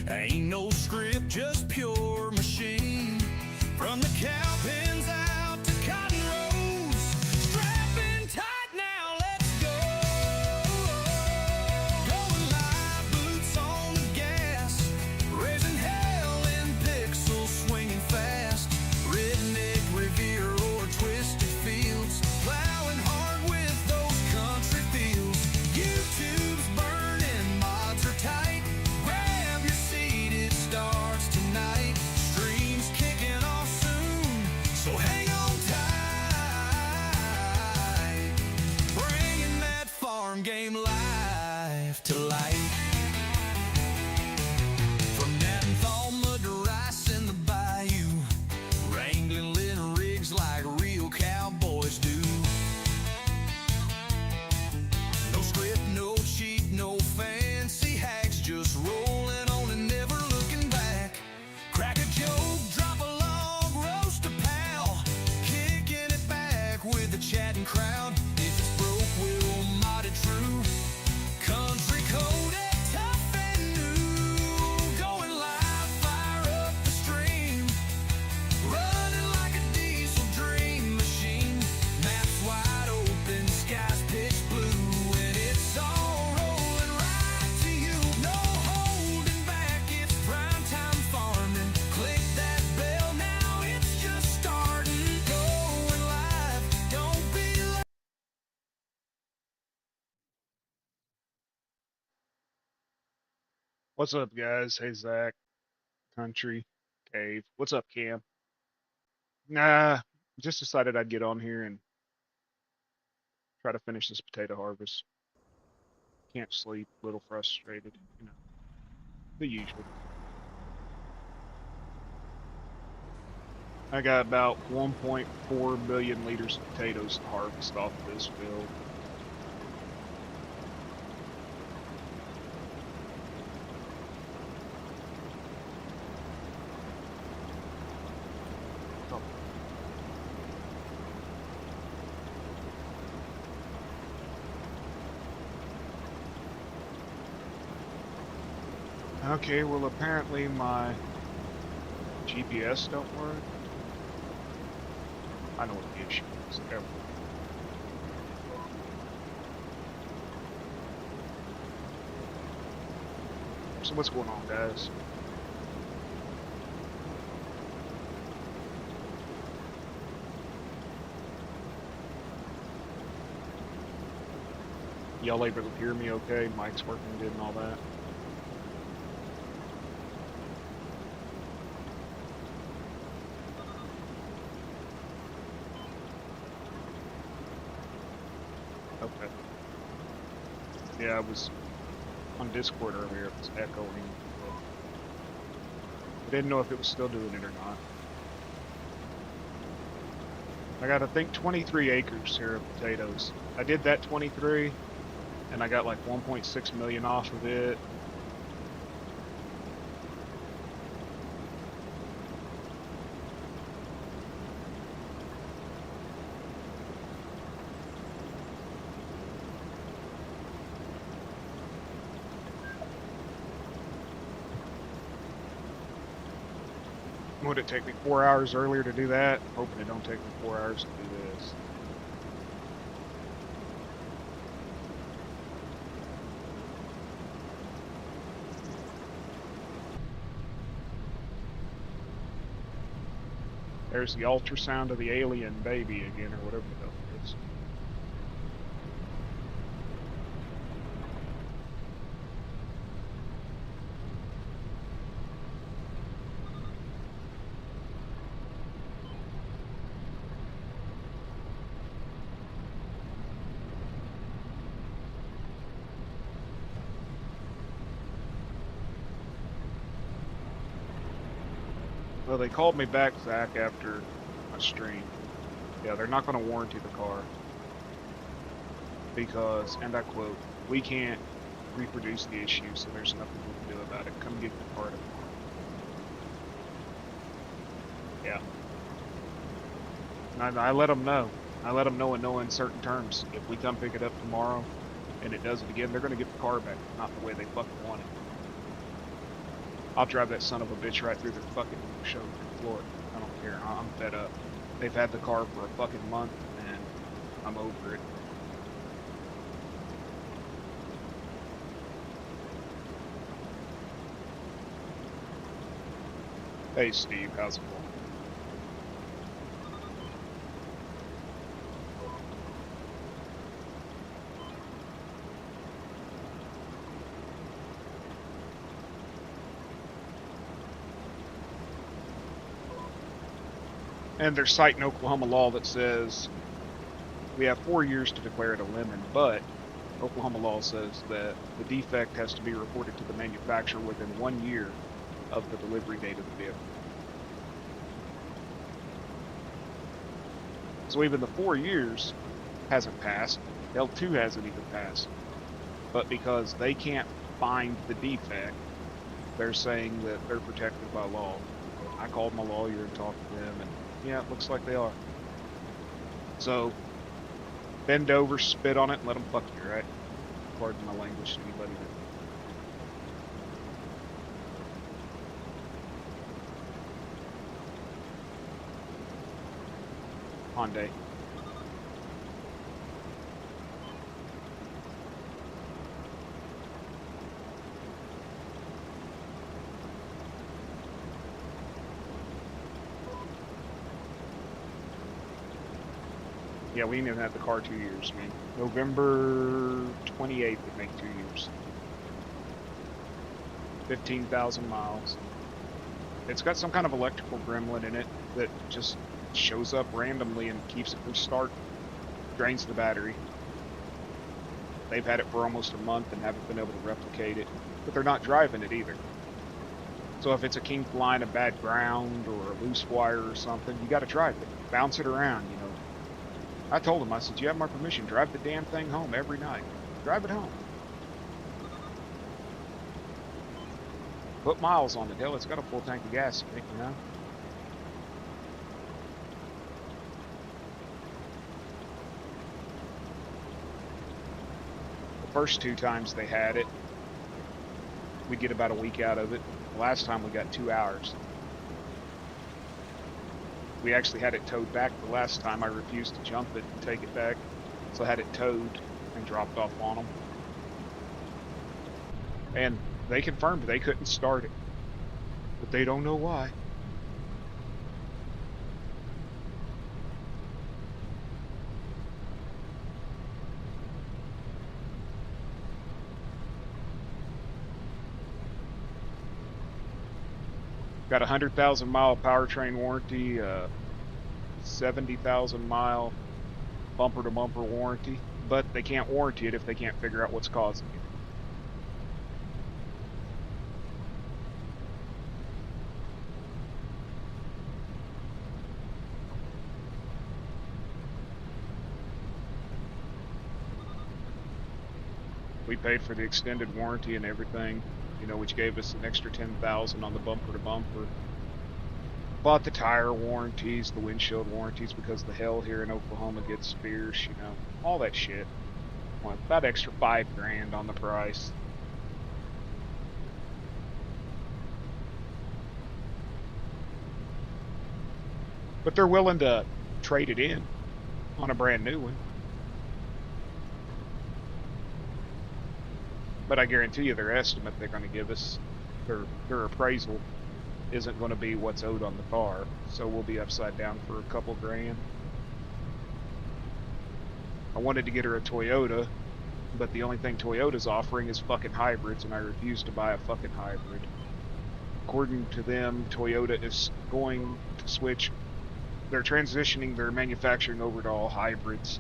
Ain't no script, just pure machine. From the cow pens out to cotton rows, strapping tight now, let's go. Going live, boots on the gas, raising hell in pixels, swinging fast. Redneck Riviera or twisted fields, plowing hard with those country fields. YouTube's burning, mods are tight. Grab your seat, it starts tonight. Streams kicking off soon, so hang on tight. Bringing that farm game life to life. From Nadenthal mud to rice in the bayou, wrangling little rigs like real cowboys do. No script, no cheat, no fancy hacks, just rolling on and never looking back. Crack a joke, drop a log, roast a pal, kicking it back with a chatting crowd. If it's broke, we'll mod it true. Country coded, tough and new. Going live, fire up the stream. Running like a diesel dream machine. Maps wide open, skies pitch blue, and it's all rolling right to you. No holding back, it's primetime farming. Click that bell now, it's just starting. Going live, don't be late. What's up, guys? Hey, Zach, Country, Cave. What's up, Cam? Nah, just decided I'd get on here and try to finish this potato harvest. Can't sleep, a little frustrated, the usual. I got about 1.4 billion liters of potatoes to harvest off of this field. Oh. Okay, well apparently my GPS don't work. I know what the issue is. There we go. So what's going on, guys? Y'all able to hear me okay? Mic's working good and all that? Okay. Yeah, I was on Discord earlier, it was echoing. But I didn't know if it was still doing it or not. I got, I think, 23 acres here of potatoes. I did that 23, and I got like 1.6 million off of it. Would it take me 4 hours earlier to do that? I'm hoping it don't take me 4 hours to do this. There's the ultrasound of the alien baby again, or whatever the hell it is. Well, they called me back, Zach, after my stream. Yeah, they're not going to warranty the car. Because, and I quote, "We can't reproduce the issue, so there's nothing we can do about it. Come get the car tomorrow." Yeah. And I let them know. I let them know in no uncertain terms. If we come pick it up tomorrow and it does it again, they're going to get the car back, not the way they fucking want it. I'll drive that son of a bitch right through their fucking show floor. I don't care. I'm fed up. They've had the car for a fucking month, and I'm over it. Hey Steve, how's it going? And they're citing Oklahoma law that says we have 4 years to declare it a lemon, but Oklahoma law says that the defect has to be reported to the manufacturer within 1 year of the delivery date of the vehicle. So even the 4 years hasn't passed. L2 hasn't even passed. But because they can't find the defect, they're saying that they're protected by law. I called my lawyer and talked to them, and yeah, it looks like they are. So, bend over, spit on it, and let them fuck you, right? Pardon my language to anybody that... Hyundai. Yeah, we ain't even had the car 2 years, man. November 28th would make 2 years. 15,000 miles. It's got some kind of electrical gremlin in it that just shows up randomly and keeps it from starting. Drains the battery. They've had it for almost a month and haven't been able to replicate it. But they're not driving it either. So if it's a kinked line of bad ground or a loose wire or something, you gotta drive it. Bounce it around, you know. I told him, I said, you have my permission, drive the damn thing home every night. Drive it home. Put miles on it. Hell, it's got a full tank of gas, you know? The first 2 times they had it, we get about a week out of it. The last time we got 2 hours. We actually had it towed back the last time. I refused to jump it and take it back, so I had it towed and dropped off on them. And they confirmed they couldn't start it, but they don't know why. Got a 100,000 mile powertrain warranty, 70,000 mile bumper to bumper warranty, but they can't warranty it if they can't figure out what's causing it. We paid for the extended warranty and everything, you know, which gave us an extra 10,000 on the bumper to bumper. Bought the tire warranties, the windshield warranties, because the hell here in Oklahoma gets fierce, you know, all that shit. Well, about extra $5,000 on the price. But they're willing to trade it in on a brand new one. But I guarantee you their estimate they're going to give us, their appraisal, isn't going to be what's owed on the car. So we'll be upside down for a couple grand. I wanted to get her a Toyota, but the only thing Toyota's offering is fucking hybrids, and I refuse to buy a fucking hybrid. According to them, Toyota is going to switch. They're transitioning their manufacturing over to all hybrids.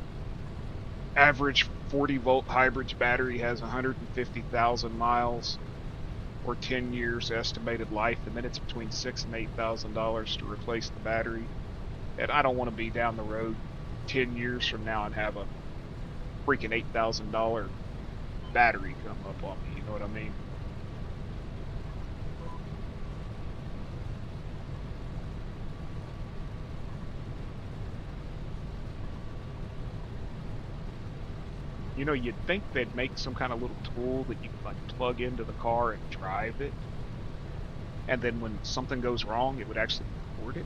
Average 40-volt hybrid's battery has 150,000 miles or 10 years estimated life, and then it's between $6,000 and $8,000 to replace the battery. And I don't want to be down the road 10 years from now and have a freaking $8,000 battery come up on me, you know what I mean? You know, you'd think they'd make some kind of little tool that you could like plug into the car and drive it. and then when something goes wrong, it would actually record it.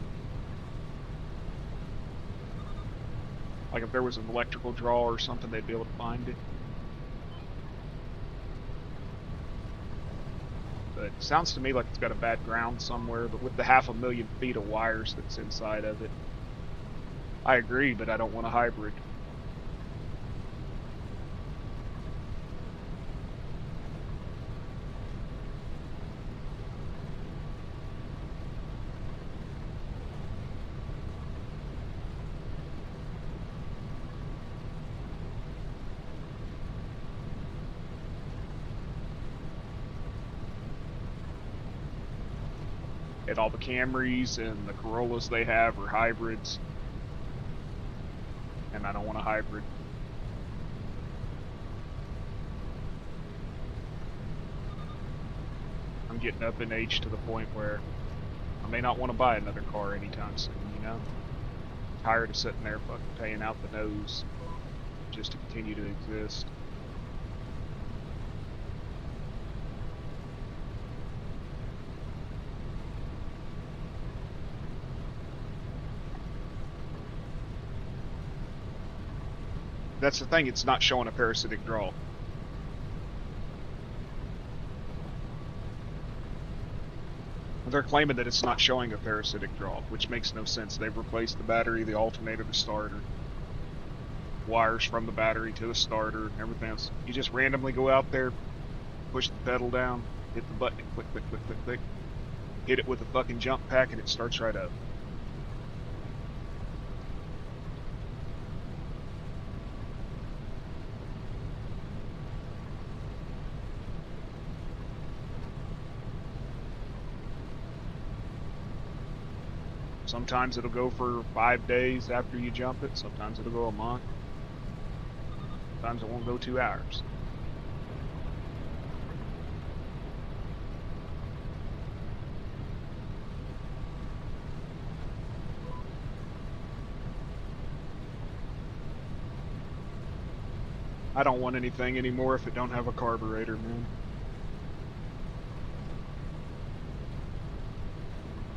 Like if there was an electrical draw or something, they'd be able to find it. But it sounds to me like it's got a bad ground somewhere, but with the 500,000 feet of wires that's inside of it, I agree, but I don't want a hybrid. And all the Camrys and the Corollas they have are hybrids, and I don't want a hybrid. I'm getting up in age to the point where I may not want to buy another car anytime soon, you know? Tired of sitting there fucking paying out the nose just to continue to exist. That's the thing, it's not showing a parasitic draw. They're claiming that it's not showing a parasitic draw, which makes no sense. They've replaced the battery, the alternator, the starter, wires from the battery to the starter, and everything else. You just randomly go out there, push the pedal down, hit the button, and click, click, click, click, click. Hit it with a fucking jump pack, and it starts right up. Sometimes it'll go for 5 days after you jump it. Sometimes it'll go a month. Sometimes it won't go 2 hours. I don't want anything anymore if it don't have a carburetor, man.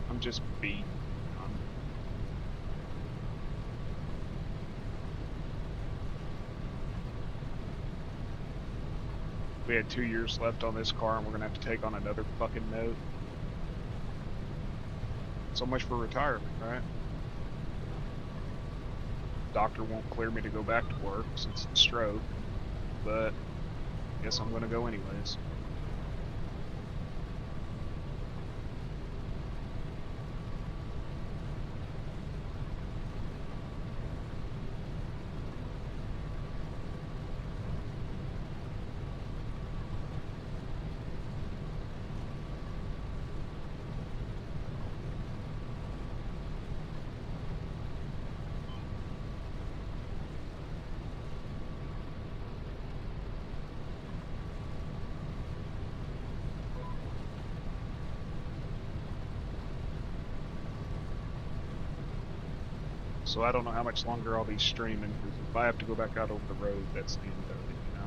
I'm just beat. We had 2 years left on this car, and we're gonna have to take on another fucking note. So much for retirement, right? Doctor won't clear me to go back to work since the stroke, but I guess I'm gonna go anyways. So I don't know how much longer I'll be streaming, because if I have to go back out over the road, that's the end of it, you know?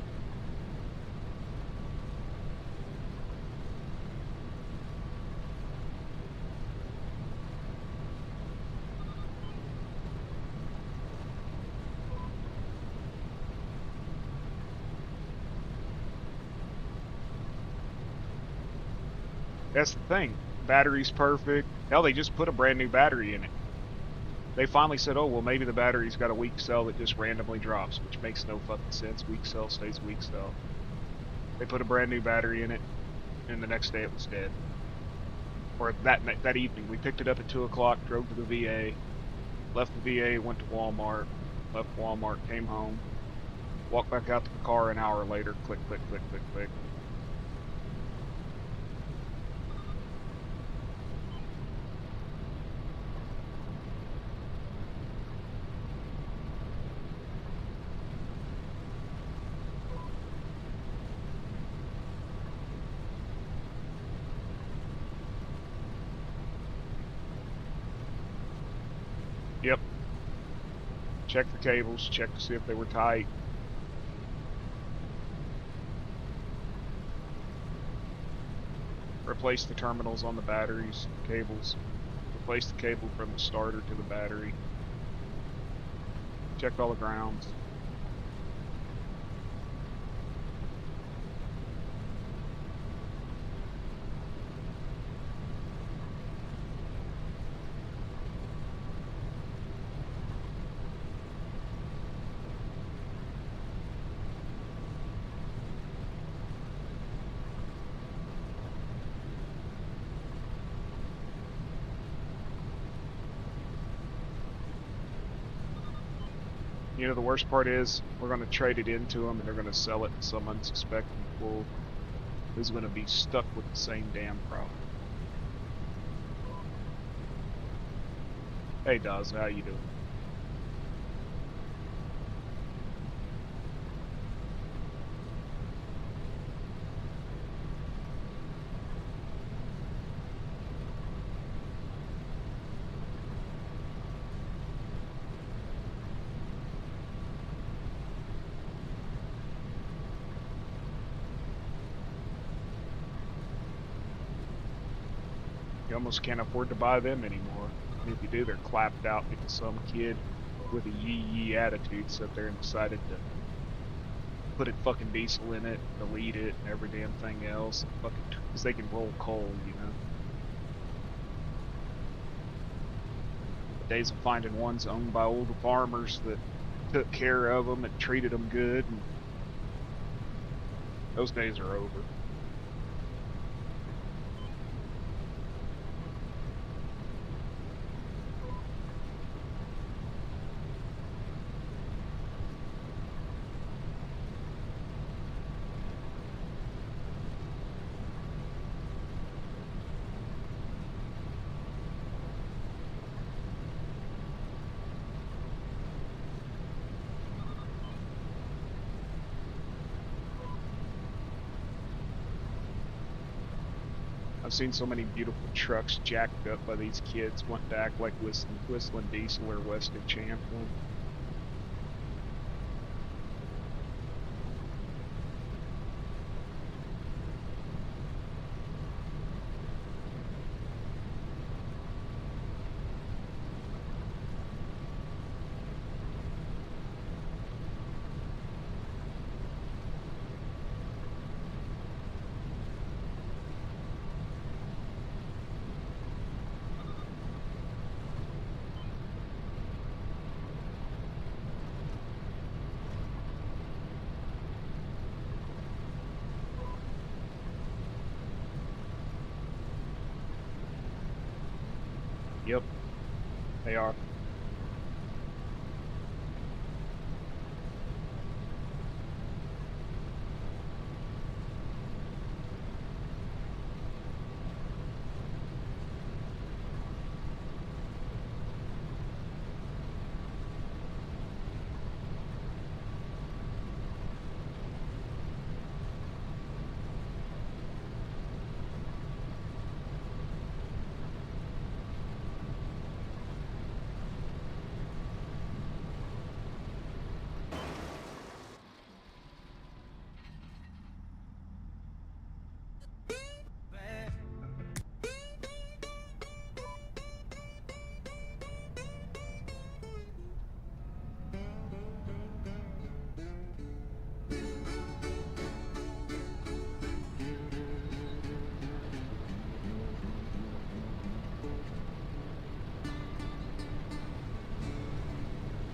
That's the thing. Battery's perfect. Hell, they just put a brand new battery in it. They finally said, oh, well, maybe the battery's got a weak cell that just randomly drops, which makes no fucking sense. Weak cell stays weak cell. They put a brand new battery in it, and the next day it was dead. Or that evening, we picked it up at 2 o'clock, drove to the VA, left the VA, went to Walmart, left Walmart, came home, walked back out to the car an hour later, click, click, click, click, click. Yep. Check the cables, check to see if they were tight. replace the terminals on the batteries, cables. Replace the cable from the starter to the battery. Checked all the grounds. You know, the worst part is we're going to trade it into them and they're going to sell it to some unsuspecting fool who's going to be stuck with the same damn problem. Hey Dawes, how you doing? You almost can't afford to buy them anymore. And if you do, they're clapped out because some kid with a yee attitude sat there and decided to put a fucking diesel in it, delete it, and every damn thing else. Fucking, because they can roll coal, you know. The days of finding ones owned by older farmers that took care of them and treated them good, and those days are over. I've seen so many beautiful trucks jacked up by these kids wanting to act like Whistling Diesel or Weston Champlin. Yep, they are.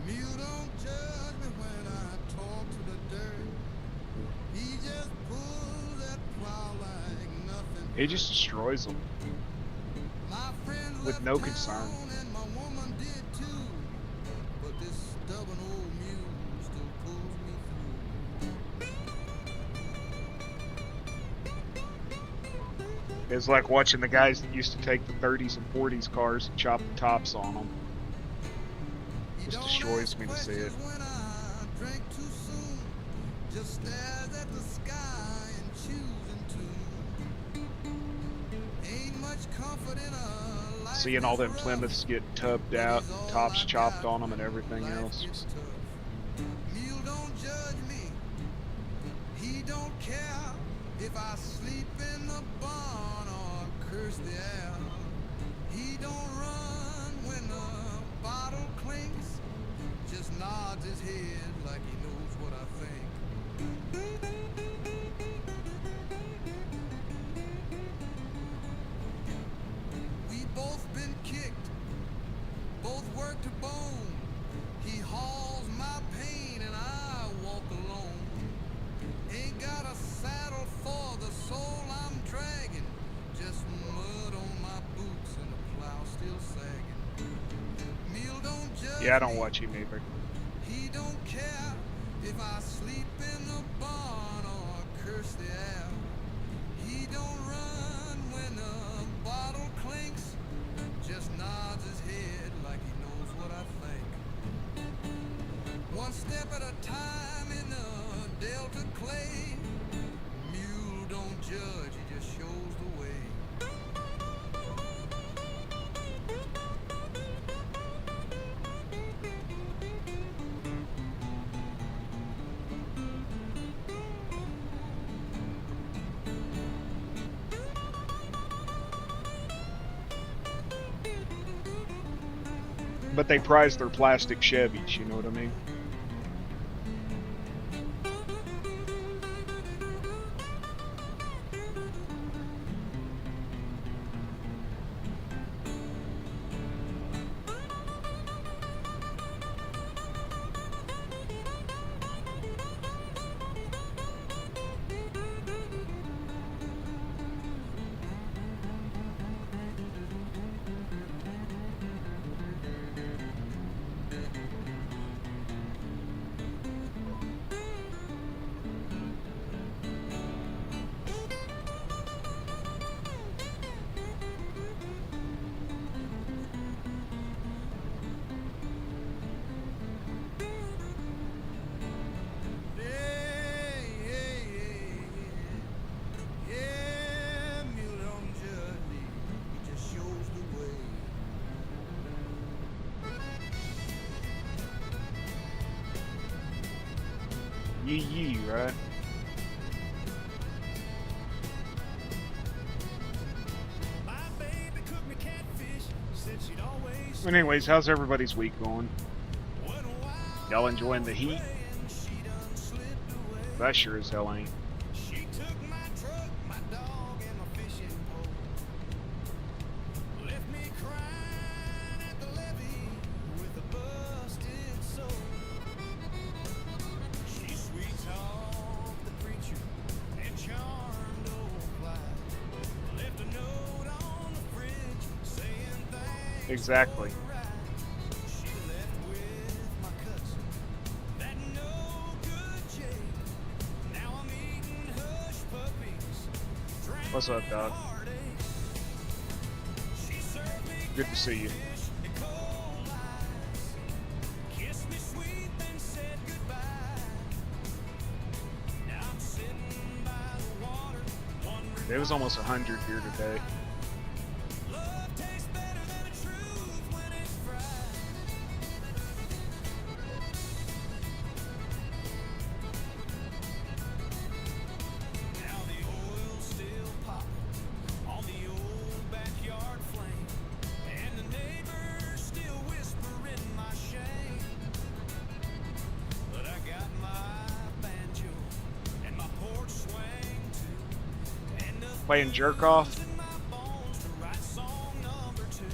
You don't judge me when I talk to the dirt. He just pulls that plow like nothing. It just destroys them My friend with left no town concern. and my woman did too. But this stubborn old mule still pulls me through. It's like watching the guys that used to take the 30s and 40s cars and chop the tops on them. He Just don't destroys ask me to see it. questions when I drink too soon. Just stares at the sky and choosing to. Ain't much comfort in a life Seeing all this them rough, Plymouths get tubbed but out, it's all tops I chopped got on them and when everything life else. gets tough. Mule don't judge me. He don't care if I sleep in the barn or curse the air. He don't run when the bottle clinks, just nods his head like he knows what I think. We both been kicked, both work to bone. He hauls my pain and I walk alone. Ain't got a saddle for the soul I'm dragging, just mud on my boots and the plow still sagging. Meal don't judge Yeah, I don't me. watch him either. He don't care if I sleep in the barn or curse the air. He don't run when the bottle clinks, just nods his head like he knows what I think. One step at a time in the Delta clay. Mule don't judge, he just shows the way. But they prize their plastic Chevys, you know what I mean? Yeah, mule don't judge me, he just shows the way. Yee, right? My baby cooked me catfish, said she'd always Anyways, how's everybody's week going? went wild. Y'all enjoying the heat? And she done slipped away. That sure as hell ain't. She took my truck, my dog, and my fishing pole. Left me crying at the levee with a busted soul. She sweet talked the preacher and charmed old Clyde. Left a note on the fridge saying thanks. Exactly. for the ride. She left with my cousin, that no good Jake. Now I'm eating hush puppies. What's up, dog? She served me Good to see you. fish and cold ice. Kissed me sweet, then said goodbye. Now I'm sitting by the water, wondering It was almost 100 here today. love tastes better than the truth when it's fried. Now the oil's still popping on the old backyard flame, and the neighbors still whisper in my shame. But I got my banjo and my porch swing too, and nothing Playing jerk off. in my bones to write song number 2.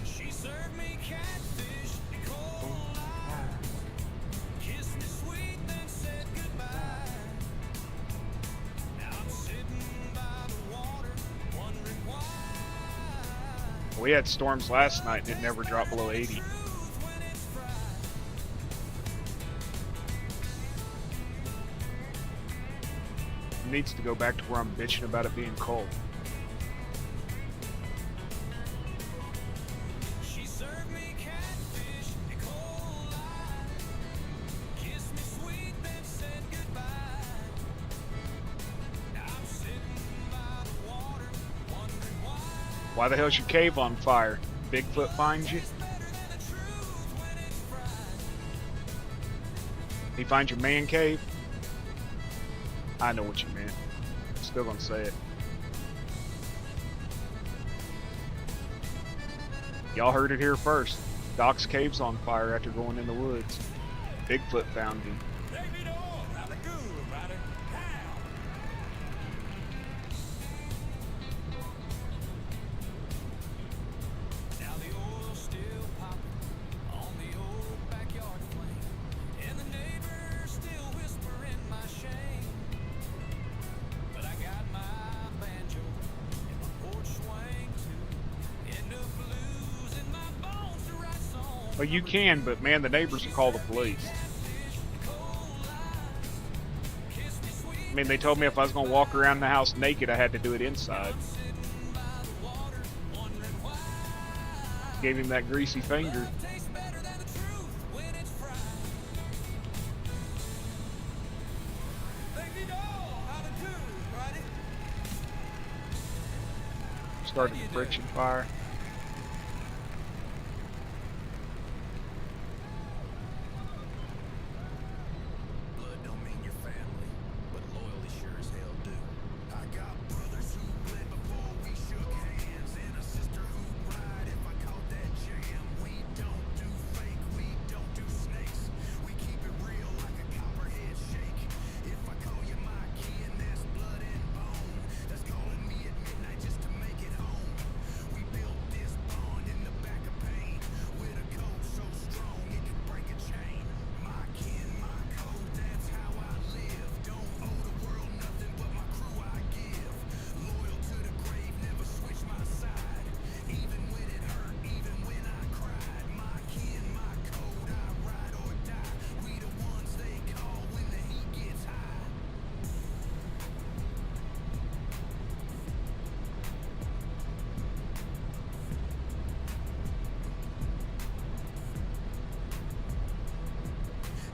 She served me catfish and cold ice, kissed me sweet, then said goodbye. Now I'm sitting by the water, wondering why. We had storms last night and it never dropped below 80. Truth when it's fried. It needs to go back to where I'm bitching about it being cold. She served me catfish and cold ice, kissed me sweet, then said goodbye. Now I'm sitting by the water, wondering why. Why the hell's your cave on fire? Bigfoot finds you? Better than the truth when it's fried. He finds your man cave? I know what you meant. Still gonna say it. Y'all heard it here first. Doc's cave's on fire after going in the woods. Bigfoot found him. Now the oil's still popping on the old backyard flame, and the neighbors still whispering my shame. But I got my banjo and my porch swing too. End up losing my bones to write songs. Well, you can, but man, the neighbors will call the police. I mean, they told me if I was going to walk around the house naked, I had to do it inside. Gave him that greasy finger. Started the friction fire. Blood don't mean your family, but loyalty sure as hell do. I got brothers who bled before we shook hands, and a sister who cried if I caught that jam. We don't do fake, we don't do snakes. We keep it real like a copperhead shake. If I call you my kin, that's blood and bone. That's calling me at midnight just to make it home. We built this bond in the back of pain, with a code so strong it could break a chain. My kin, my code, that's how I live. Don't owe the world nothing but my crew I give. Loyal to the grave, never switch my side. Even when it hurt, even when I cried. My kin, my code, I ride or die. We the ones they call when the heat gets high.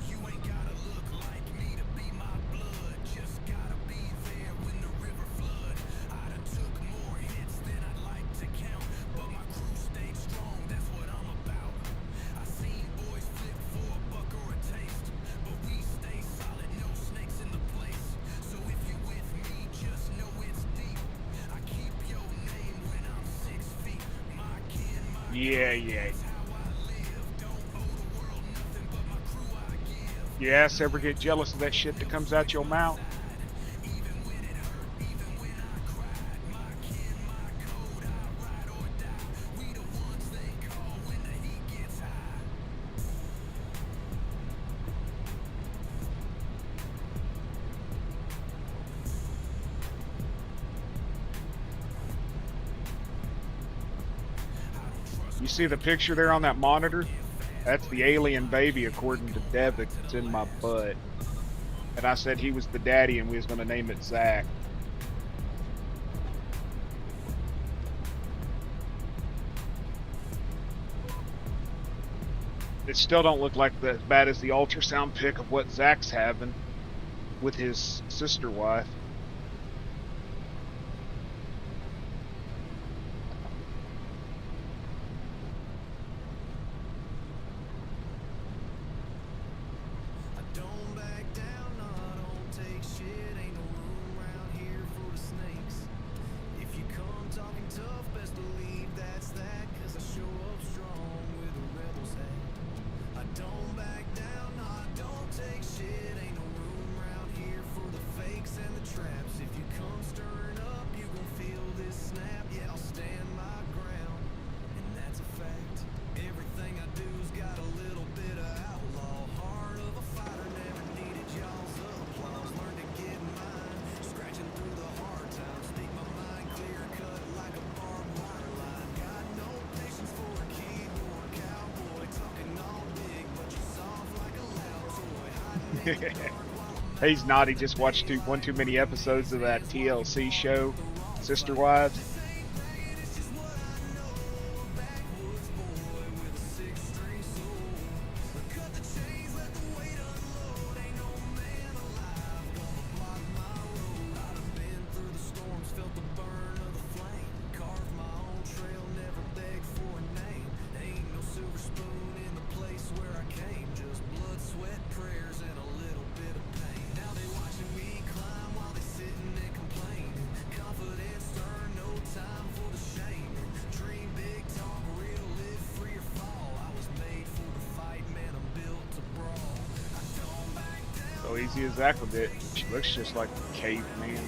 You ain't gotta look like me to be my blood. Just gotta be there when the river flood. I done took more hits than I'd like to count, but my crew stayed strong, that's what I'm about. I seen boys flip for a buck or a taste, but we stay solid, no snakes in the place. So if you with me, just know it's deep. I keep your name when I'm 6 feet. My kin, my Yeah. how I live. Don't owe the world nothing but my crew I give. Your ass ever get jealous of that shit that comes out your mouth? Even when it hurt, even when I cried. My kin, my code, I ride or die. We the ones they call when the heat gets high. You see the picture there on that monitor? That's the alien baby, according to Devick. It's in my butt. And I said he was the daddy and we was going to name it Zach. It still don't look like as bad as the ultrasound pic of what Zach's having with his sister wife. I don't back down, no, I don't take shit. Ain't no room around here for the snakes. If you come talking tough, best believe that's that. 'Cause I show up strong with a rebel's hat. I don't back down, no, I don't take shit. Ain't no room around here for the fakes and the traps. If you come stirring up, you gon' feel this snap. Yeah, I'll stand my ground, and that's a fact. Everything I do's got a little bit of outlaw. Heart of a fighter, never needed y'all's applause. Learned to get mine, scratching through the hard times. Speak my mind clear cut like a barbed wire line. Got no patience for a keyboard cowboy. Talking all big, but you're soft like a loud toy. Hiding in the dark while I'm He's not. He just watched one too many episodes of that TLC show, Sister Wives. It's just what I know. A backwoods boy with a 6'3" soul. Cut the chains, let the weight unload. Ain't no man alive gonna block my road. I'd have been through the storms, felt the burn of the flame. Carved my own trail, never begged for a name. Ain't no silver spoon in the place where I came. Just blood, sweat, prayers, and a little bit of pain. Now they watching me climb while they sitting and complaining. Confidence stern, no crazy as Zach with it. She looks just like a caveman.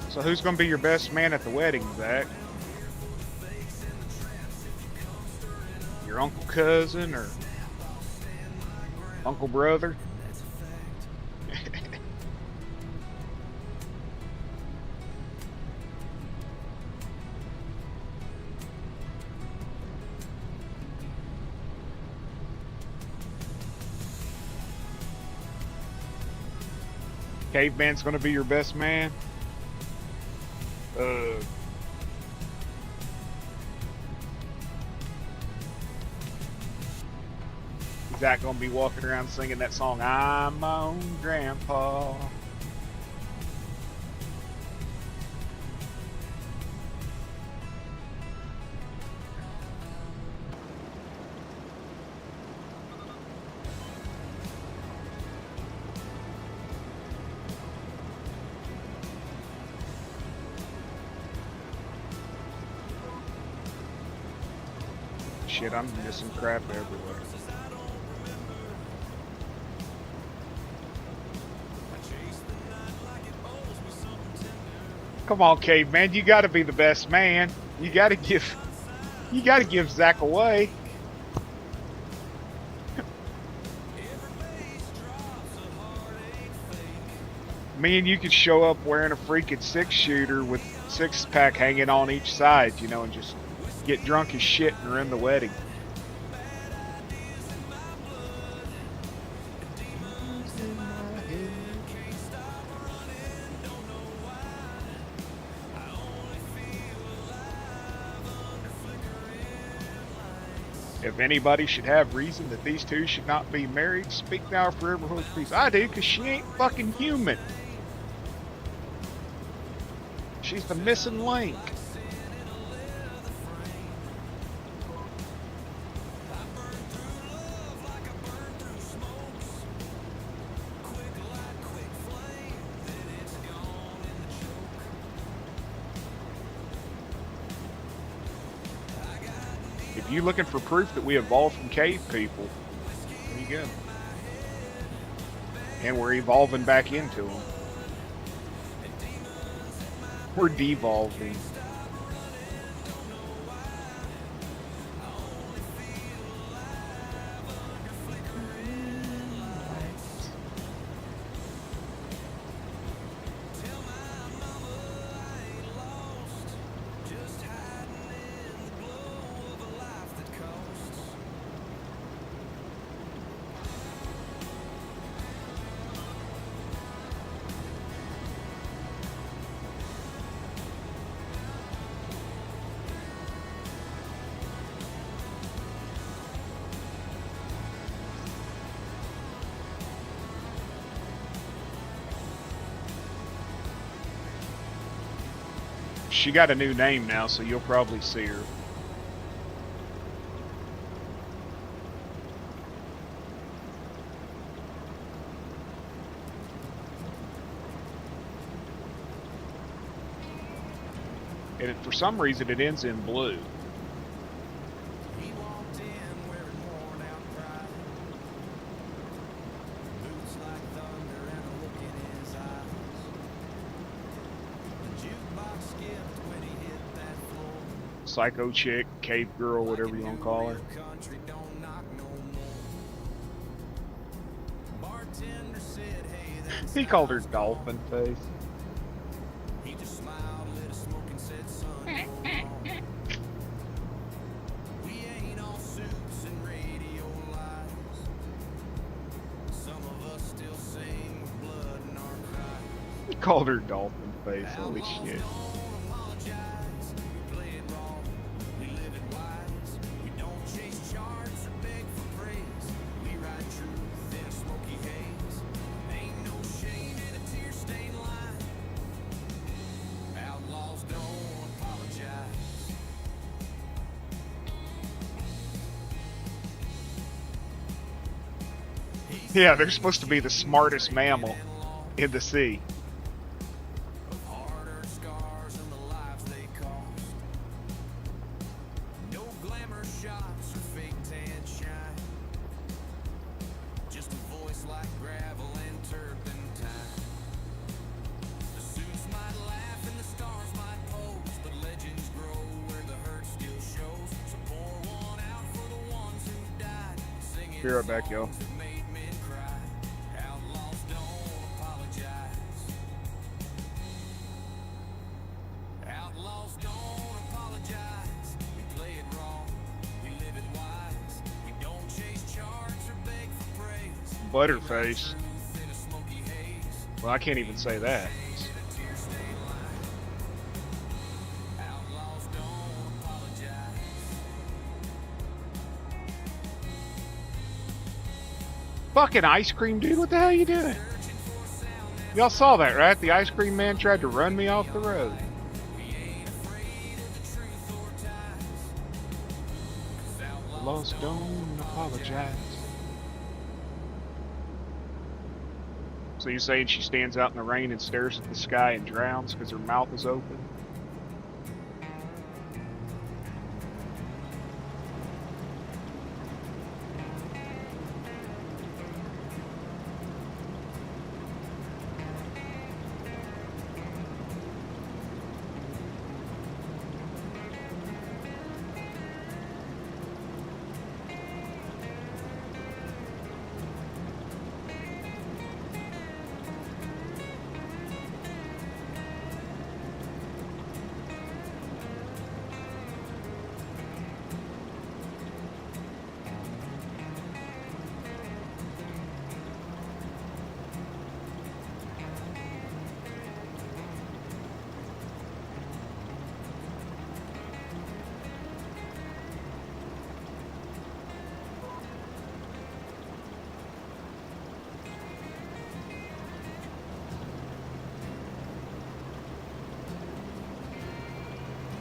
So who's gonna be your best man at the wedding, Zach? Your uncle cousin or uncle brother? Caveman's gonna be your best man? Zach gonna be walking around singing that song, I'm my own grandpa. Shit, I'm missing crap everywhere. Come on, caveman, you gotta be the best man. You gotta give Zach away. Me and you could show up wearing a freaking 6-shooter with 6-pack hanging on each side, you know, and just get drunk as shit and ruin the wedding. If anybody should have reason that these two should not be married, speak now or forever hold peace. I do, because she ain't fucking human. She's the missing link. If you're looking for proof that we evolved from cave people, there you go. And we're evolving back into them. We're devolving. She got a new name now, so you'll probably see her. And for some reason, it ends in blue. Psycho chick, cave girl, whatever you want to call her. He called her dolphin face. He called her dolphin face, holy shit. Yeah, they're supposed to be the smartest mammal in the sea. Be right back, y'all. Outlaws don't apologize. We play it wrong. We live it wise. We don't chase charts or beg for praise. Butterface. Well, I can't even say that. Outlaws don't apologize. Fucking ice cream dude, what the hell you doing? Y'all saw that, right? The ice cream man tried to run me off the road. Outlaws don't apologize. So you're saying she stands out in the rain and stares at the sky and drowns because her mouth is open?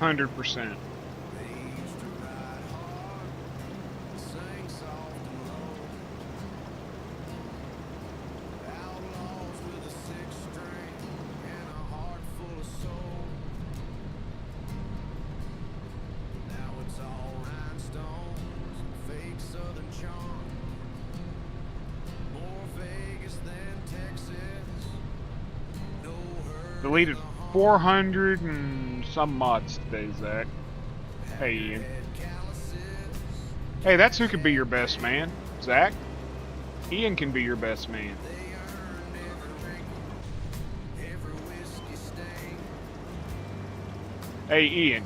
%. Deleted 400 and some mods today, Zach. Hey, Ian. Hey, that's who could be your best man, Zach. Ian can be your best man. Hey, Ian.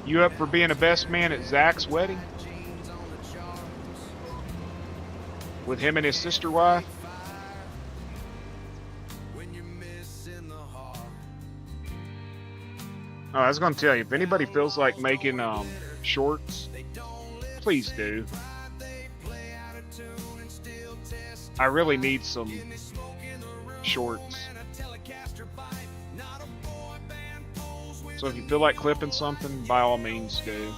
You up for being a best man at Zach's wedding? With him and his sister wife? Oh, I was going to tell you, if anybody feels like making shorts, please do. I really need some shorts. So if you feel like clipping something, by all means do.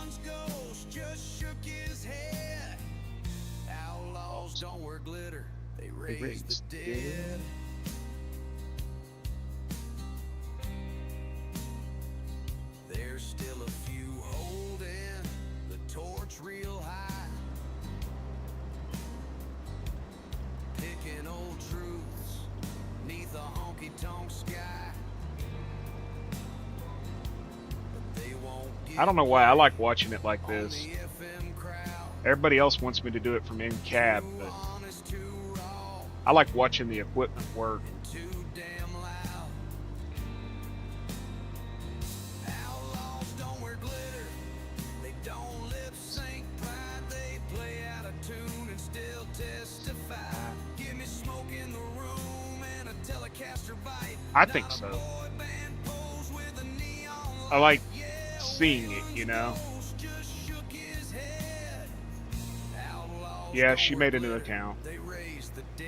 They raise the dead. There's still a few holding the torch real high, picking old truths neath a honky-tonk sky. But they won't get I don't know why I like watching it like this. the FM crowd. Everybody else wants me to do it from in cab, but Honest, too raw, I like watching the equipment work. too damn loud. Outlaws don't wear glitter. They don't lip sync pride. They play out of tune and still testify. Give me smoke in the room and a Telecaster bite. I think so. Boy band pose with a neon I like seeing it, you know? light. Just shook his head. Outlaws Yeah, don't she wear made a new glitter. account. They raise the dead.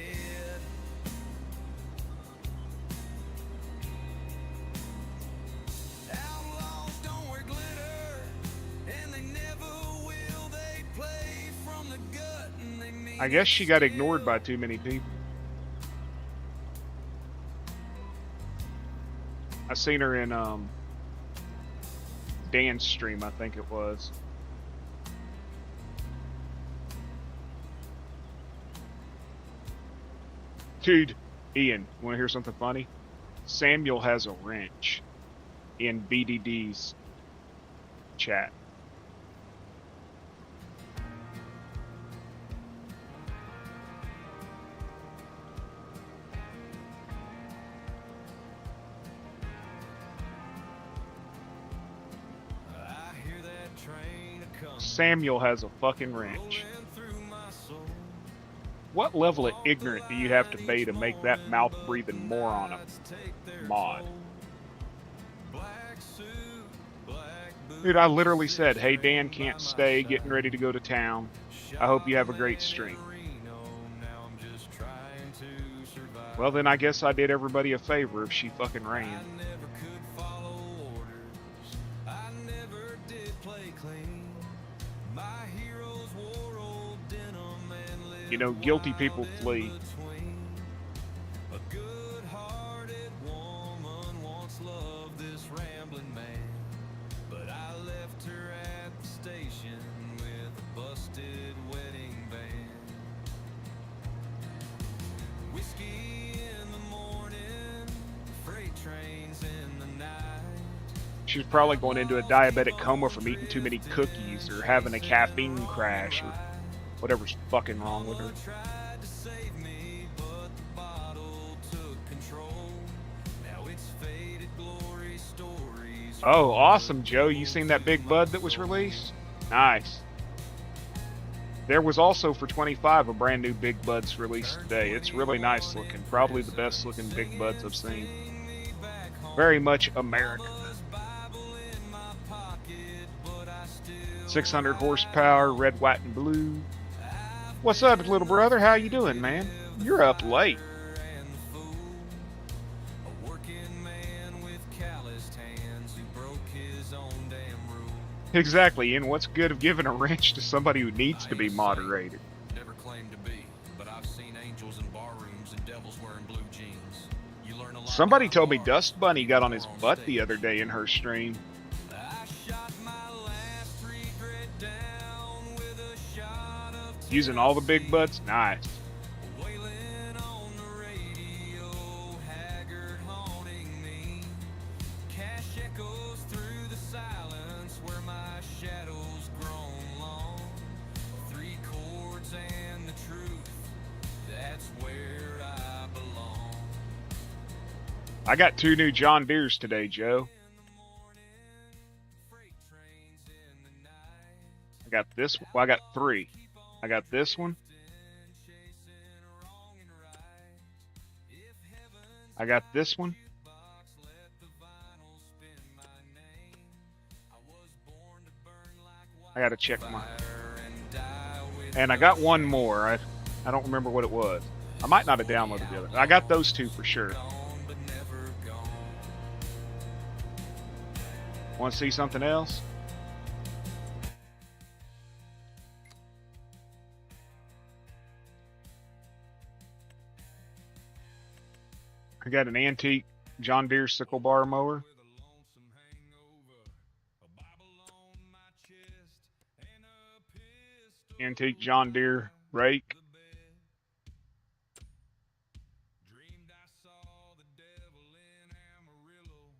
Outlaws don't wear glitter, and they never will. They play from the gut, and they mean I guess she got ignored by too many people. I seen her in Dan's stream, I think it was. Dude, Ian, want to hear something funny? Samuel has a wrench in BDD's chat. Samuel has a fucking wrench. What level of ignorant do you have to be to make that mouth-breathing moron a mod? Dude, I literally said, hey, Dan can't stay, getting ready to go to town. I hope you have a great stream. Well, then I guess I did everybody a favor if she fucking ran. You know, guilty people flee. She's probably going into a diabetic coma from eating too many cookies or having a caffeine crash or whatever's fucking wrong with her. Oh, awesome, Joe. You seen that big bud that was released? Nice. There was also for 25 a brand new Big Buds released today. It's really nice looking. Probably the best looking Big Buds I've seen. Very much American. 600 horsepower, red, white, and blue. What's up, little brother? How you doing, man? You're up late. Exactly, and what's good of giving a wrench to somebody who needs to be moderated? Never claimed to be, but I've seen angels in barrooms and devils wearing blue jeans. You learn a lot. Somebody told me Dust Bunny got on his butt the other day in her stream. Using all the big butts? Nice. I got 2 new John Deeres today, Joe. I got this one. Well, I got 3. I got this one. I got this one. I gotta check my... And I got one more. I don't remember what it was. I might not have downloaded the other. I got those 2 for sure. Want to see something else? I got an antique John Deere sickle bar mower. Antique John Deere rake.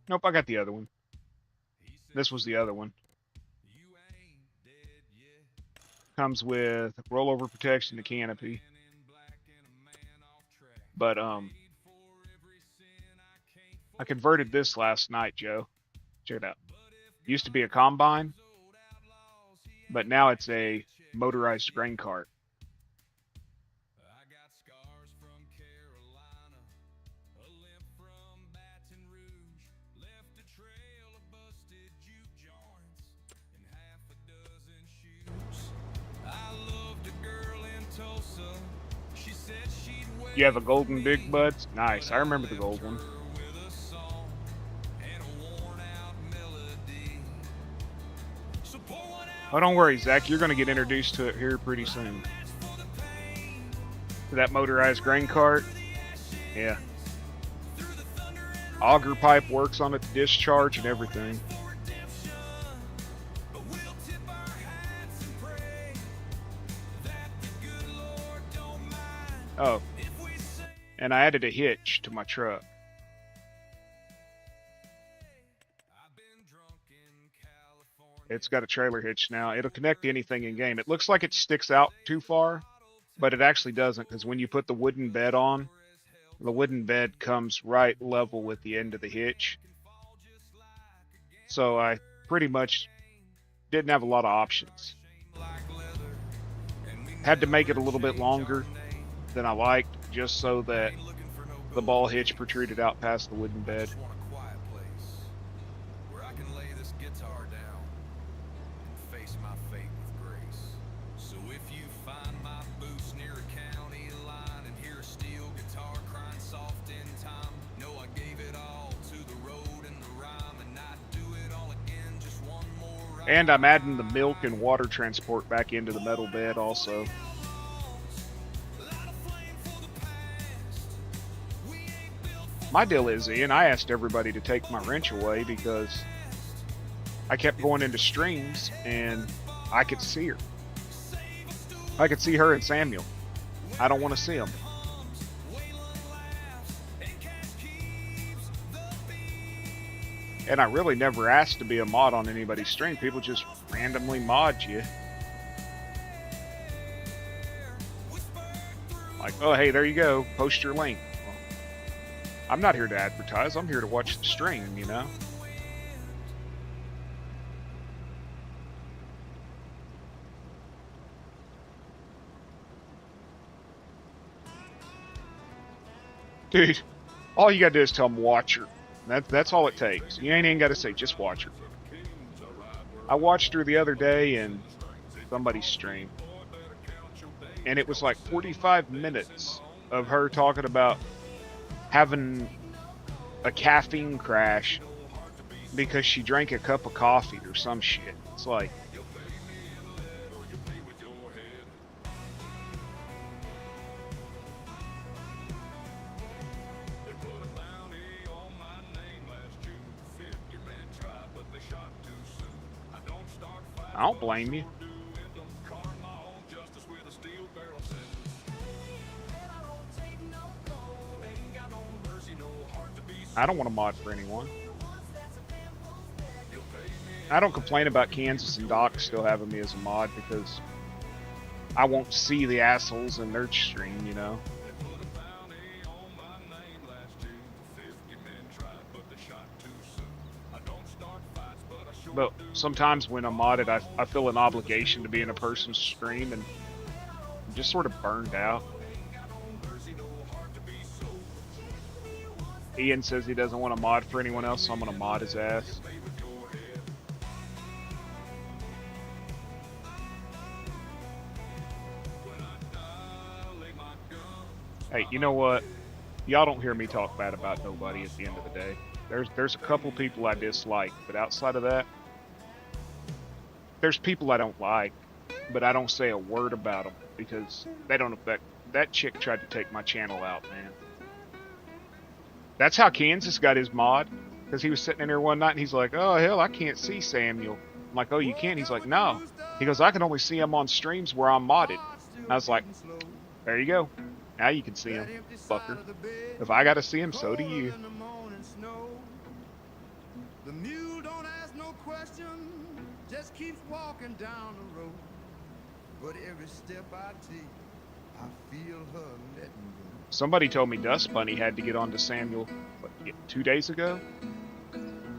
Nope, I got the other one. This was the other one. Comes with rollover protection to canopy. But I converted this last night, Joe. Check it out. Used to be a combine, but now it's a motorized grain cart. You have a golden Big Buds? Nice. I remember the gold one. Oh, don't worry, Zach. You're going to get introduced to it here pretty soon. To that motorized grain cart. Yeah. Auger pipe works on it to discharge and everything. Oh. And I added a hitch to my truck. It's got a trailer hitch now. It'll connect to anything in game. It looks like it sticks out too far, but it actually doesn't, because when you put the wooden bed on, the wooden bed comes right level with the end of the hitch. So I pretty much didn't have a lot of options. Had to make it a little bit longer than I liked, just so that the ball hitch protruded out past the wooden bed. Just want a quiet place where I can lay this guitar down and face my fate with grace. So if you find my boots near a county line and hear a steel guitar crying soft in time, know I gave it all to the road and the rhyme, and I'd do it all again, just one more ride. And I'm adding the milk and water transport back into the metal bed also. My deal is, Ian, I asked everybody to take my wrench away because I kept going into streams and I could see her. I could see her and Samuel. I don't want to see them. And I really never asked to be a mod on anybody's stream. People just randomly mod you. Like, oh, hey, there you go. Post your link. Well, I'm not here to advertise. I'm here to watch the stream, you know? Dude, all you gotta do is tell them watch her. That's all it takes. You ain't even gotta say just watch her. I watched her the other day in somebody's stream, and it was like 45 minutes of her talking about having a caffeine crash because she drank a cup of coffee or some shit. It's like, I don't blame you. I don't want to mod for anyone. I don't complain about Kansas and Doc still having me as a mod because I won't see the assholes in their stream, you know. But sometimes when I'm modded, I feel an obligation to be in a person's stream, and I'm just sort of burned out. Ian says he doesn't want to mod for anyone else, so I'm going to mod his ass. Hey, you know what? Y'all don't hear me talk bad about nobody at the end of the day. There's a couple people I dislike, but outside of that, there's people I don't like, but I don't say a word about them because they don't affect. That chick tried to take my channel out, man. That's how Kansas got his mod, because he was sitting in there one night and he's like, oh, hell, I can't see Samuel. I'm like, oh, you can't? He's like, no. He goes, I can only see him on streams where I'm modded. And I was like, there you go. Now you can see him, fucker. If I got to see him, so do you. The mule don't ask no question, just keeps walking down the road. But every step I take, I feel her letting go. Somebody told me Dust Bunny had to get on to Samuel, what, 2 days ago?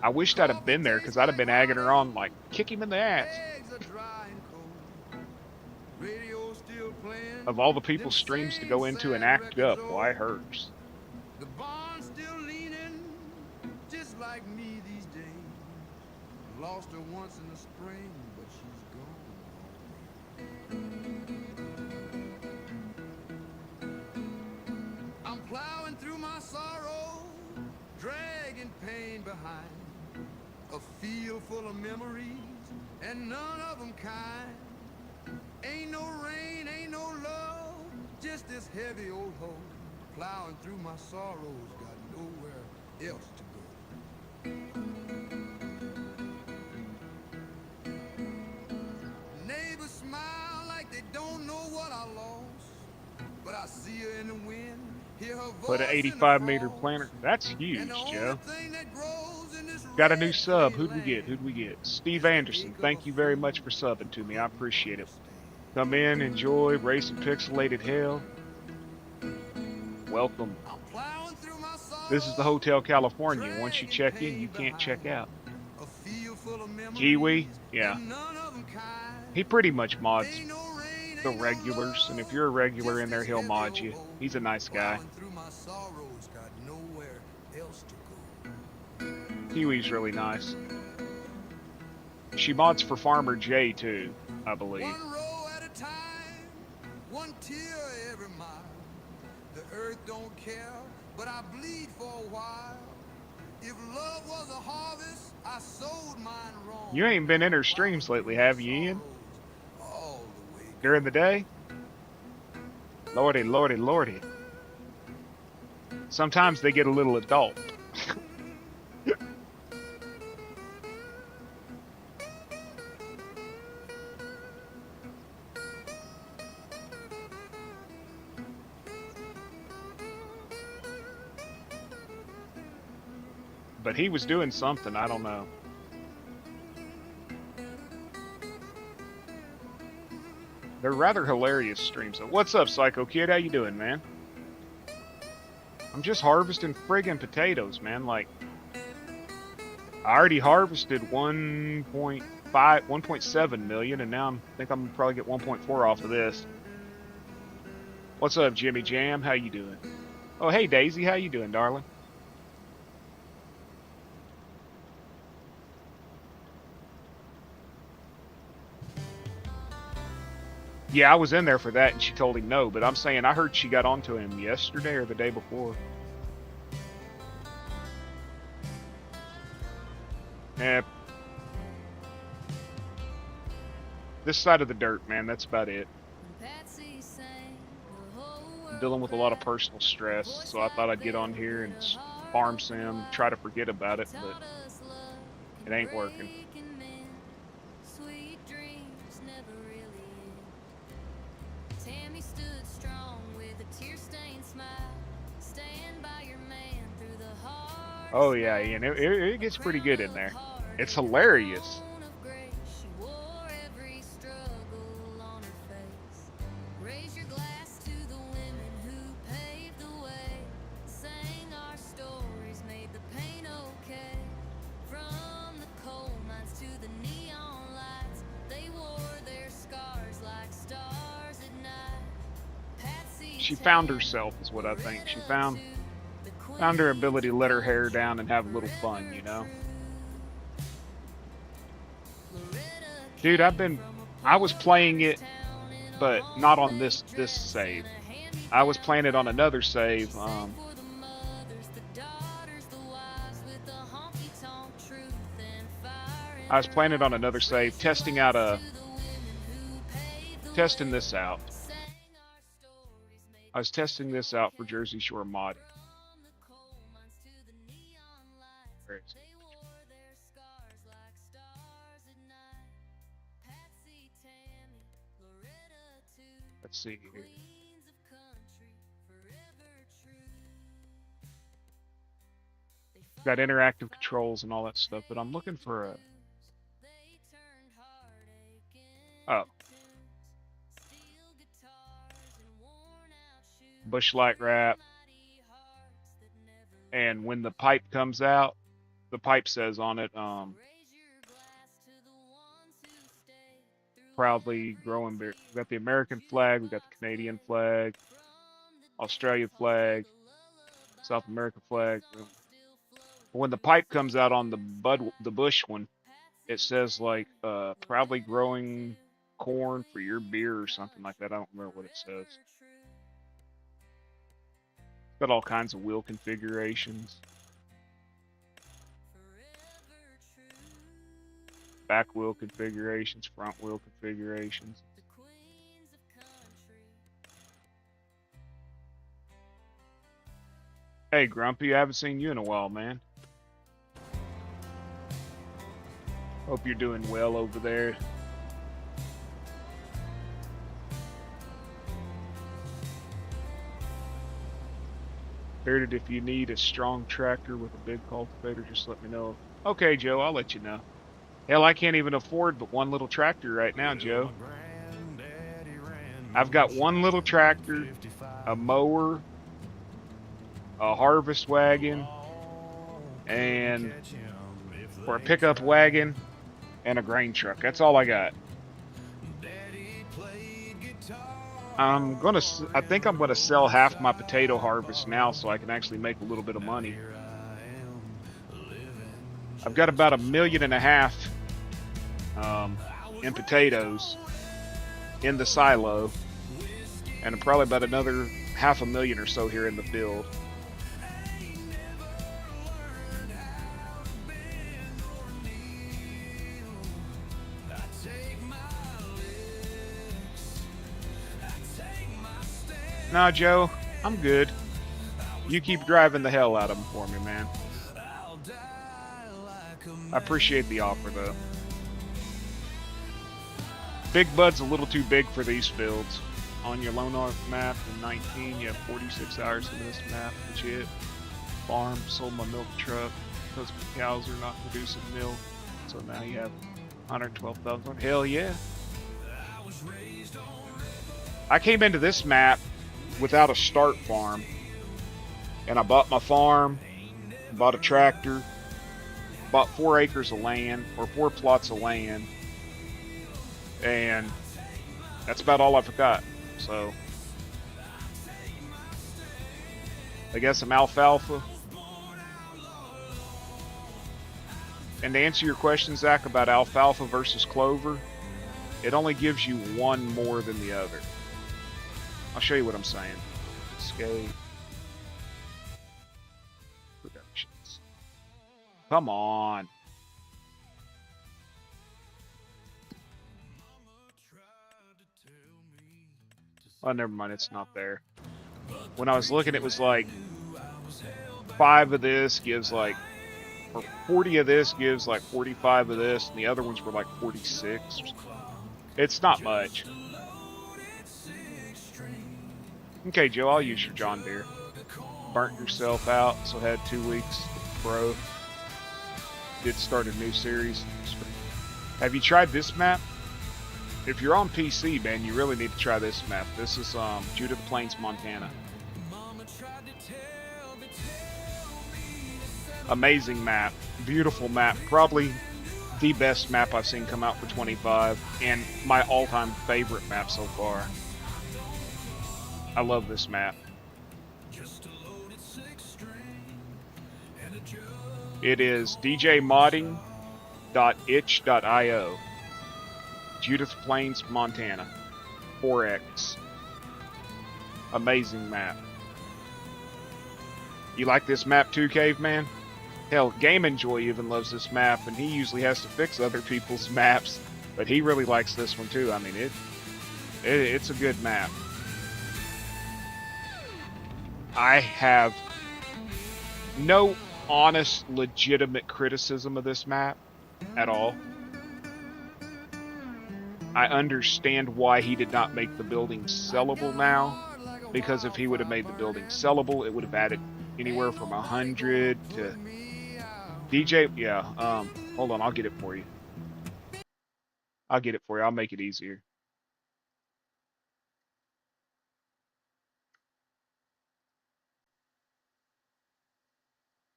I wished I'd have been there, because I'd have been egging her on, like, kick him in the ass. Of all the people's streams to go into and act up, why hers? The barn's still leaning, just like me these days. Lost her once in the spring, but she's gone. I'm plowing through my sorrow, dragging pain behind. A field full of memories, and none of them kind. Ain't no rain, ain't no love, just this heavy old hoe. Plowing through my sorrows, got nowhere else to go. Neighbors smile like they don't know what I lost, but I see her in the wind, hear her voice. Put an 85-meter planter. That's huge, Joe. Got a new sub. Who'd we get? Who'd we get? Steve Anderson. Thank you very much for subbing to me. I appreciate it. Come in, enjoy, raise some pixelated hell. Welcome. This is the Hotel California. Once you check in, you can't check out. Kiwi? Yeah. He pretty much mods Ain't no rain, the ain't no regulars, and if love, you're a regular just in there, this he'll heavy mod old you. boat He's a nice guy. plowing through my sorrows, got nowhere else to go. Kiwi's really nice. She mods for Farmer J too, I believe. One row at a time, one tear every mile. The earth don't care, but I bleed for a while. If love was a harvest, I sowed mine wrong. You ain't been in Now her I'm plowing streams through lately, my have you, Ian? sorrows all the way During the gone. day? Lordy, lordy, lordy. Sometimes they get a little adult. But he was doing something, I don't know. They're rather hilarious streams. So what's up, Psycho Kid? How you doing, man? I'm just harvesting friggin' potatoes, man. Like, I already harvested 1.7 million, and now I think I'm gonna probably get 1.4 off of this. What's up, Jimmy Jam? How you doing? Oh, hey, Daisy. How you doing, darling? Yeah, I was in there for that, and she told him no. But I'm saying I heard she got onto him yesterday or the day before. Eh, this side of the dirt, man. That's about it. I'm dealing with a lot of personal stress, so I thought I'd get on here and farm sim, try to forget about it, but it ain't working. Oh yeah, Ian, it gets pretty good in there. It's hilarious. She found herself, is what I think. She found her ability to let her hair down and have a little fun, you know? Dude, I was playing it, but not on this save. I was playing it on another save. I was playing it on another save, testing this out. I was testing this out for Jersey Shore modding. Let's see here. Got interactive controls and all that stuff, but I'm looking for a... Oh. Bushlight wrap. And when the pipe comes out, the pipe says on it, proudly growing beer. We got the American flag, we got the Canadian flag, Australia flag, South America flag. When the pipe comes out on the bush one, it says like proudly growing corn for your beer or something like that. I don't remember what it says. Got all kinds of wheel configurations. Back wheel configurations, front wheel configurations. Hey Grumpy, I haven't seen you in a while, man. Hope you're doing well over there. Bearded, if you need a strong tractor with a big cultivator, just let me know. Okay, Joe, I'll let you know. Hell, I can't even afford but one little tractor right now, Joe. I've got one little tractor, a mower, a harvest wagon, and for a pickup wagon, and a grain truck. That's all I got. I think I'm gonna sell half my potato harvest now so I can actually make a little bit of money. I've got about 1.5 million in potatoes in the silo, and probably about another 500,000 or so here in the field. Nah, Joe, I'm good. You keep driving the hell out of them for me, man. I appreciate the offer, though. Big Bud's a little too big for these fields. On your Lone Arc map in 19, you have 46 hours in this map. Legit. Farm, sold my milk truck because my cows are not producing milk. So now you have 112,000. Hell yeah. I came into this map without a start farm. And I bought my farm, bought a tractor, bought 4 acres of land, or 4 plots of land. And that's about all I forgot. So I guess some alfalfa. And to answer your question, Zach, about alfalfa versus clover, it only gives you one more than the other. I'll show you what I'm saying. Escape. Productions. Come on. Oh, never mind. It's not there. When I was looking, it was like 5 of this gives like, or 40 of this gives like 45 of this, and the other ones were like 46. It's not much. Okay, Joe, I'll use your John Deere. Burnt yourself out, so had 2 weeks pro. Did start a new series. Have you tried this map? If you're on PC, man, you really need to try this map. This is Judith Plains, Montana. Amazing map. Beautiful map. Probably the best map I've seen come out for 25, and my all-time favorite map so far. I love this map. It is djmodding.itch.io. Judith Plains, Montana. 4X. Amazing map. You like this map too, Caveman? Hell, Game Enjoy even loves this map, and he usually has to fix other people's maps, but he really likes this one too. I mean, it's a good map. I have no honest, legitimate criticism of this map at all. I understand why he did not make the building sellable now, because if he would have made the building sellable, it would have added anywhere from 100 to DJ. Yeah, hold on, I'll get it for you. I'll get it for you. I'll make it easier.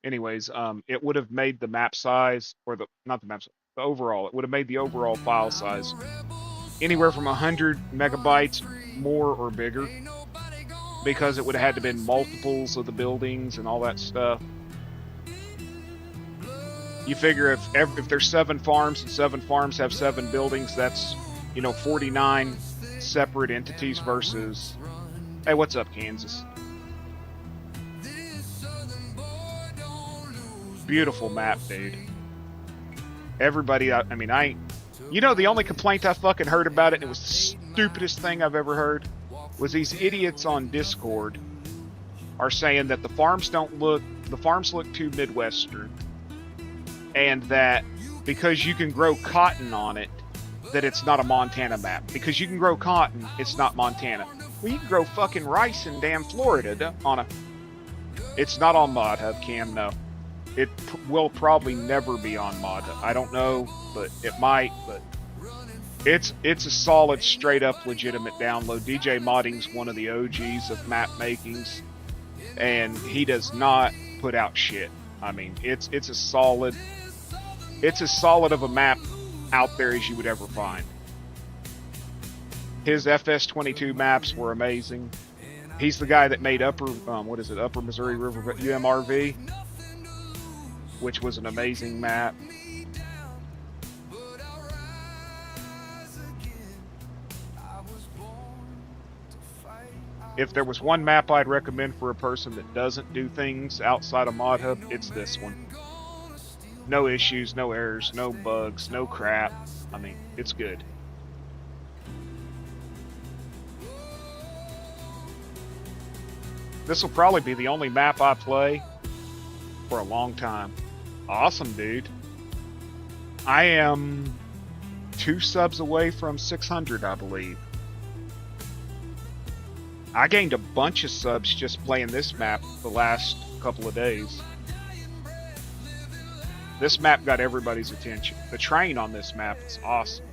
Anyways, it would have made the map size, or the overall, it would have made the overall file size anywhere from 100 megabytes more or bigger, because it would have had to been multiples of the buildings and all that stuff. You figure if there's 7 farms and 7 farms have 7 buildings, that's 49 separate entities versus. Hey, what's up, Kansas? Beautiful map, dude. Everybody, the only complaint I fucking heard about it, and it was the stupidest thing I've ever heard, was these idiots on Discord are saying that the farms look too Midwestern, and that because you can grow cotton on it, that it's not a Montana map. Because you can grow cotton, it's not Montana. Well, you can grow fucking rice in damn Florida It's not on Mod Hub, Cam, no. It will probably never be on Mod Hub. I don't know, but it might. But it's a solid, straight up, legitimate download. DJ Modding's one of the OGs of map makings, and he does not put out shit. I mean, it's as solid of a map out there as you would ever find. His FS22 maps were amazing. He's the guy that made Upper Missouri River UMRV, which was an amazing map. If there was one map I'd recommend for a person that doesn't do things outside of Mod Hub, it's this one. No issues, no errors, no bugs, no crap. I mean, it's good. This will probably be the only map I play for a long time. Awesome, dude. I am 2 subs away from 600, I believe. I gained a bunch of subs just playing this map the last couple of days. This map got everybody's attention. The train on this map is awesome.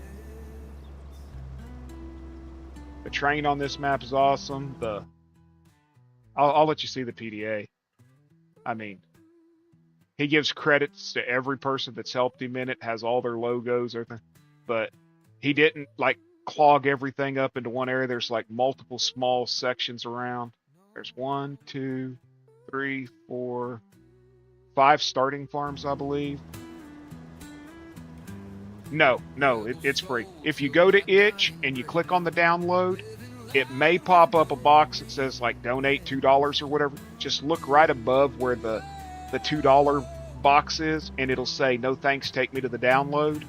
The train on this map is awesome. I'll let you see the PDA. I mean, he gives credits to every person that's helped him in it, has all their logos, everything. But he didn't like clog everything up into one area. There's like multiple small sections around. There's 1, 2, 3, 4, 5 starting farms, I believe. No, it's free. If you go to Itch and you click on the download, it may pop up a box that says like donate $2 or whatever. Just look right above where the $2 box is, and it'll say no thanks, take me to the download,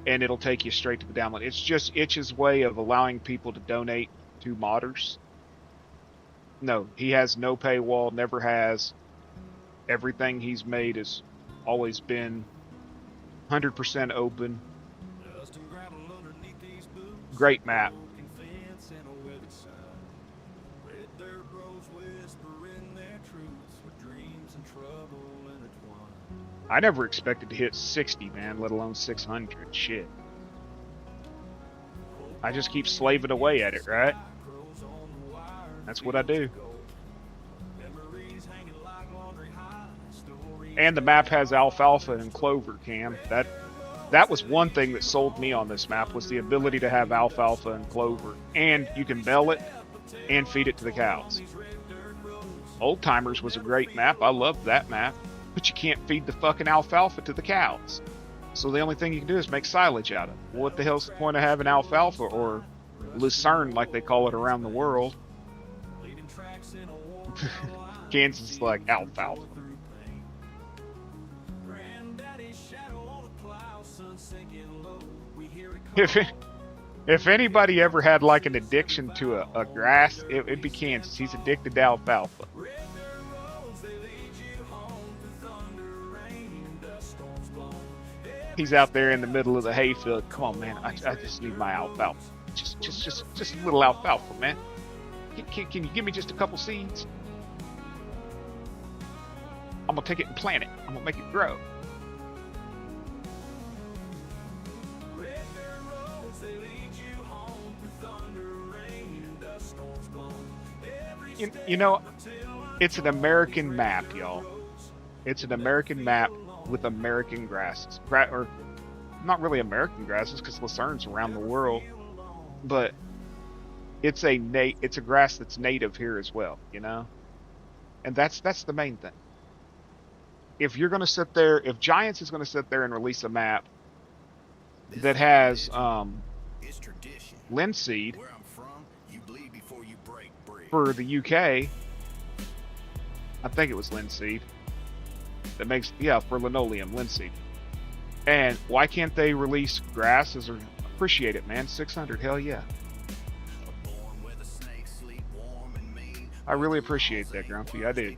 and it'll take you straight to the download. It's just Itch's way of allowing people to donate to modders. No, he has no paywall, never has. Everything he's made has always been 100% open. Great map. I never expected to hit 60, man, let alone 600. Shit. I just keep slaving away at it, right? That's what I do. And the map has alfalfa and clover, Cam. That was one thing that sold me on this map, was the ability to have alfalfa and clover. And you can bale it and feed it to the cows. Old Timers was a great map. I loved that map. But you can't feed the fucking alfalfa to the cows. So the only thing you can do is make silage out of it. What the hell's the point of having alfalfa, or lucerne like they call it around the world? Kansas is like alfalfa. If anybody ever had like an addiction to a grass, it'd be Kansas. He's addicted to alfalfa. He's out there in the middle of the hayfield. Come on, man. I just need my alfalfa. Just a little alfalfa, man. Can you give me just a couple seeds? I'm gonna take it and plant it. I'm gonna make it grow. You know, it's an American map, y'all. It's an American map with American grasses. Or not really American grasses, because lucerne's around the world. But it's a grass that's native here as well, you know? And that's the main thing. If you're going to sit there, if Giants is going to sit there and release a map that has linseed for the UK, I think it was linseed, that makes, for linoleum, linseed. And why can't they release grasses? Or appreciate it, man. 600, hell yeah. I really appreciate that, Grumpy. I do.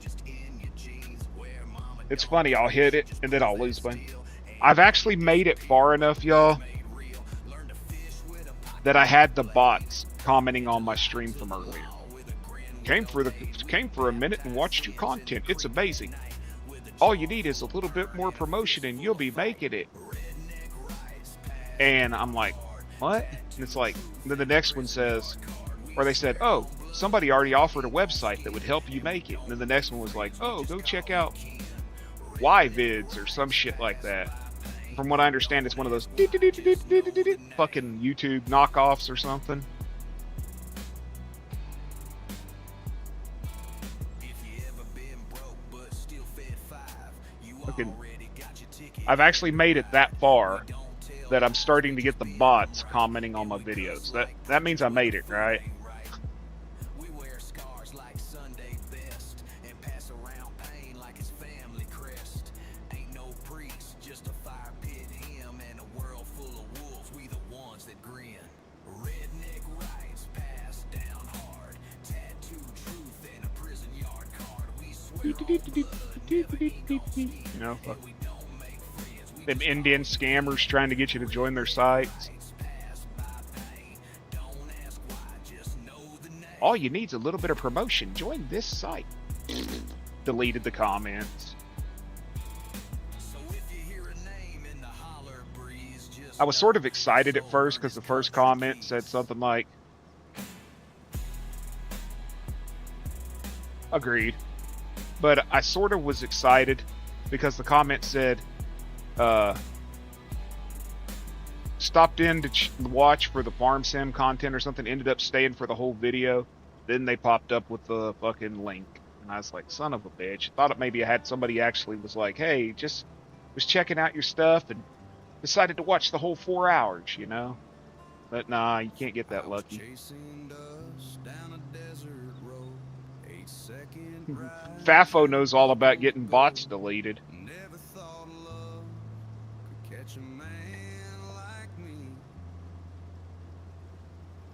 It's funny, I'll hit it and then I'll lose one. I've actually made it far enough, y'all, that I had the bots commenting on my stream from earlier. Came for a minute and watched your content. It's amazing. All you need is a little bit more promotion and you'll be making it. And I'm like, what? And it's like, then the next one says, or they said, oh, somebody already offered a website that would help you make it. And then the next one was like, oh, go check out YVids or some shit like that. From what I understand, it's one of those fucking YouTube knockoffs or something. Fucking, I've actually made it that far that I'm starting to get the bots commenting on my videos. That means I made it, right? We wear scars like Sunday best and pass around pain like his family crest. Ain't no priest, just a fire pit him and a world full of wolves. We the ones that grin. Redneck rights passed down hard. Tattooed truth in a prison yard card. We swear on blood, never ego speak. You know, fuck. And we don't make friends. We Them Indian scammers trying to get you to join their sites. pass by pain. Don't ask why, just know the name. All you need's a little bit of promotion. Join this site. Deleted the comments. So if you hear a name in the holler breeze, just I was sort of excited at first because the first comment said something like, agreed. But I sort of was excited because the comment said, stopped in to watch for the farm sim content or something, ended up staying for the whole video. Then they popped up with the fucking link. And I was like, son of a bitch. Thought it maybe I had somebody actually was like, hey, just was checking out your stuff and decided to watch the whole 4 hours, you know? But nah, you can't get that lucky. chasing dust down a desert road. 8-second ride. Fafo knows all about getting bots deleted. Never thought love could catch a man like me.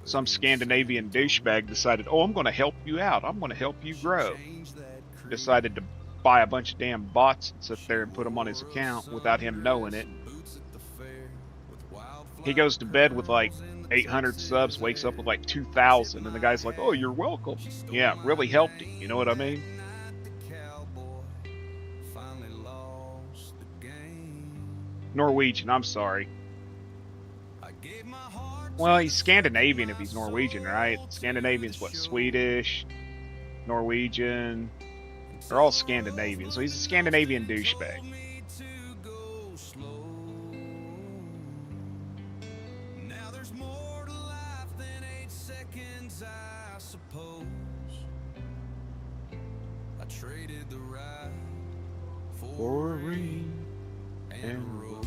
Some Scandinavian douchebag decided, oh, I'm going to help you out. I'm going to help you grow. Change that creed. Decided to buy a bunch of damn bots and sit there and put them on his account without him knowing it. Boots at the fair with wild He goes to bed with like 800 subs, wakes up with like 2,000, and the guy's like, oh, you're welcome. Yeah, really helped him. You know what I mean? night, the cowboy finally lost the game. Norwegian, I'm sorry. I gave my heart Well, he's Scandinavian if he's Norwegian, right? Scandinavian's what? Swedish, Norwegian. They're all Scandinavian, so he's a Scandinavian douchebag. me to go slow. Now there's more to life than 8 seconds, I suppose. I traded the ride for a ring and a rose.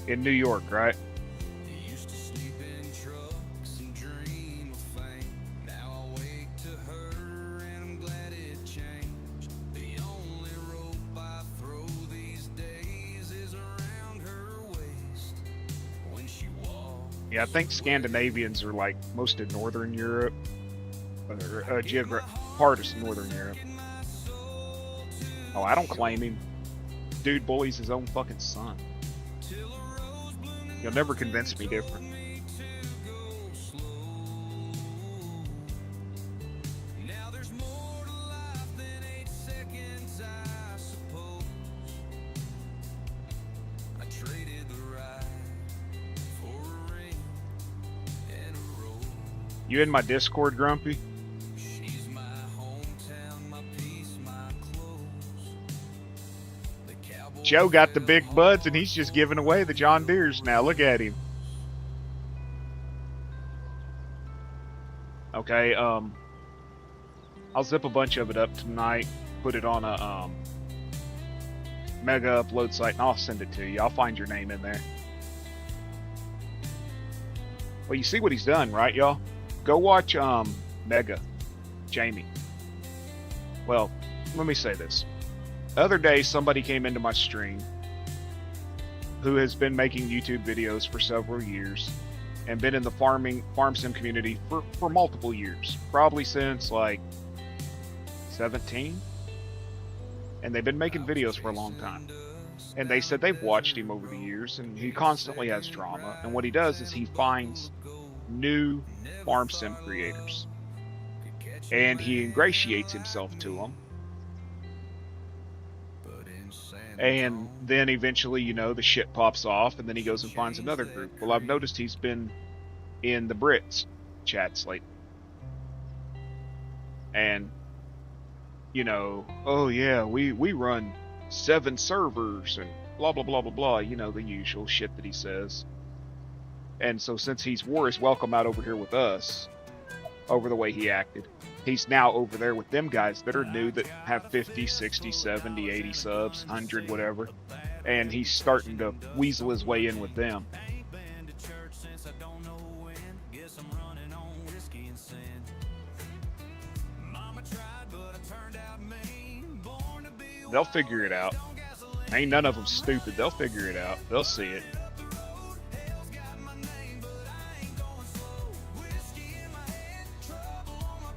In New York, right? Used to sleep in trucks and dream of fame. Now I wake to her and I'm glad it changed. The only rope I throw these days is around her waist when she walks. Yeah, I think Scandinavians are like most of Northern Europe, or part of Northern Europe. Oh, I don't claim him. Dude bullies his own fucking son. You'll never convince me different. Now there's more to life than 8 seconds, I suppose. I traded the ride for a ring and a rose. You in my Discord, Grumpy? She's my hometown, my peace, my clothes. The cowboy Joe got the big buds and he's just giving away the John Deeres now. Look at him. Okay, I'll zip a bunch of it up tonight, put it on a mega upload site, and I'll send it to you. I'll find your name in there. Well, you see what he's done, right, y'all? Go watch Mega Jamie. Well, let me say this. The other day, somebody came into my stream who has been making YouTube videos for several years and been in the farm sim community for multiple years, probably since like 17. And they've been making videos for a long time. And they said they've watched him over the years, and he constantly has drama. And what he does is he finds new farm sim creators, and he ingratiates himself to them. And then eventually, you know, the shit pops off, and then he goes and finds another group. Well, I've noticed he's been in the Brits chats lately. And, you know, oh yeah, we run 7 servers and blah, blah, blah, blah, blah. You know, the usual shit that he says. And so since he's wore his welcome out over here with us, over the way he acted. He's now over there with them guys that are new that have 50, 60, 70, 80 subs, 100, whatever. And he's starting to weasel his way in with them. They'll figure it out. Ain't none of them stupid. They'll figure it out. They'll see it.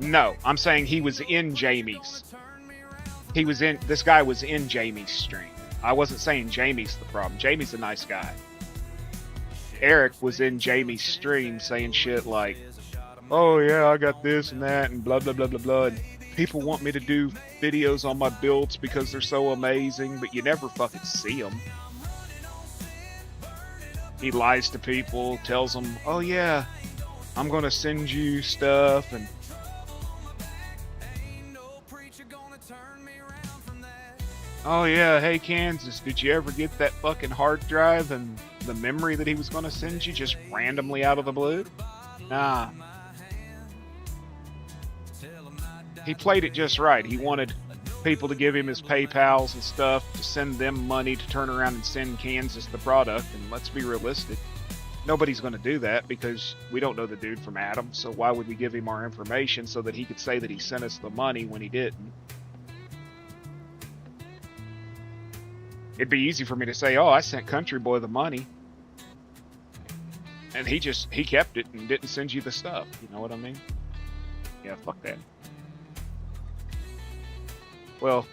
No, I'm saying he was in Jamie's. This guy was in Jamie's stream. I wasn't saying Jamie's the problem. Jamie's a nice guy. Eric was in Jamie's stream saying shit like, oh yeah, I got this and that and blah, blah, blah, blah, blah. And people want me to do videos on my builds because they're so amazing, but you never fucking see them. He lies to people, tells them, oh yeah, I'm going to send you stuff. And oh yeah, hey Kansas, did you ever get that fucking hard drive and the memory that he was going to send you just randomly out of the blue? Nah. He played it just right. He wanted people to give him his PayPals and stuff to send them money to turn around and send Kansas the product. And let's be realistic. Nobody's going to do that because we don't know the dude from Adam. So why would we give him our information so that he could say that he sent us the money when he didn't? It'd be easy for me to say, oh, I sent Country Boy the money. And he kept it and didn't send you the stuff. You know what I mean? Yeah, fuck that. Well,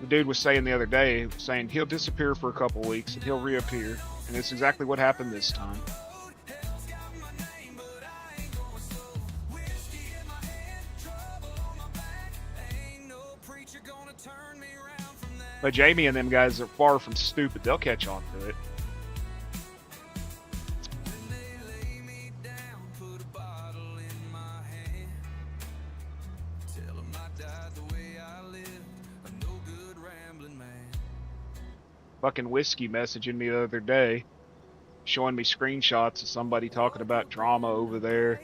the dude was saying the other day, saying he'll disappear for a couple weeks and he'll reappear. And it's exactly what happened this time. But Jamie and them guys are far from stupid. They'll catch on to it. Fucking Whiskey messaging me the other day, showing me screenshots of somebody talking about drama over there.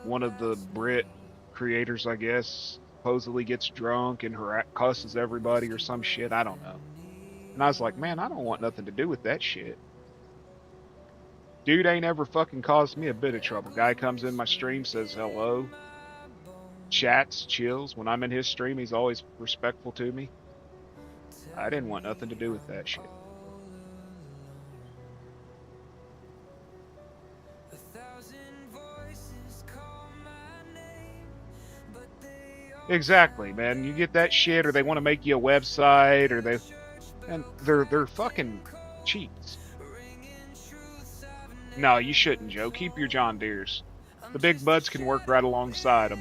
One of the Brit creators, I guess, supposedly gets drunk and cusses everybody or some shit. I don't know. And I was like, man, I don't want nothing to do with that shit. Dude ain't ever fucking caused me a bit of trouble. Guy comes in my stream, says hello, chats, chills. When I'm in his stream, he's always respectful to me. I didn't want nothing to do with that shit. Exactly, man. You get that shit, or they want to make you a website, or they're fucking cheats. No, you shouldn't, Joe. Keep your John Deeres. The big buds can work right alongside them.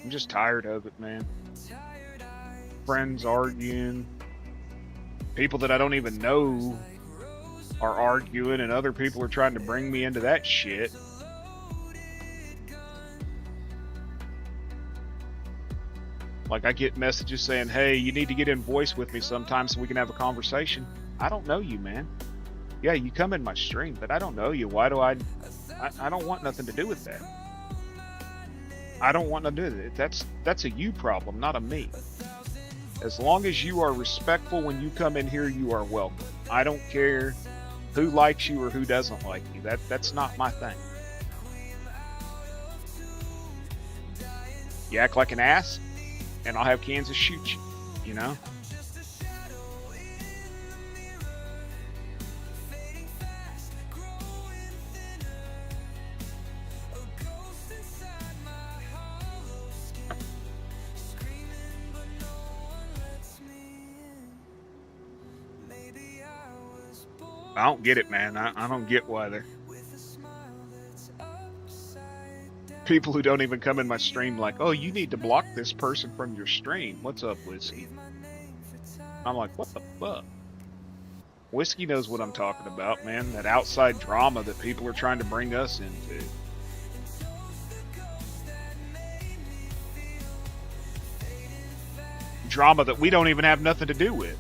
I'm just tired of it, man. Friends arguing. People that I don't even know are arguing, and other people are trying to bring me into that shit. Like, I get messages saying, hey, you need to get in voice with me sometime so we can have a conversation. I don't know you, man. Yeah, you come in my stream, but I don't know you. Why do I don't want nothing to do with that. I don't want to do it. That's a you problem, not a me. As long as you are respectful when you come in here, you are welcome. I don't care who likes you or who doesn't like you. That's not my thing. You act like an ass, and I'll have Kansas shoot you, you know? I don't get it, man. I don't get why they're... People who don't even come in my stream like, oh, you need to block this person from your stream. What's up, Whiskey? I'm like, what the fuck? Whiskey knows what I'm talking about, man. That outside drama that people are trying to bring us into. drama that we don't even have nothing to do with.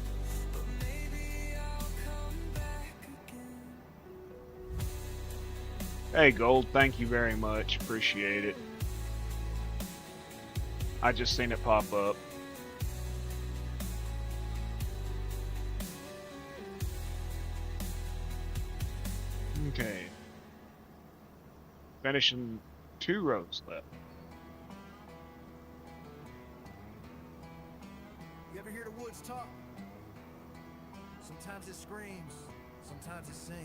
Hey, Gold, thank you very much. Appreciate it. I just seen it pop up. Okay. Finishing 2 rows left. You ever hear the woods talk? Sometimes it screams, sometimes it sings.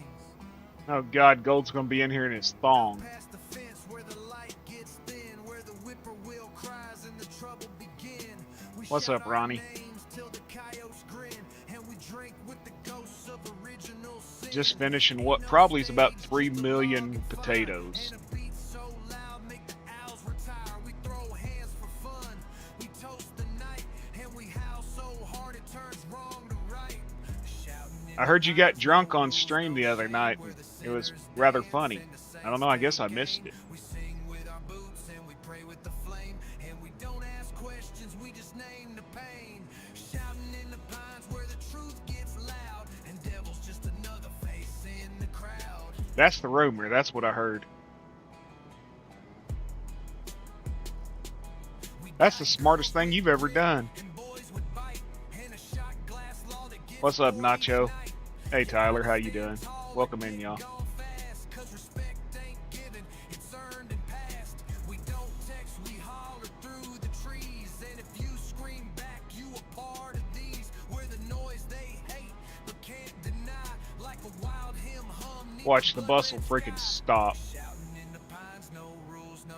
Oh God, Gold's gonna be in here in his thong. Past the fence where the light gets thin, where the whippoorwill cries and the trouble begin. We What's shout up, our Ronnie? names till the coyotes grin, and we drink with the ghosts of original sin. Just finishing what probably is about 3 million potatoes. And a beat so loud make the owls retire. We throw hands for fun. We toast the night and we howl so hard it turns wrong to right. Shouting I heard you got drunk on stream the other night. It was rather funny. I don't know, I guess I missed it. We sing with our boots and we pray with the flame, and we don't ask questions, we just name the pain. Shouting in the pines where the truth gets loud, and devil's just another face in the crowd. That's the rumor. That's what I heard. That's the smartest thing you've ever done. What's up, Nacho? Hey, Tyler. How you doing? Welcome in, y'all. Watch, the bus will freaking stop.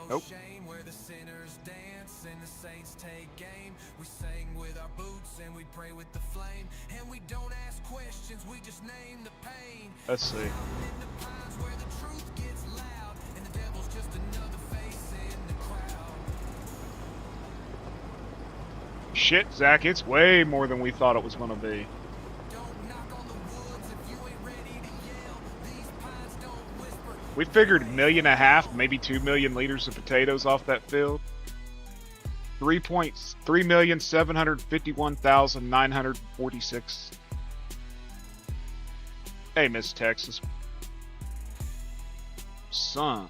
Nope. Where the sinners dance and the saints take aim. We sing with our boots and we pray with the flame, and we don't ask questions, we just name the pain. Let's see. In the pines where the truth gets loud, and the devil's just another face in the crowd. Shit, Zach, it's way more than we thought it was going to be. Don't knock on the woods if you ain't ready to yell. These pines don't whisper. We figured 1.5 million, maybe 2 million liters of potatoes off that field. 3,751,946. Hey, Miss Texas. Son,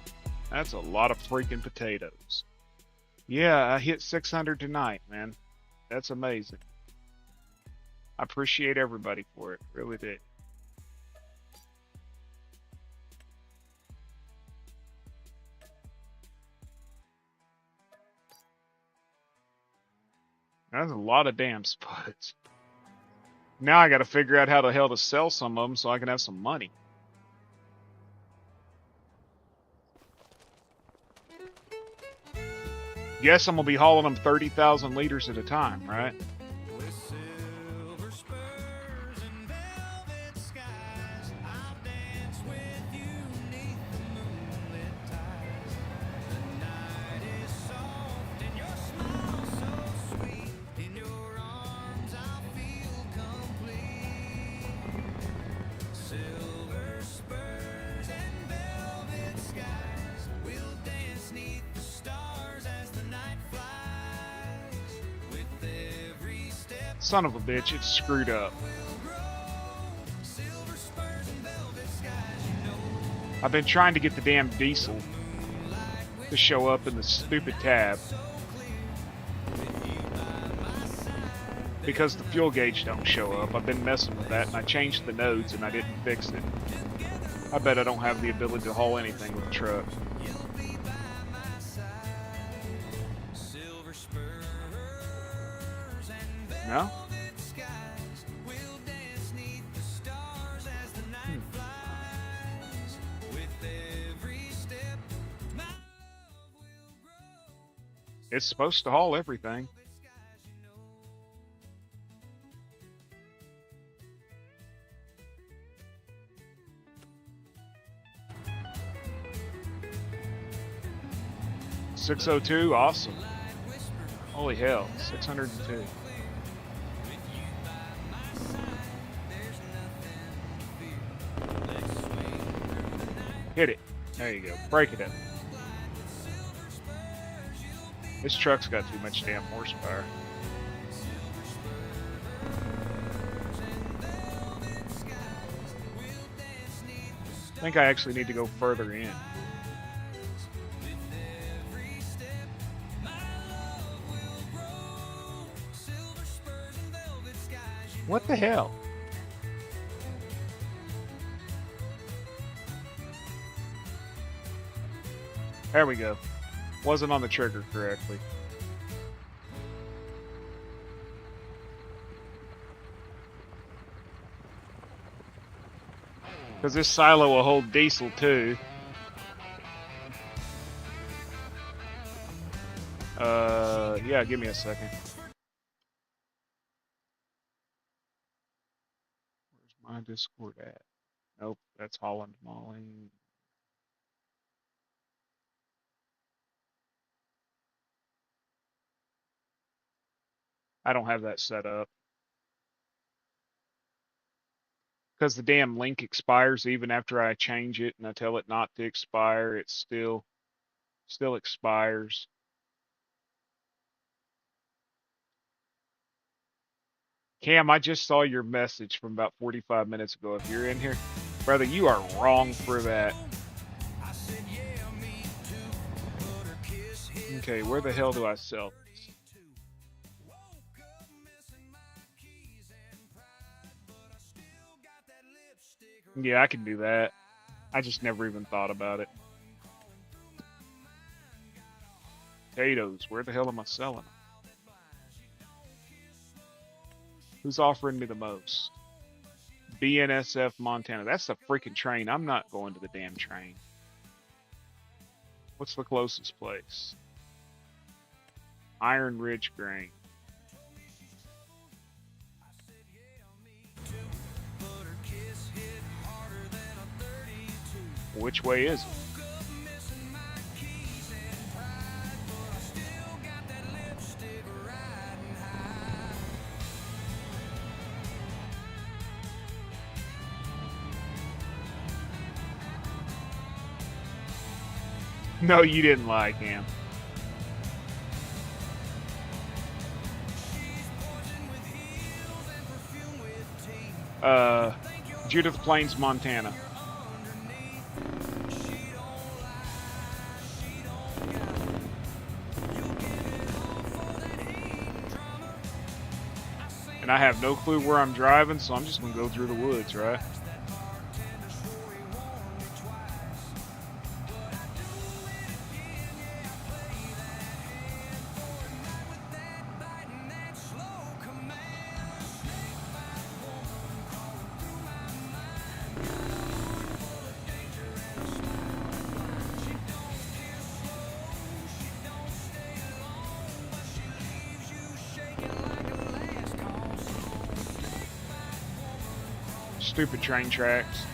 that's a lot of freaking potatoes. Yeah, I hit 600 tonight, man. That's amazing. I appreciate everybody for it. Really did. That's a lot of damn spuds. Now I gotta figure out how the hell to sell some of them so I can have some money. Guess I'm gonna be hauling them 30,000 liters at a time, right? With silver spurs and velvet skies, I'll dance with you neath the moonlit ties. The night is soft and your smile so sweet. In your arms I'll feel complete. Silver spurs and velvet skies, we'll dance neath the stars as the night flies. With every step Son of a bitch, it's screwed up. silver spurs and velvet skies, you know. I've been trying to get the damn diesel to show up in the stupid tab because the fuel gauge don't show up. I've been messing with that and I changed the nodes and I didn't fix it. I bet I don't have the ability to haul anything with the truck. Silver spurs and No? velvet skies, we'll dance neath the stars as the night flies. With every step, my love will grow. It's supposed to haul everything. Velvet skies, you know. 602, awesome. Holy hell, 602. Hit it. There you go. Break it up. This truck's got too much damn horsepower. I think I actually need to go further in. What the hell? There we go. Wasn't on the trigger correctly. Because this silo will hold diesel too. Yeah, give me a second. Where's my Discord at? Nope, that's Holland Mauling. I don't have that set up. Because the damn link expires even after I change it and I tell it not to expire, it still expires. Cam, I just saw your message from about 45 minutes ago. If you're in here, brother, you are wrong for that. Okay, where the hell do I sell this? Yeah, I can do that. I just never even thought about it. Potatoes, where the hell am I selling them? Who's offering me the most? BNSF Montana. That's the freaking train. I'm not going to the damn train. What's the closest place? Iron Ridge Grain. Which way is it? No, you didn't like him. Judith Plains, Montana. And I have no clue where I'm driving, so I'm just gonna go through the woods, right? Stupid train tracks.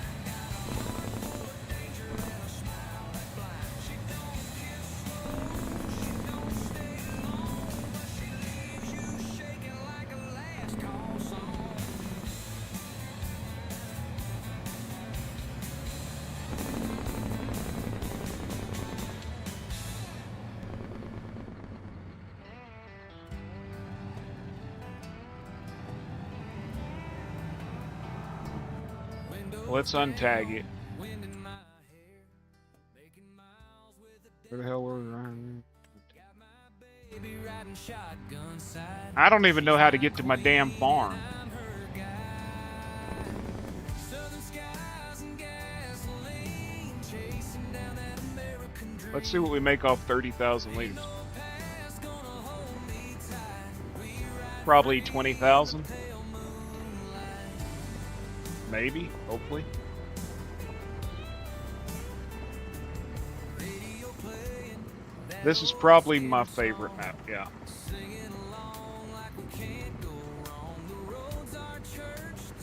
Let's untag it. Where the hell were we running? I don't even know how to get to my damn farm. Let's see what we make off 30,000 liters. Probably 20,000. Maybe, hopefully. This is probably my favorite map, yeah.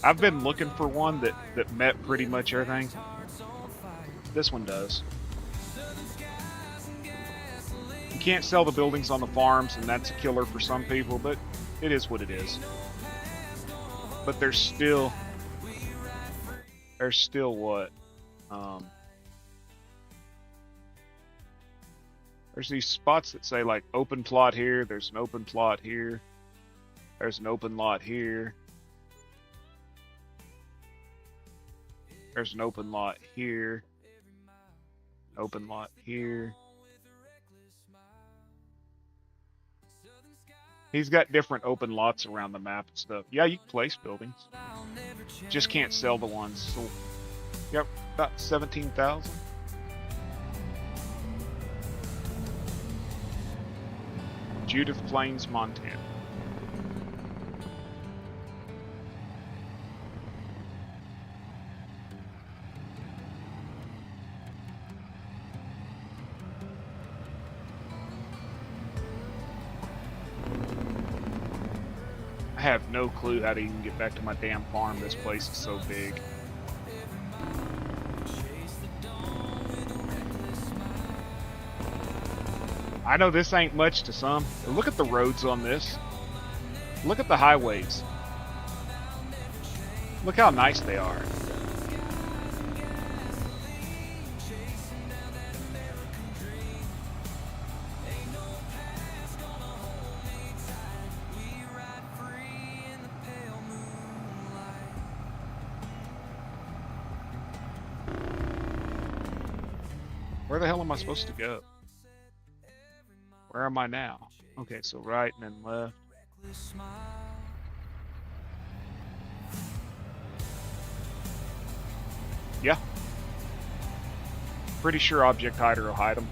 I've been looking for one that met pretty much everything. This one does. You can't sell the buildings on the farms, and that's a killer for some people, but it is what it is. But there's still what? There's these spots that say like open plot here, there's an open plot here, there's an open lot here. There's an open lot here. Open lot here. He's got different open lots around the map and stuff. Yeah, you can place buildings. Just can't sell the ones. So, yep, about 17,000. Judith Plains, Montana. I have no clue how to even get back to my damn farm. This place is so big. I know this ain't much to some, but look at the roads on this. Look at the highways. Look how nice they are. Where the hell am I supposed to go? Where am I now? Okay, so right and then left. Yeah. Pretty sure object hider will hide them.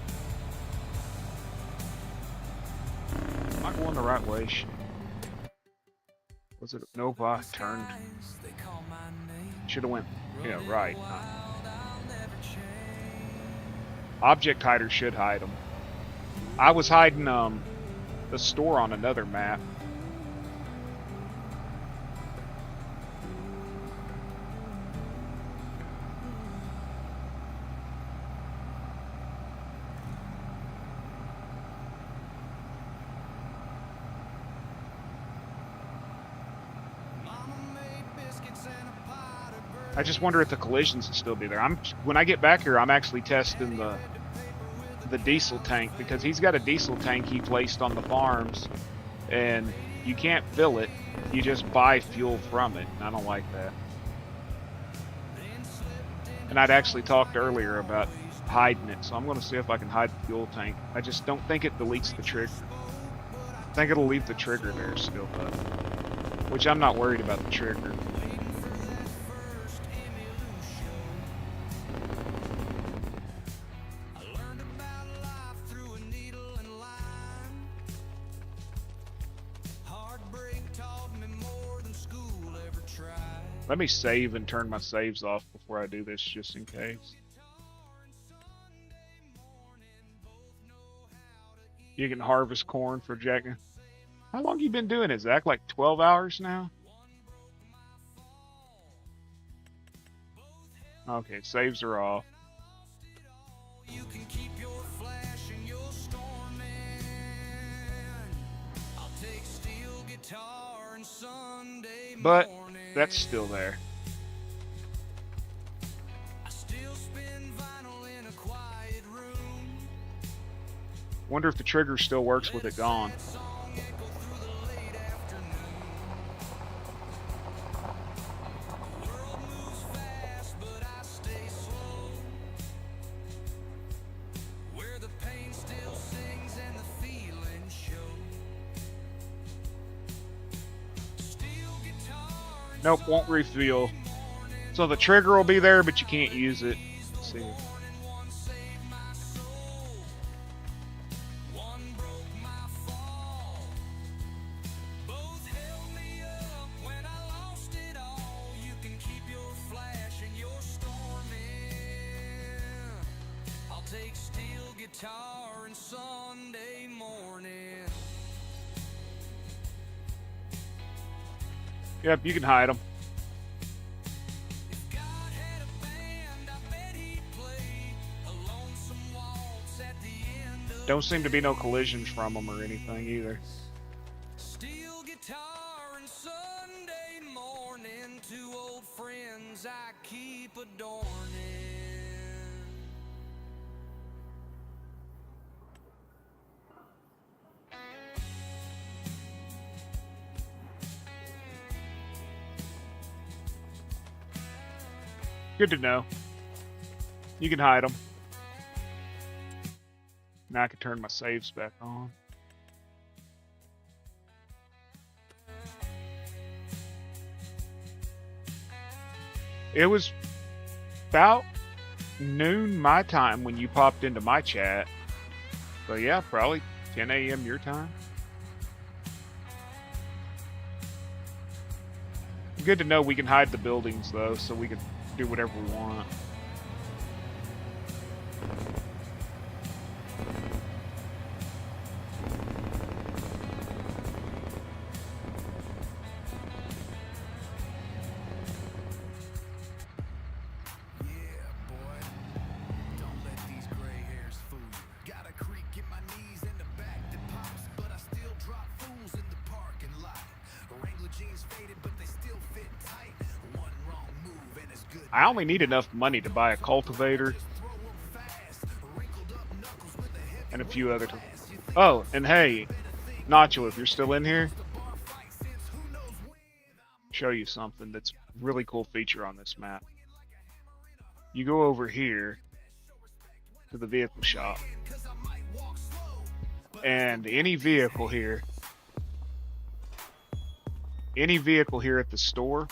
Am I going the right way? Was it? Nope, I turned. Should have went, yeah, right. Object hider should hide them. I was hiding the store on another map. I just wonder if the collisions will still be there. When I get back here, I'm actually testing the diesel tank, because he's got a diesel tank he placed on the farms, and you can't fill it. You just buy fuel from it, and I don't like that. And I'd actually talked earlier about hiding it, so I'm going to see if I can hide the fuel tank. I just don't think it deletes the trigger. I think it'll leave the trigger there still, but which I'm not worried about the trigger. Let me save and turn my saves off before I do this, just in case. You can harvest corn for Jack. How long you been doing it, Zach? Like 12 hours now? Okay, saves are off. You can keep your flash and your storming. I'll take steel guitar and Sunday morning. That's still there. I still spin vinyl in a quiet room. Wonder if the trigger still works with it gone. Nope, won't refuel. So the trigger will be there, but you can't use it. Let's see. Yep, you can hide them. Don't seem to be no collisions from them or anything either. Steel guitar and Sunday morning, two old friends I keep adorning. Good to know. You can hide them. Now I can turn my saves back on. It was about noon my time when you popped into my chat. So yeah, probably 10 a.m. your time. Good to know we can hide the buildings though, so we can do whatever we want. I only need enough money to buy a cultivator and a few other. Oh, and hey, Nacho, if you're still in here, show you something that's a really cool feature on this map. You go over here to the vehicle shop, and any vehicle here at the store,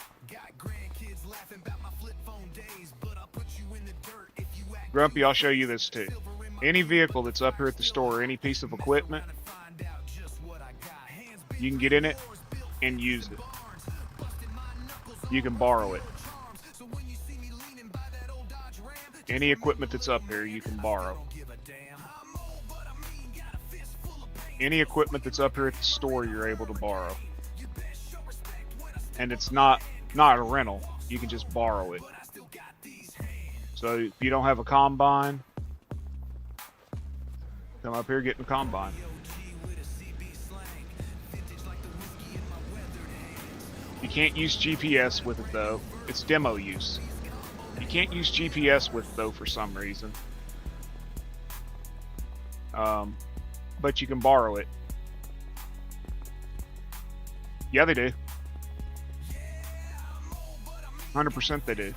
Grumpy, I'll show you this too. Any vehicle that's up here at the store, any piece of equipment, you can get in it and use it. You can borrow it. Any equipment that's up here, you can borrow. Any equipment that's up here at the store, you're able to borrow. And it's not a rental. You can just borrow it. So if you don't have a combine, come up here, get in the combine. You can't use GPS with it though. It's demo use. You can't use GPS with it though for some reason. But you can borrow it. Yeah, they do. 100% they do.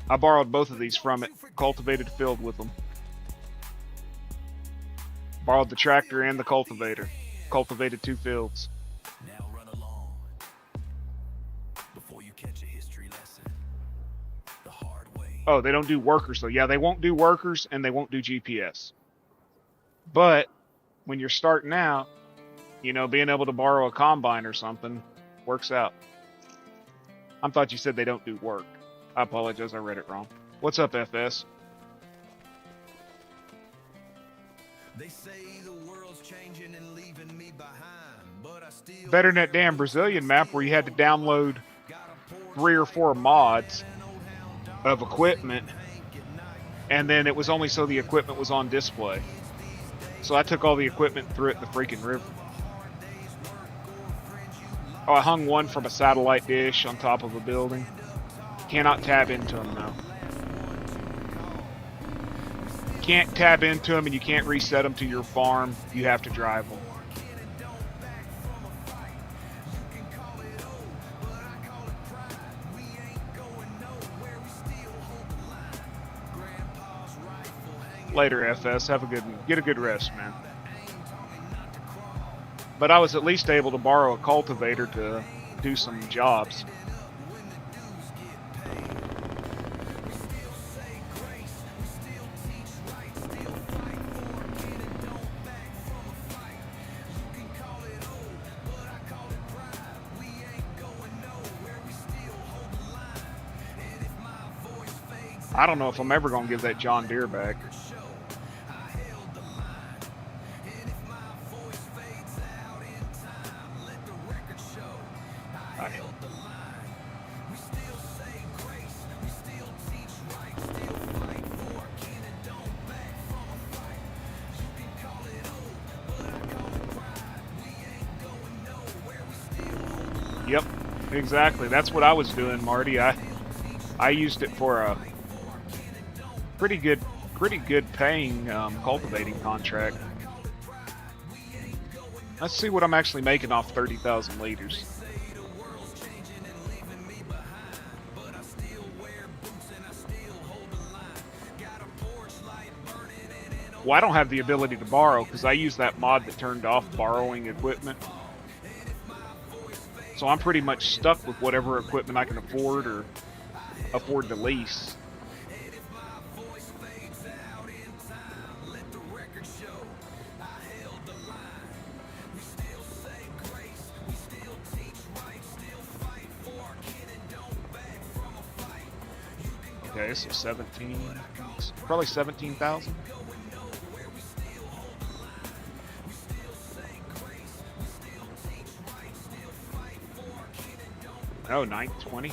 I borrowed both of these from it, cultivated a field with them. Borrowed the tractor and the cultivator. Cultivated 2 fields. Now run along before you catch a history lesson the hard way. Oh, they don't do workers though. Yeah, they won't do workers and they won't do GPS. But when you're starting out, you know, being able to borrow a combine or something works out. I thought you said they don't do work. I apologize, I read it wrong. What's up, FS? They say the world's changing and leaving me behind, but I still Better than that damn Brazilian map where you had to download 3 or 4 mods of equipment, and then it was only so the equipment was on display. So I took all the equipment and threw it in the freaking river. Oh, I hung one from a satellite dish on top of a building. Cannot tab into them now. Can't tab into them and you can't reset them to your farm. You have to drive them. Later, FS. Have a good one. Get a good rest, man. But I was at least able to borrow a cultivator to do some jobs. I don't know if I'm ever going to give that John Deere back. Yep, exactly. That's what I was doing, Marty. I used it for a pretty good paying cultivating contract. Let's see what I'm actually making off 30,000 liters. Well, I don't have the ability to borrow because I use that mod that turned off borrowing equipment. So I'm pretty much stuck with whatever equipment I can afford or afford to lease. Okay, so 17, probably 17,000. Oh, 20.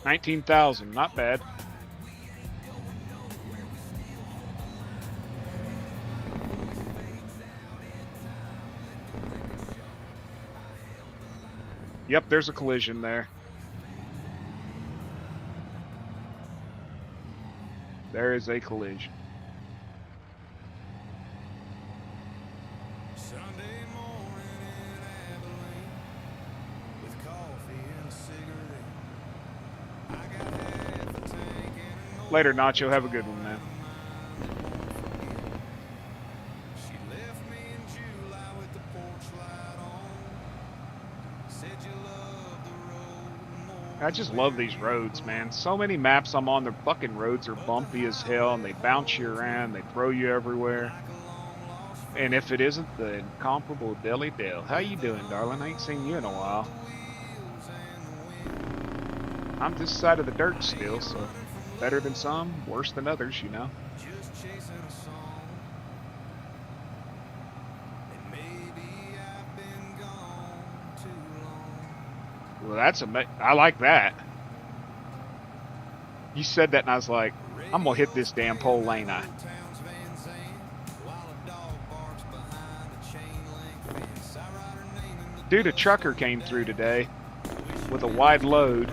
19,000, not bad. Yep, there's a collision there. There is a collision. Sunday morning in Abilene with coffee and a cigarette. I got half a tank and an Later, Nacho. Have a good one, man. She left me in July with the porch light on. Said you love the road more. I just love these roads, man. So many maps I'm on, the fucking roads are bumpy as hell, and they bounce you around, they throw you everywhere. And if it isn't the incomparable Deli Dale, how you doing, darling? I ain't seen you in a while. I'm this side of the dirt still, so better than some, worse than others, you know. Just chasing a song. And maybe I've been gone too long. Well, that's I like that. You said that, and I was like, I'm gonna hit this damn pole, ain't I? Dude, a trucker came through today with a wide load.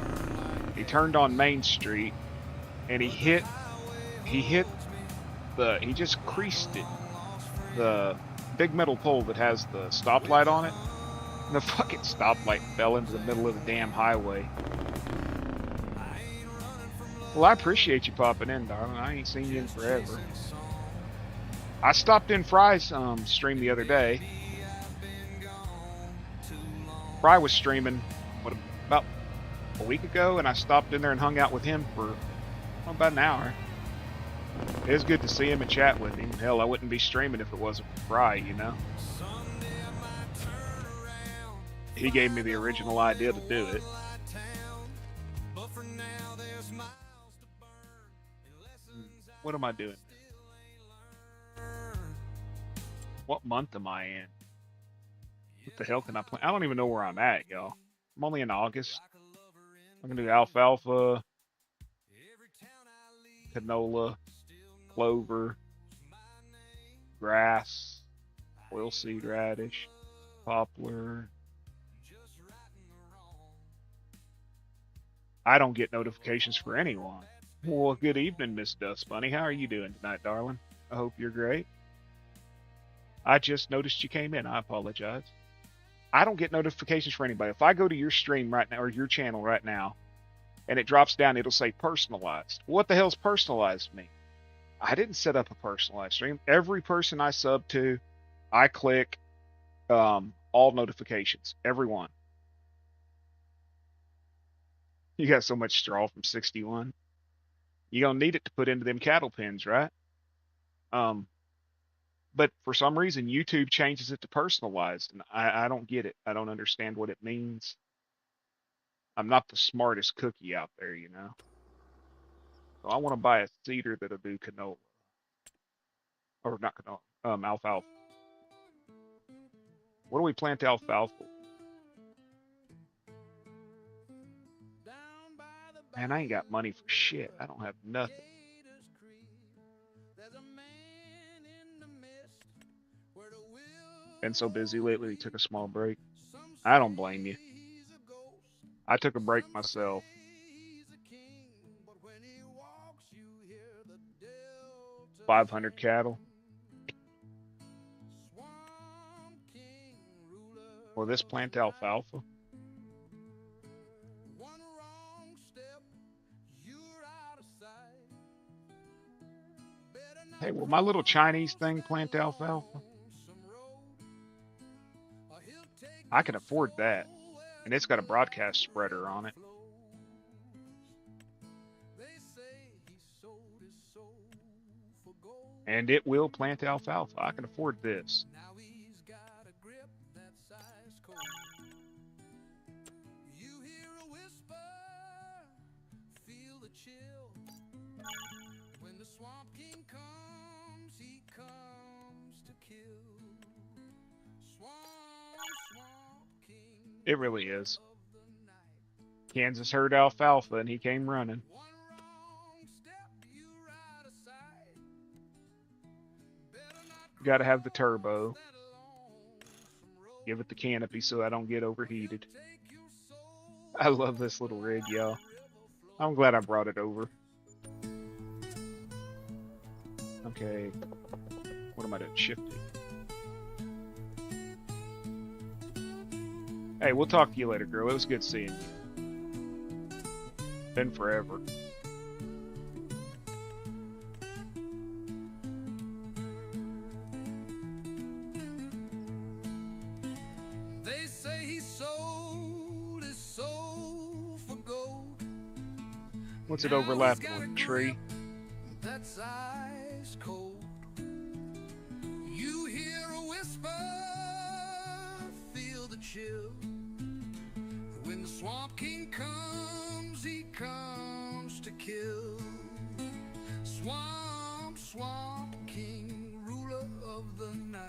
He turned on Main Street, and he just creased it, the big metal pole that has the stoplight on it. And the fucking stoplight fell into the middle of the damn highway. Well, I appreciate you popping in, darling. I ain't seen you in forever. I stopped in Fry's stream the other day. Fry was streaming about a week ago, and I stopped in there and hung out with him for about an hour. It was good to see him and chat with him. Hell, I wouldn't be streaming if it wasn't for Fry, you know? He gave me the original idea to do it. What am I doing? What month am I in? What the hell can I play? I don't even know where I'm at, y'all. I'm only in August. I'm gonna do alfalfa, canola, clover, grass, oilseed radish, poplar. I don't get notifications for anyone. Well, good evening, Miss Dust Bunny. How are you doing tonight, darling? I hope you're great. I just noticed you came in. I apologize. I don't get notifications for anybody. If I go to your stream right now, or your channel right now, and it drops down, it'll say personalized. What the hell's personalized mean? I didn't set up a personalized stream. Every person I sub to, I click all notifications. Everyone. You got so much straw from 61. You're going to need it to put into them cattle pens, right? But for some reason, YouTube changes it to personalized, and I don't get it. I don't understand what it means. I'm not the smartest cookie out there, you know? So I want to buy a seeder that'll do canola. Or not canola, alfalfa. What do we plant alfalfa? Man, I ain't got money for shit. I don't have nothing. Been so busy lately, we took a small break. I don't blame you. I took a break myself. 500 cattle. Will this plant alfalfa? One wrong step, you're out of sight. Better Hey, not will my little Chinese cross thing that plant alfalfa? lonesome road, or he'll take I your can afford that. soul where And the it's got a black broadcast spreader on river it. flows. They say he sold his soul for gold. And it will plant alfalfa. I can afford this. Now he's got a grip that's ice cold. You hear a whisper, feel the chill. When the Swamp King comes, he comes to kill. Swamp King It really is. of the night. Kansas heard alfalfa and he came running. One wrong step, you're out of sight. Better not Got to have the cross turbo. that lonesome road. Give it the canopy so I don't get overheated. Take your soul I love this little rig, y'all. river flows. I'm glad I brought it over. Okay. What am I doing? Shifting. Hey, we'll talk to you later, girl. It was good seeing you. Been forever. They say he sold his soul for gold. What's it Now overlapping he's got with? a A tree? grip that's ice cold. You hear a whisper, feel the chill. When the Swamp King comes, he comes to kill. Swamp King, ruler of the night.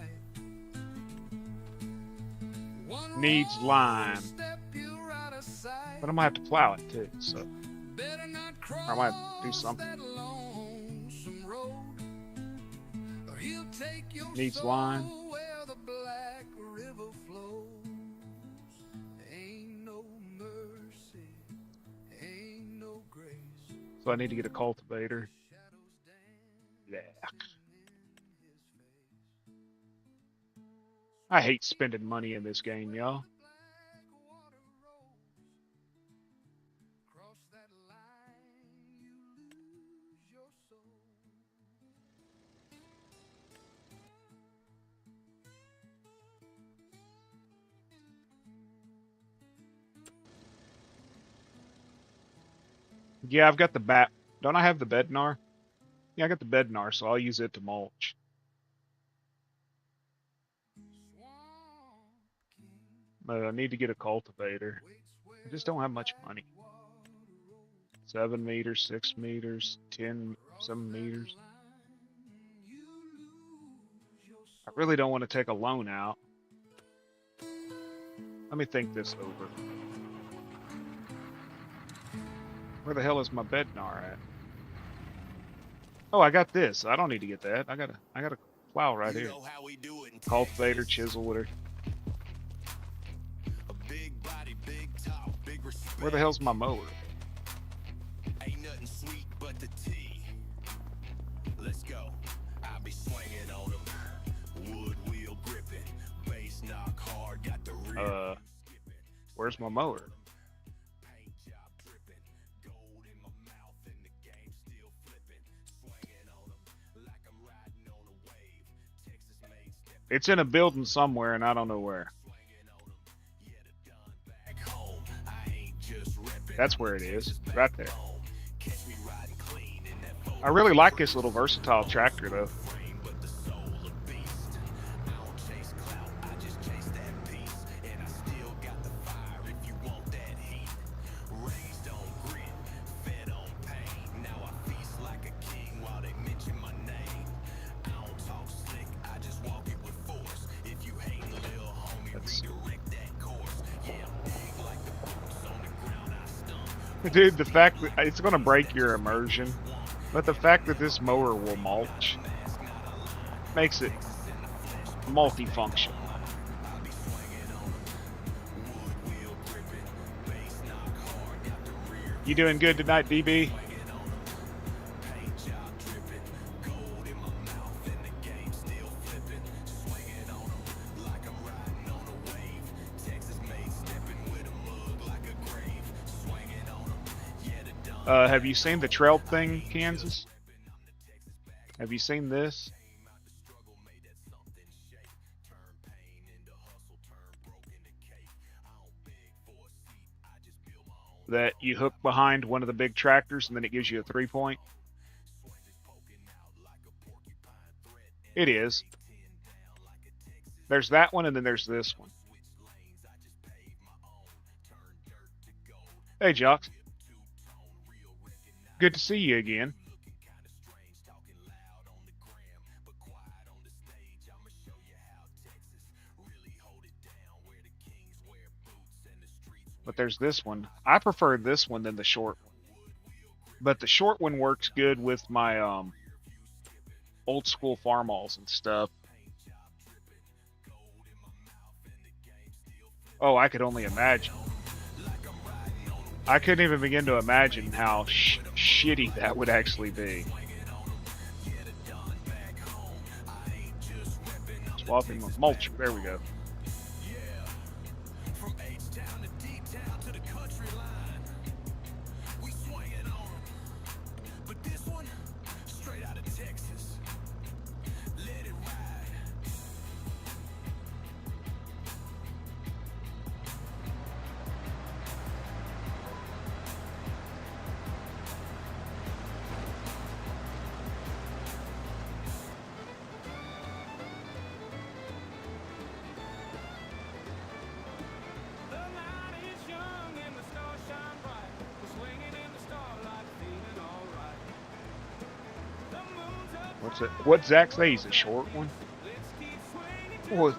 One Needs wrong lime. step, you're out of sight. But I'm gonna have to plow it too, so Better not cross I might have to do something. that lonesome road, or he'll take your Needs soul lime. where the black river flows. Ain't no mercy, ain't no grace. So I need to get a cultivator. Shadows dancing Yeah. in his face. I hate spending money in this game, y'all. Black water rolls. Cross that line, you lose your soul. Yeah, I've got the bat. Don't I have the bednar? Yeah, I got the bednar, so I'll use it to mulch. Swamp King But I need to get a cultivator. waits where I just don't have much money. water rolls. 7 meters, 6 meters, 10, Cross 7 that meters. line, you lose your I soul. really don't want to take a loan out. Let me think this over. Where the hell is my bednar at? Oh, I got this. I don't need to get that. I got a plow right You here. know how we do it in Cultivator, Texas. chisel, whatever. A big body, big talk, big respect. Where the hell's my mower? Ain't nothing sweet but the tea. Let's go. I'll be swinging on them. Wood wheel gripping. Bass knock hard. Got the rear skipping. Where's my mower? Paint job dripping. Gold in my mouth and the game still flipping. Swinging on them like I'm riding on a wave. Texas made stepping. It's in a building somewhere, and I don't know where. Swinging on them. Yeah, the done back home. I ain't just repping. That's where it is, right there. Catch me riding clean in that I really like this little versatile tractor, though. frame, but the soul a beast. I don't chase clout, I just chase that peace. And I still got the fire if you want that heat. Raised on grit, fed on pain. Now I feast like a king while they mention my name. I don't talk slick, I just walk it with force. If you hate little homie, That's- redirect that course. Yeah, I'm big like the boots on the ground I stump. Dude, the fact that it's going to break your immersion, but the fact that this mower will mulch makes it multifunction. You doing good tonight, DB? Have you seen the trail thing, Kansas? Have you seen this? That you hook behind one of the big tractors and then it gives you a 3-point? It is. There's that one and then there's this one. Hey, Jocks. Good to see you again. But there's this one. I prefer this one than the short one. But the short one works good with my old school farmalls and stuff. Oh, I could only imagine. I couldn't even begin to imagine how shitty that would actually be. Swapping with mulch. There we go. What's Zach say? He's a short one? Well,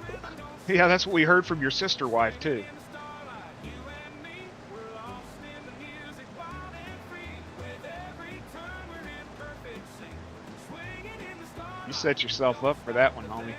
yeah, that's what we heard from your sister wife, too. You set yourself up for that one, homie.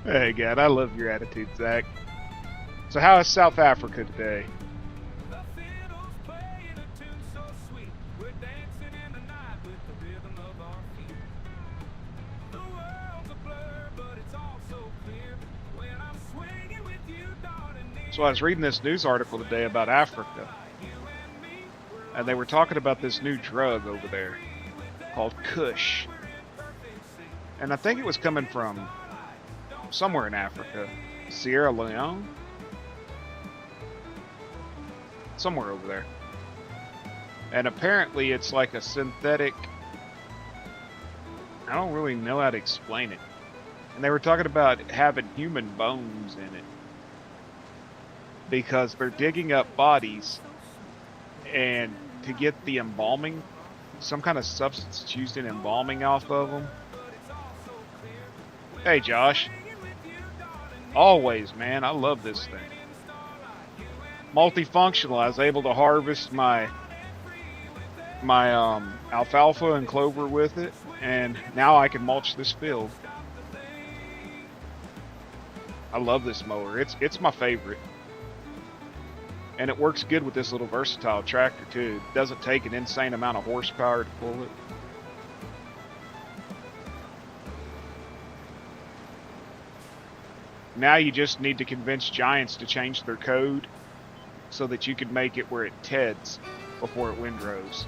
Hey, God, I love your attitude, Zach. So how is South Africa today? So I was reading this news article today about Africa, and they were talking about this new drug over there called Kush. And I think it was coming from somewhere in Africa. Sierra Leone? Somewhere over there. And apparently it's like a synthetic... I don't really know how to explain it. And they were talking about having human bones in it. Because they're digging up bodies and to get the embalming, some kind of substance that's used in embalming off of them. Hey, Josh. Always, man. I love this thing. Multifunctional. I was able to harvest my alfalfa and clover with it, and now I can mulch this field. I love this mower. It's my favorite. And it works good with this little versatile tractor, too. It doesn't take an insane amount of horsepower to pull it. Now you just need to convince Giants to change their code so that you can make it where it TEDs before it windrows.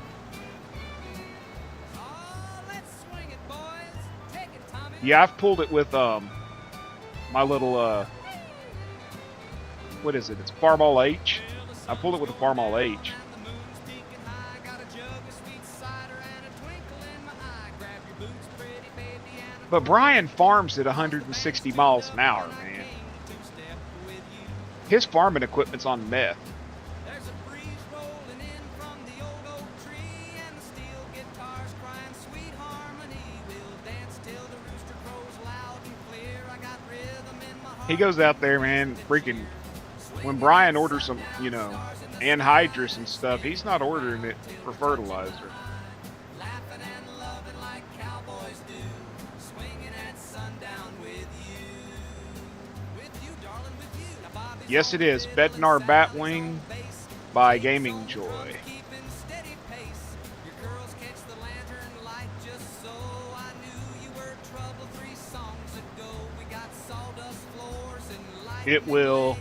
Yeah, I've pulled it with my little what is it? It's Farmall H. I pulled it with a Farmall H. But Brian farms at 160 miles an hour, man. His farming equipment's on meth. There's a breeze rolling in from the old oak tree, and the steel guitars crying sweet harmony. We'll dance till the rooster crows loud and clear. I got rhythm in my heart. He goes out there, man, freaking. When Brian orders some, you know, anhydrous and stuff, he's not ordering it for fertilizer. Laughing and loving like cowboys do, swinging at sundown with you, darling, with you. Now, Bobby's Yes, it is. Bednar Batwing by Gaming Joy. keeping steady pace. Your girls catch the lantern light just so. I knew you were trouble 3 songs ago. We got sawdust floors and light. It will.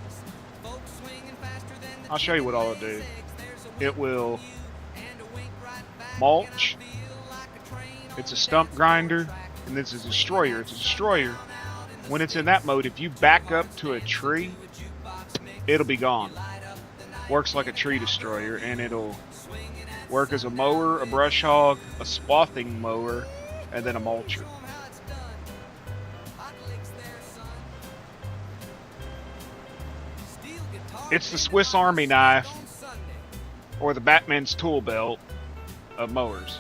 Folks swinging faster than the I'll show you what I'll do. There's a It will and a wink right back. mulch. Feel like a train It's a stump grinder, and this is a destroyer. It's a destroyer. When it's in that mode, if you back up to a tree, it'll be gone. Works like a tree destroyer, and it'll work as a mower, a brush hog, a swathing mower, and then a mulcher. It's the Swiss Army knife, or the Batman's tool belt of mowers.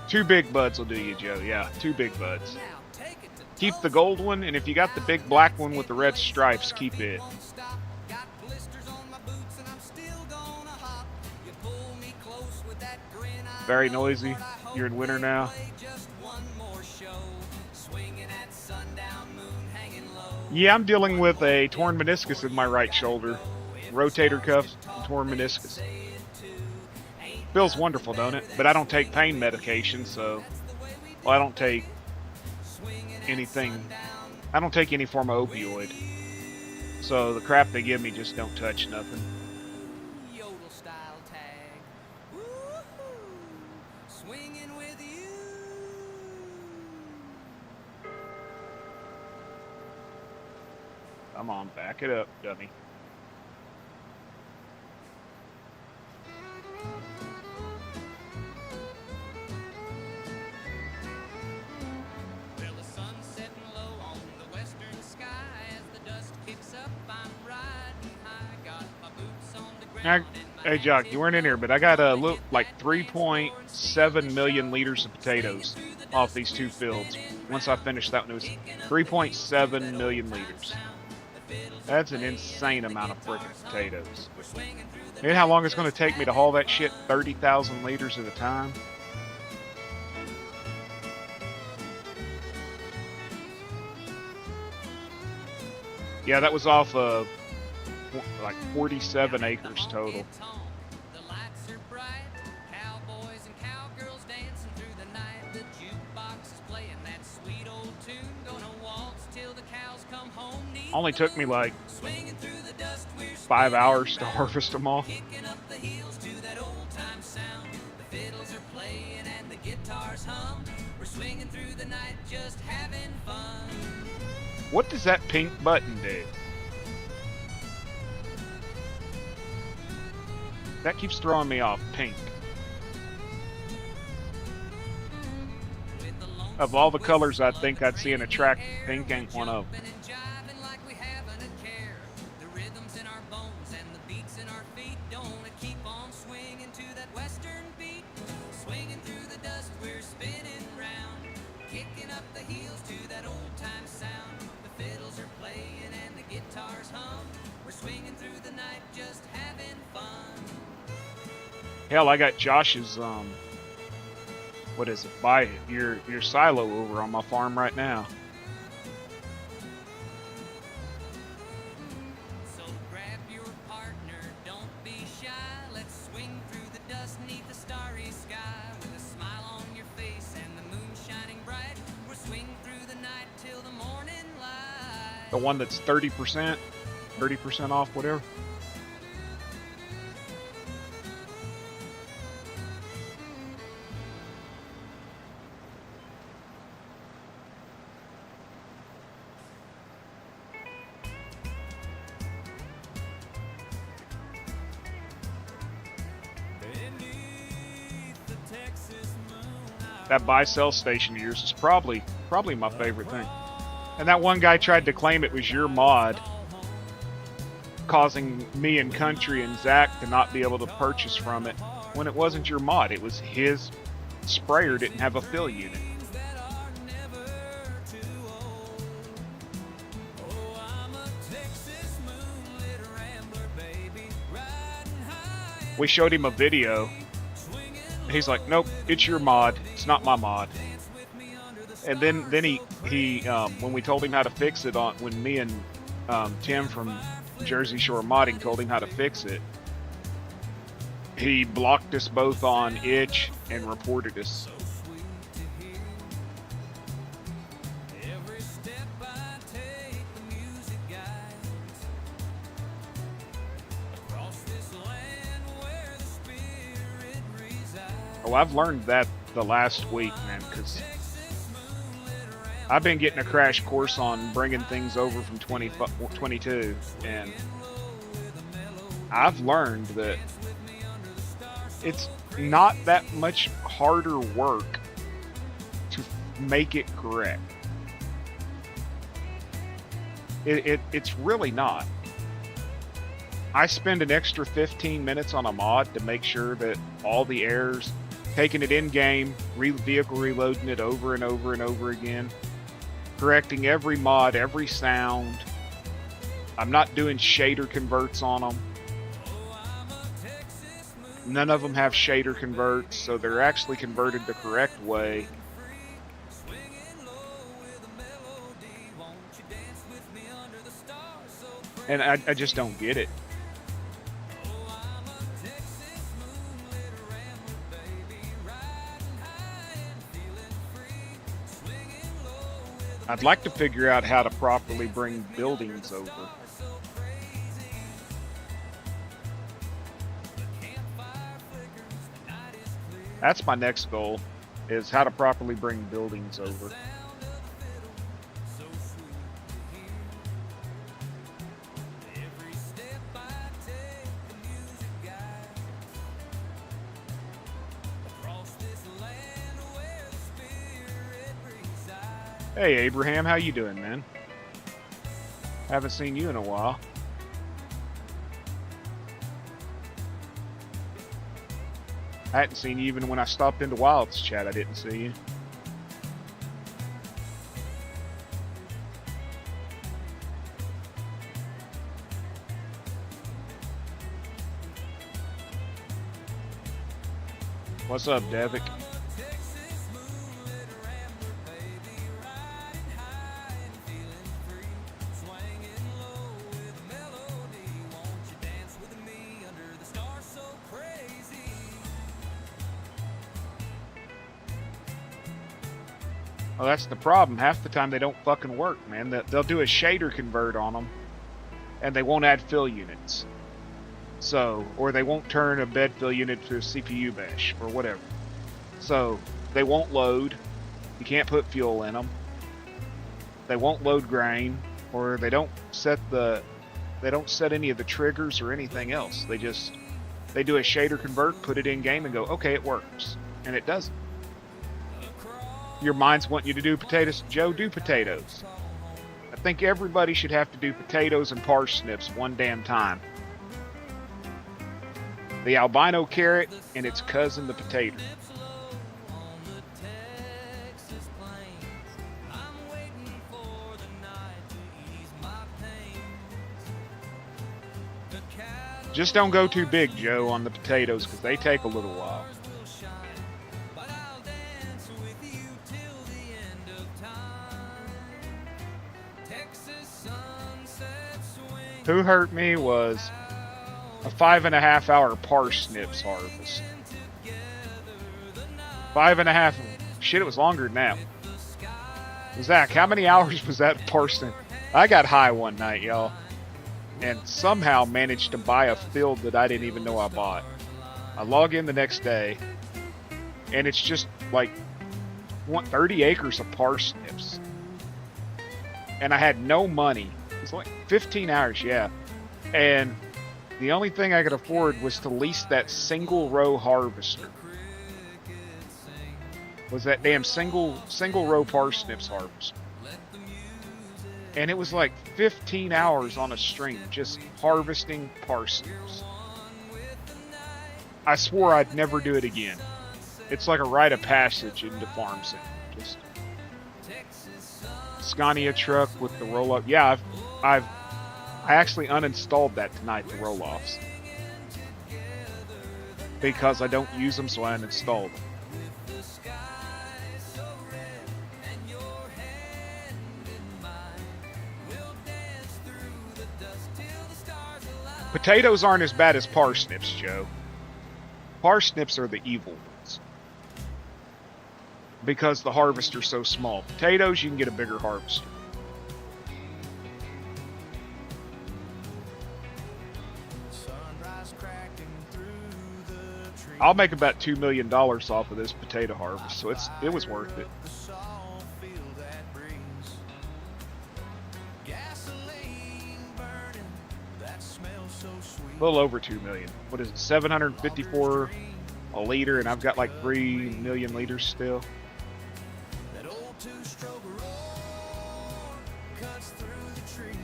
2 big buds will do you, Joe. Yeah, 2 big buds. Keep the gold one, and if you got the big black one with the red stripes, keep it. Very noisy. You're in winter now. Yeah, I'm dealing with a torn meniscus in my right shoulder. Rotator cuff, torn meniscus. Feels wonderful, don't it? But I don't take pain medication, so... Well, I don't take anything. I don't take any form of opioid. So the crap they give me just don't touch nothing. Yodel style tag. Woo-hoo. Swinging with you. Come on, back it up, dummy. Well, the sun's setting low on the western sky. As the dust kicks up, I'm riding high. Got my boots on the ground. Hey, Jock, you weren't in here, but I got a little, like 3.7 million liters of potatoes off these 2 fields. Once I finish that one, it was 3.7 million liters. That's an insane amount of freaking potatoes. You know how long it's going to take me to haul that shit 30,000 liters at a time? Yeah, that was off of like 47 acres total. The lights are bright, cowboys and cowgirls dancing through the night. The jukebox is playing that sweet old tune. Gonna waltz till the cows come home. Only took me like Swinging through the dust, we're 5 hours to harvest them all. kicking up the heels to that old time sound. The fiddles are playing and the guitars hum. We're swinging through the night, just having fun. What does that pink button do? That keeps throwing me off. Pink. With the lonesome Of all the colors I whistle think of I'd see in a the track, air, pink ain't one of them. jumping and jiving like we haven't a care. The rhythms in our bones and the beats in our feet don't keep on swinging to that western beat. Swinging through the dust, we're spinning round, kicking up the heels to that old time sound. The fiddles are playing and the guitars hum. We're swinging through the night, just having fun. Hell, I got Josh's what is it? Buy your silo over on my farm right now. So grab your partner, don't be shy. Let's swing through the dust neath the starry sky. With a smile on your face and the moon shining bright. We're swinging through the night till the morning light. The one that's 30%, 30% off, whatever. Beneath the Texas moon, That buy-sell station of yours is probably my favorite thing. And that one guy tried to claim it was your mod. causing me and Country and Zach to not be able to purchase from it when it wasn't your mod. It was his sprayer didn't have a fill unit. We showed him a video. He's like, nope, it's your mod. It's not my mod. And then he when we told him how to fix it when me and Tim from Jersey Shore Modding told him how to fix it, he blocked us both on itch and reported us. Oh, I've learned that the last week, man, because I've been getting a crash course on bringing things over from 2022, and I've learned that it's not that much harder work to make it correct. It's really not. I spend an extra 15 minutes on a mod to make sure that all the errors, taking it in game, vehicle reloading it over and over and over again, correcting every mod, every sound. I'm not doing shader converts on them. None of them have shader converts, so they're actually converted the correct way. And I just don't get it. I'd like to figure out how to properly bring buildings over. That's my next goal, is how to properly bring buildings over. Hey Abraham, how you doing, man? Haven't seen you in a while. I hadn't seen you even when I stopped into Wild's chat. I didn't see you. What's up, Devic? Well, that's the problem. Half the time they don't fucking work, man. They'll do a shader convert on them, and they won't add fill units. So, or they won't turn a bed fill unit to a CPU mesh, or whatever. So, they won't load. You can't put fuel in them. They won't load grain, or they don't set any of the triggers or anything else. They do a shader convert, put it in game, and go, okay, it works. And it doesn't. Your mind's wanting you to do potatoes. Joe, do potatoes. I think everybody should have to do potatoes and parsnips one damn time. The albino carrot and its cousin, the potato. Just don't go too big, Joe, on the potatoes, because they take a little while. Who hurt me was a 5.5 hour parsnips harvest. 5.5, shit, it was longer than that. Zach, how many hours was that parsnip? I got high one night, y'all, and somehow managed to buy a field that I didn't even know I bought. I log in the next day, and it's just like 30 acres of parsnips. And I had no money. It's like 15 hours, yeah. And the only thing I could afford was to lease that single row harvester. Was that damn single row parsnips harvester. And it was like 15 hours on a string just harvesting parsnips. I swore I'd never do it again. It's like a rite of passage into farm sim. Just Scania truck with the roll up. Yeah, I actually uninstalled that tonight, the roll offs, because I don't use them, so I uninstalled them. Potatoes aren't as bad as parsnips, Joe. Parsnips are the evil ones because the harvester's so small. Potatoes, you can get a bigger harvester. I'll make about $2 million off of this potato harvest, so it was worth it. A little over 2 million. What is it? 754 a liter, and I've got like 3 million liters still. That old two-stroke roar cuts through the trees.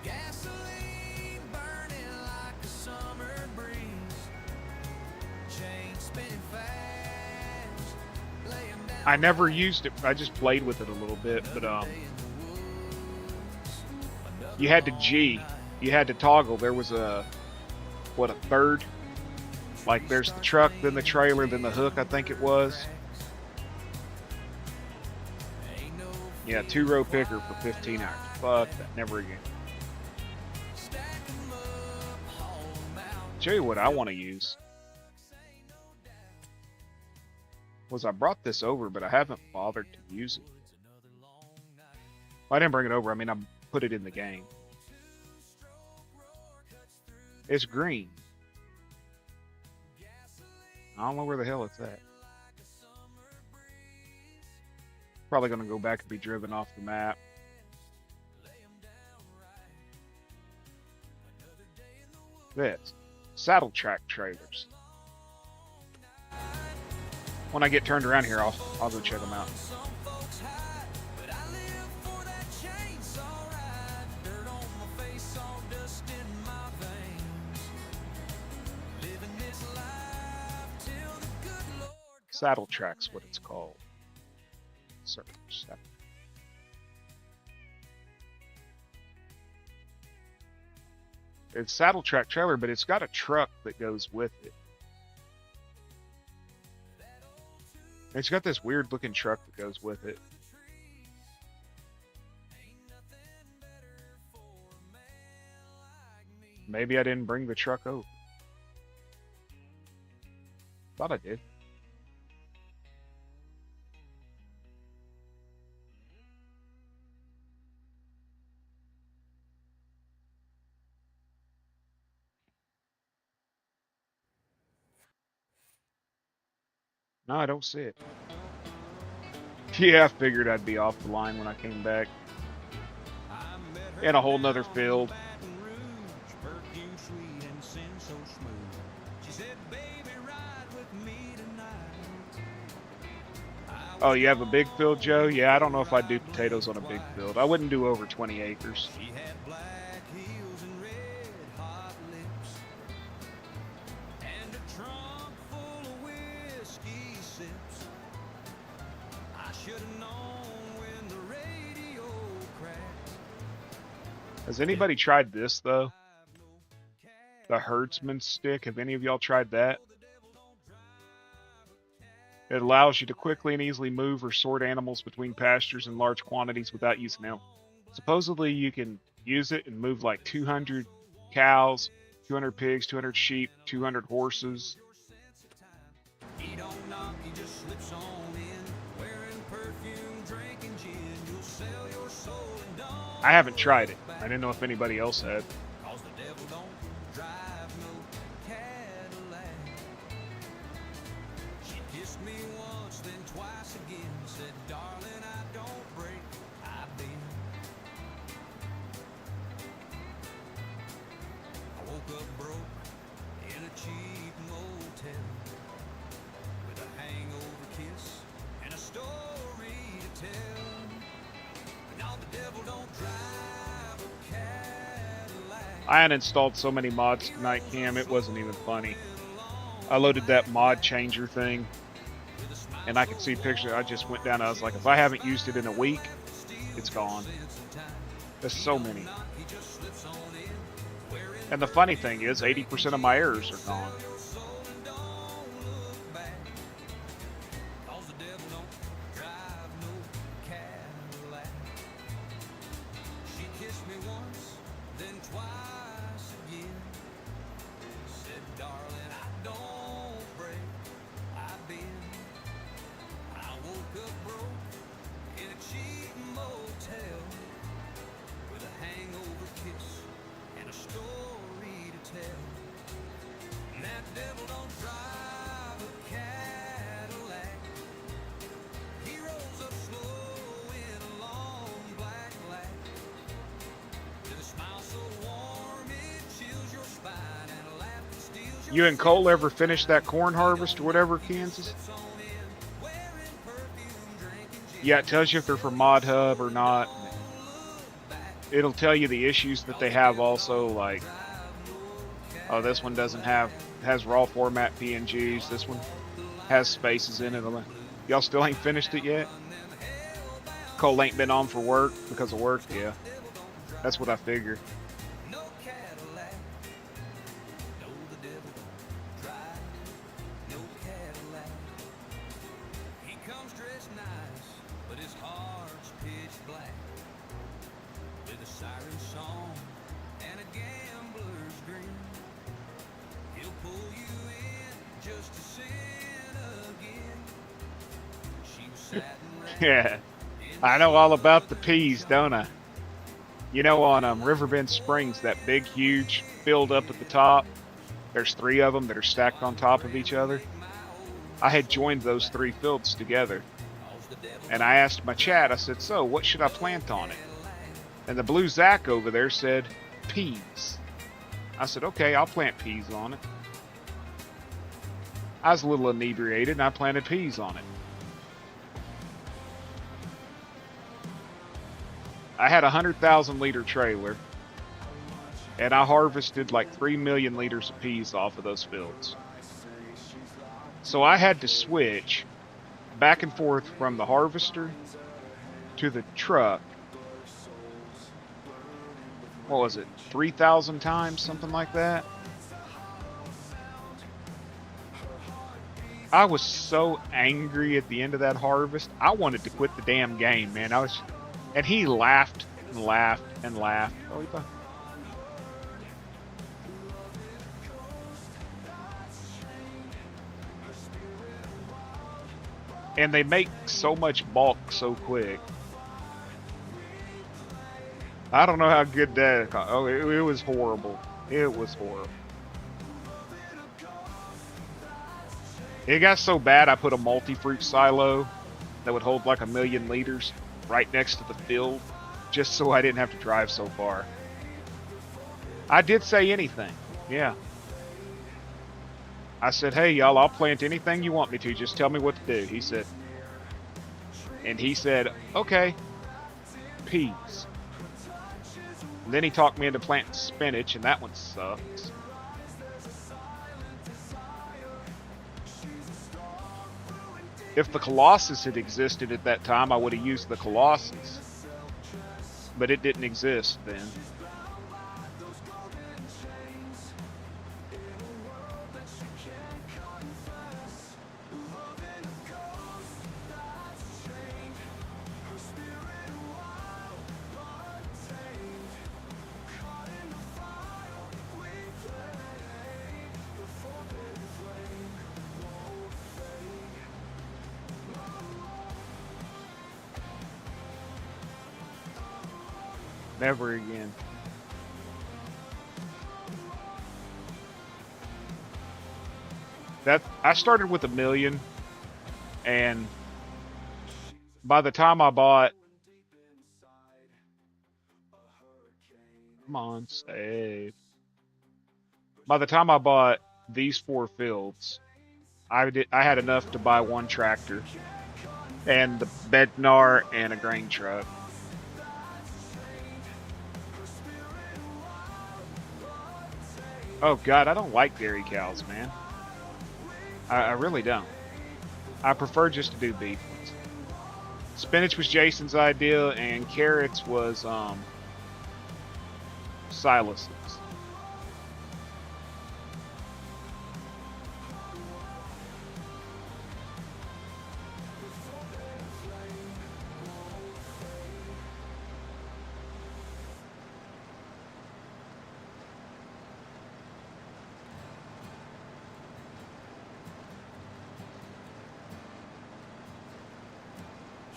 Gasoline burning like a summer breeze. Chain spinning fast. I never used it. I just played with it a little bit, but you had to G. You had to toggle. There was a third? Like there's the truck, then the trailer, then the hook, I think it was. Yeah, 2-row picker for 15 hours. Fuck that, never again. Tell you what I want to use. I brought this over, but I haven't bothered to use it. Well, I didn't bring it over. I mean, I put it in the game. It's green. I don't know where the hell it's at. Probably going to go back and be driven off the map. This. Saddle track trailers. When I get turned around here, I'll go check them out. Saddle track's what it's called. Search. It's saddle track trailer, but it's got a truck that goes with it. It's got this weird looking truck that goes with it. Maybe I didn't bring the truck over. Thought I did. No, I don't see it. Yeah, I figured I'd be off the line when I came back. In a whole nother field. Oh, you have a big field, Joe? Yeah, I don't know if I'd do potatoes on a big field. I wouldn't do over 20 acres. Has anybody tried this, though? The herdsman stick. Have any of y'all tried that? It allows you to quickly and easily move or sort animals between pastures in large quantities without using them. Supposedly, you can use it and move like 200 cows, 200 pigs, 200 sheep, 200 horses. I haven't tried it. I didn't know if anybody else had. I uninstalled so many mods tonight, Cam, it wasn't even funny. I loaded that mod changer thing, and I could see pictures. I just went down, I was like, if I haven't used it in a week, it's gone. There's so many. And the funny thing is, 80% of my errors are gone. You and Cole ever finish that corn harvest or whatever, Kansas? Yeah, it tells you if they're from Mod Hub or not. It'll tell you the issues that they have also, like, oh, this one has raw format PNGs. This one has spaces in it. Y'all still ain't finished it yet? Cole ain't been on for work because of work, yeah. That's what I figured. Yeah, I know all about the peas, don't I? You know, on Riverbend Springs, that big, huge field up at the top, there's 3 of them that are stacked on top of each other. I had joined those 3 fields together. And I asked my chat, I said, so, what should I plant on it? And the blue Zach over there said, peas. I said, okay, I'll plant peas on it. I was a little inebriated, and I planted peas on it. I had a 100,000 liter trailer, and I harvested like 3 million liters of peas off of those fields. So I had to switch back and forth from the harvester to the truck. What was it? 3,000 times, something like that. I was so angry at the end of that harvest. I wanted to quit the damn game, man. And he laughed and laughed and laughed. Oh, he thought. And they make so much bulk so quick. I don't know how good that. Oh, it was horrible. It was horrible. It got so bad I put a multi-fruit silo that would hold like 1 million liters right next to the field, just so I didn't have to drive so far. I did say anything, yeah. I said, hey y'all, I'll plant anything you want me to, just tell me what to do. He said, okay, peas. And then he talked me into planting spinach, and that one sucks. If the Colossus had existed at that time, I would have used the Colossus. But it didn't exist then. Never again. I started with 1 million, and by the time I bought, come on, save. By the time I bought these 4 fields, I had enough to buy 1 tractor and the Bednar and a grain truck. Oh God, I don't like dairy cows, man. I really don't. I prefer just to do beef ones. Spinach was Jason's idea, and carrots was Silas's.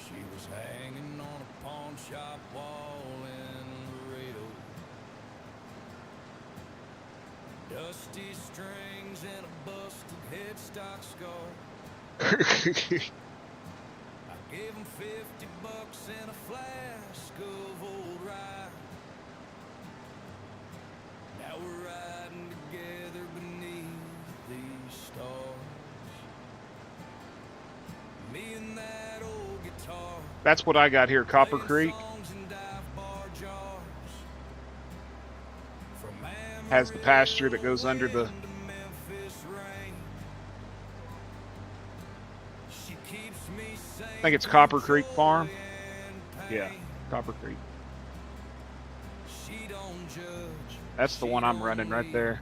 She was hanging on a pawn shop wall in Laredo. Dusty strings and a busted headstock scar. I gave him $50 and a flask of old rye. Now we're riding together beneath these stars. Me and that old guitar. That's what I got here, Copper Creek. Has the pasture that goes under the... I think it's Copper Creek Farm. Yeah, Copper Creek. That's the one I'm running right there.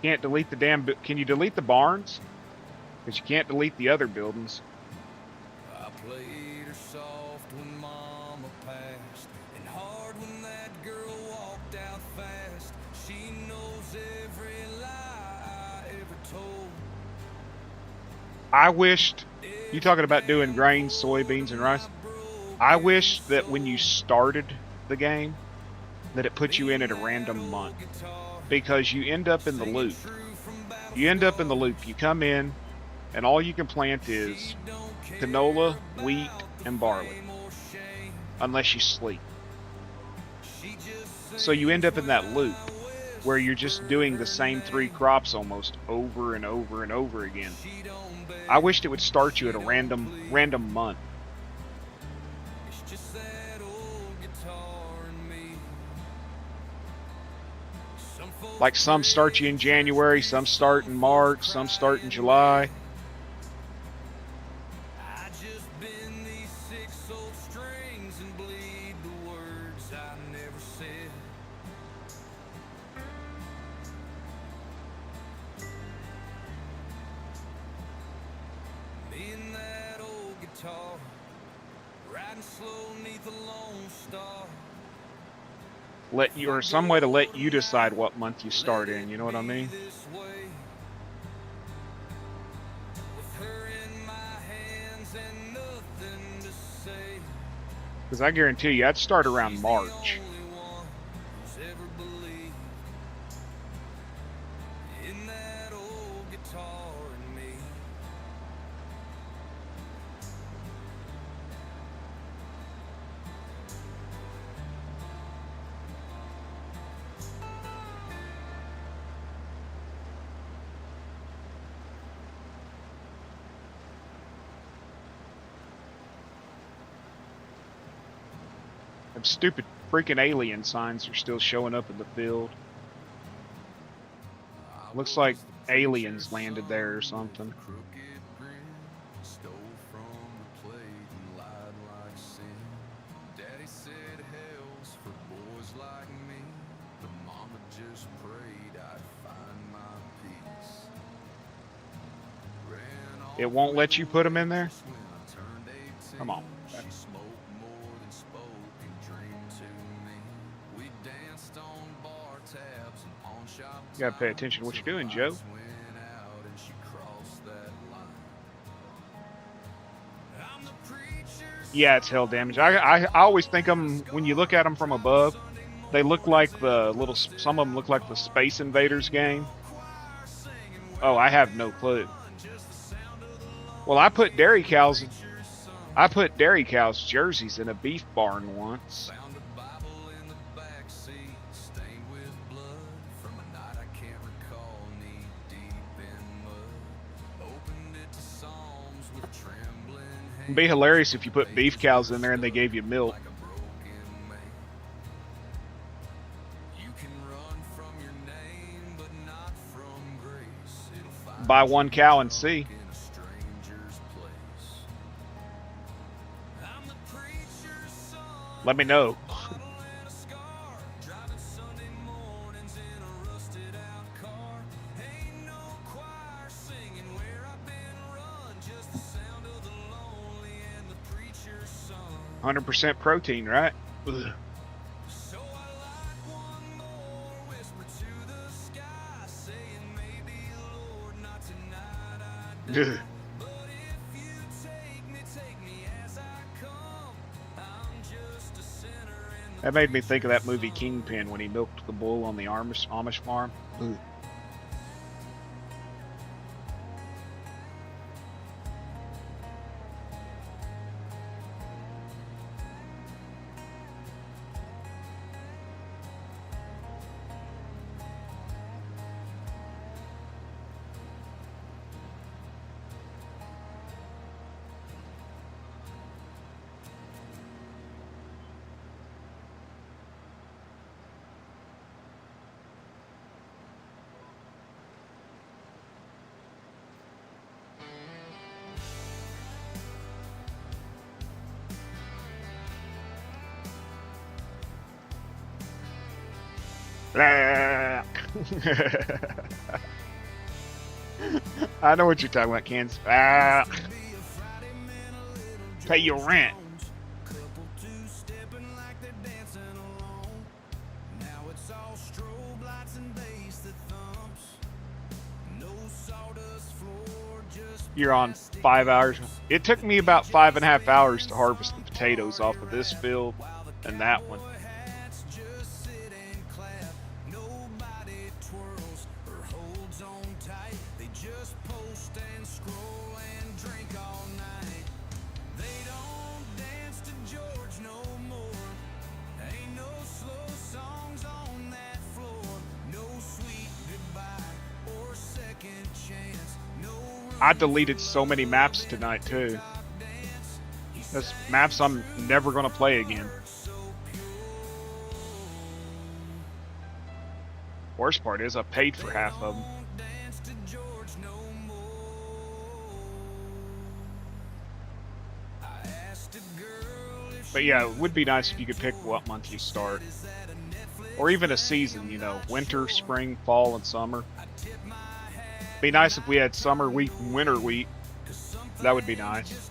Can't delete the damn... Can you delete the barns? Because you can't delete the other buildings. I played her soft when Mama passed, and hard when that girl walked out fast. She knows every lie I ever told. I wished... You talking about doing grains, soybeans, and rice? I wish that when you started the game, that it put you in at a random month. Because you end up in the loop. You end up in the loop. You come in, and all you can plant is canola, wheat, and barley. Unless you sleep. So you end up in that loop where you're just doing the same 3 crops almost over and over and over again. I wished it would start you at a random month. Like some start you in January, some start in March, some start in July. I just bend these 6 old strings and bleed the words I never said. Me and that old guitar, riding slow neath a lone star. Let you, or some way to let you decide what month you start in, you know what I mean? Because I guarantee you, I'd start around March. Them stupid freaking alien signs are still showing up in the field. Looks like aliens landed there or something. It won't let you put them in there? Come on. You gotta pay attention to what you're doing, Joe. Yeah, it's hell damage. I always think them, when you look at them from above, they look like the little, some of them look like the Space Invaders game. Oh, I have no clue. Well, I put dairy cows jerseys in a beef barn once. It'd be hilarious if you put beef cows in there and they gave you milk. Buy one cow and see. Let me know. %100% protein, right? Ugh. Ugh. That made me think of that movie Kingpin when he milked the bull on the Amish farm. Ugh. I know what you're talking about, Kens. Pay your rent. You're on 5 hours. It took me about 5.5 hours to harvest the potatoes off of this field and that one. I deleted so many maps tonight too. That's maps I'm never gonna play again. Worst part is I paid for half of them. But yeah, it would be nice if you could pick what month you start. Or even a season, you know, winter, spring, fall, and summer. Be nice if we had summer wheat and winter wheat. That would be nice.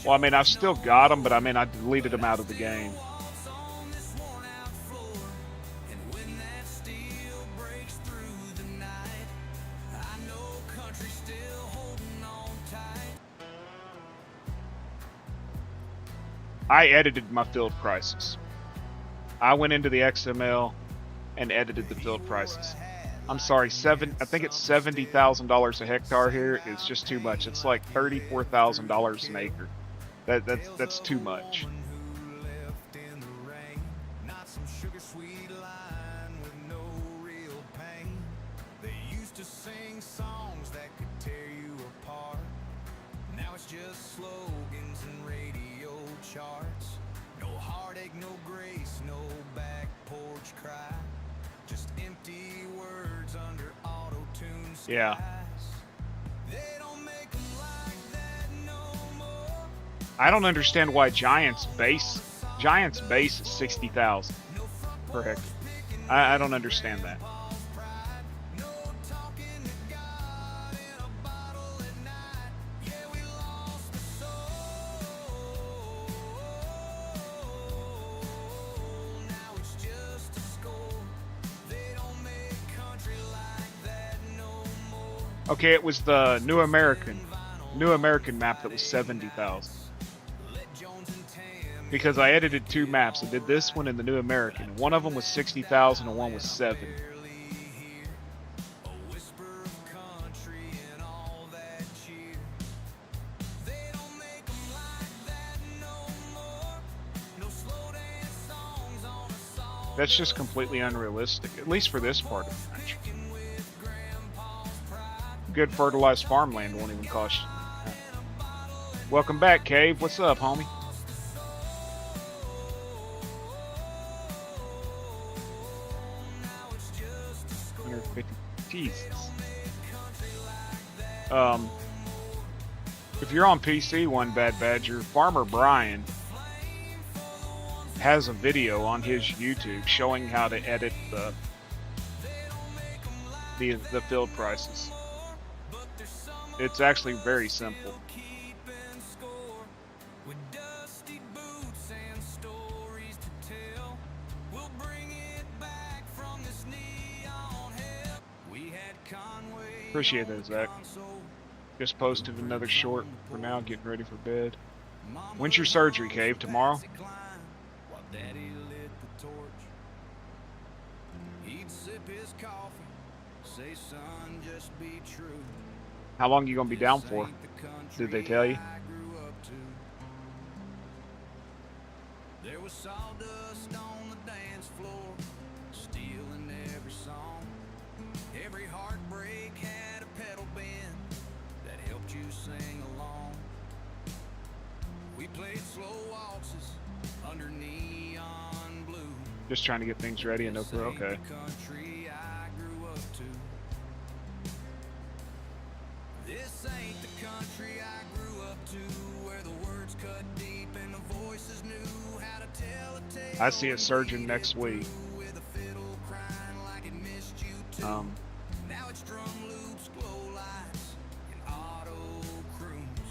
Well, I mean, I've still got them, but I mean, I deleted them out of the game. I edited my field prices. I went into the XML and edited the field prices. I'm sorry, I think it's $70,000 a hectare here. It's just too much. It's like $34,000 an acre. That's too much. Yeah. I don't understand why Giants base is 60,000 per hectare. I don't understand that. Okay, it was the New American map that was 70,000. Because I edited two maps. I did this one and the New American. One of them was 60,000 and one was 7. That's just completely unrealistic, at least for this part of the country. Good fertilized farmland won't even cost you. Welcome back, Cave. What's up, homie? Jesus. If you're on PC, One Bad Badger, Farmer Brian has a video on his YouTube showing how to edit the field prices. It's actually very simple. Appreciate that, Zach. Just posted another short for now, getting ready for bed. When's your surgery, Cave? Tomorrow? How long you gonna be down for? Did they tell you? There was sawdust on the dance floor, steel in every song. Every heartbreak had a pedal bend that helped you sing along. We played slow waltzes under neon blue. Just trying to get things ready and okay. The country I grew up to. This ain't the country I grew up to, where the words cut deep and the voices knew how to tell a tale. I see a surgeon next week. With a fiddle crying like it missed you too. Now it's drum loops, glow lights, and auto croons.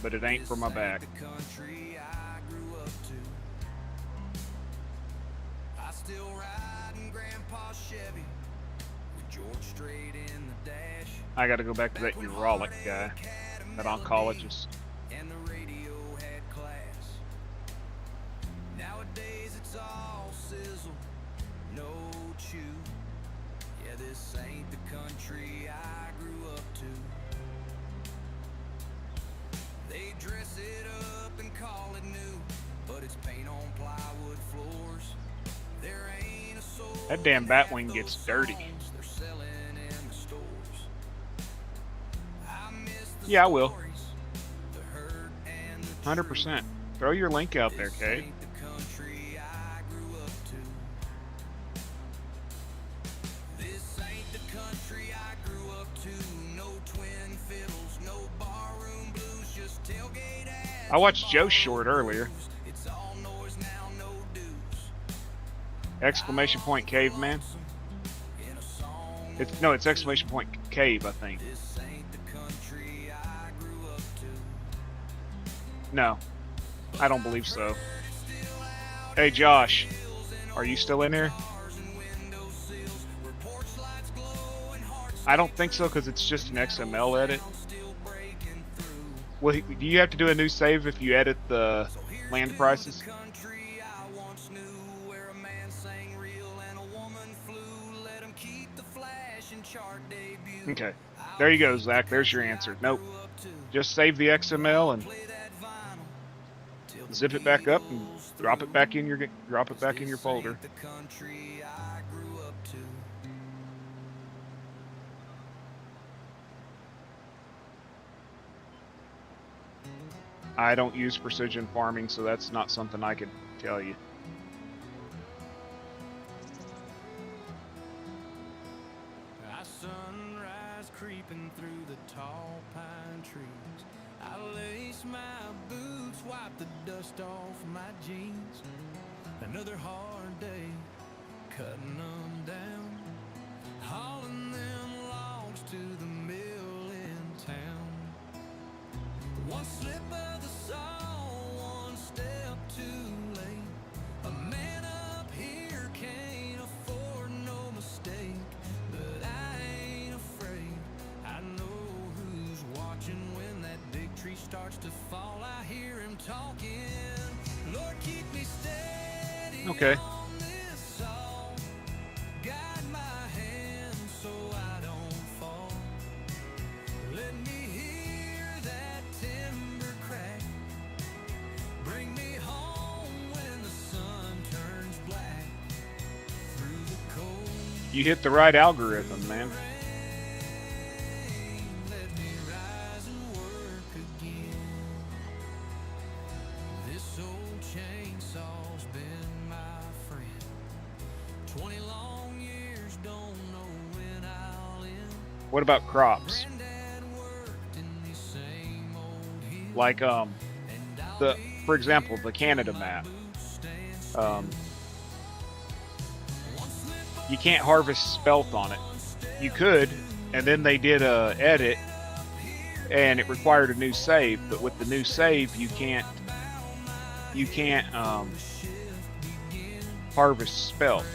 But it ain't for my back. The country I grew up to. I still ride in Grandpa's Chevy with George straight in the dash. I gotta go back to that urologic guy, that oncologist. And the radio had class. Nowadays it's all sizzle, no chew. Yeah, this ain't the country I grew up to. They dress it up and call it new, but it's paint on plywood floors. There ain't a soul. That damn Batwing gets dirty. They're selling in the stores. I miss the Yeah, I will. stories, the hurt and the 100%. Throw your link out there, Cave. ain't the country I grew up to. This ain't the country I grew up to. No twin fiddles, no barroom blues, just tailgate ads. I watched Joe's short earlier. It's all noise now, no dues. Exclamation point caveman. In a song, It's exclamation point cave, I think. this ain't the country I grew up to. No, I don't believe so. Hey Josh, are you still in here? I don't think so because it's just an XML edit. Well, do you have to do a new save if you edit the land prices? Country I once knew, where a man sang real and a woman flew. Let him keep the flash and chart debut. Okay, there you go, Zach. There's your answer. Nope. Just save the XML and Play that vinyl till the zip it back up and drop it back in your folder. the country I grew up to. I don't use precision farming, so that's not something I could tell you. I sunrise creeping through the tall pine trees. I lace my boots, wipe the dust off my jeans. Another hard day, cutting them down, hauling them logs to the mill in town. One slip of the saw, one step too late. A man up here can't afford no mistake, but I ain't afraid. I know who's watching when that big tree starts to fall. I hear him talking. Lord, keep me steady. Okay. On this saw. Guide my hand so I don't fall. Let me hear that timber crack. Bring me home when the sun turns black. You hit the right algorithm, man. Let me rise and work again. This old chainsaw's been my friend. 20 long years, don't know when I'll end. What about crops? Granddad worked in these same old hills, Like and I'll for example, the Canada map. You can't harvest spelt on it. You could, and then they did a edit, and it required a new save. But with the new save, you can't harvest spelt.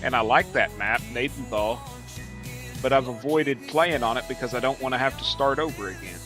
And I like that map, Nathanthal, but I've avoided playing on it because I don't want to have to start over again.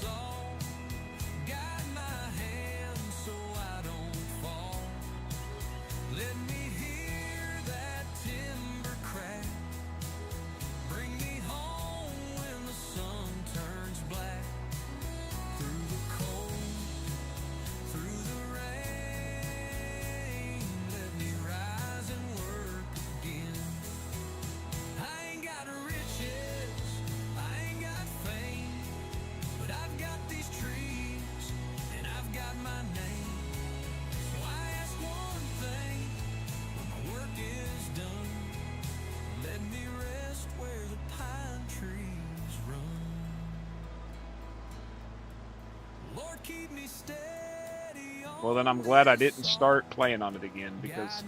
Well, then I'm glad I didn't start playing on it again, because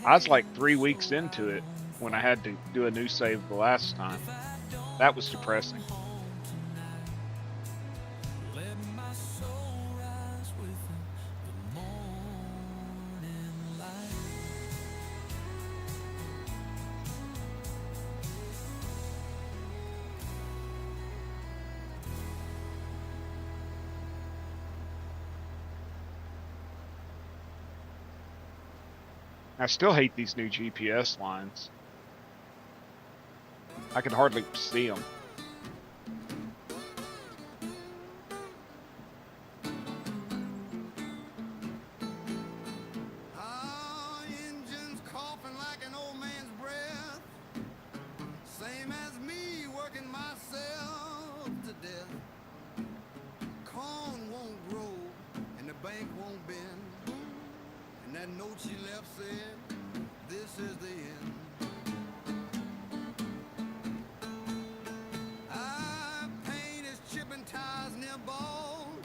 I was like 3 weeks into it when I had to do a new save the last time. That was depressing. I still hate these new GPS lines. I can hardly see them. Our engine's coughing like an old man's breath. Same as me working myself to death. Corn won't grow and the bank won't bend. And that note she left said, this is the end. Pain is chipping tires near bone.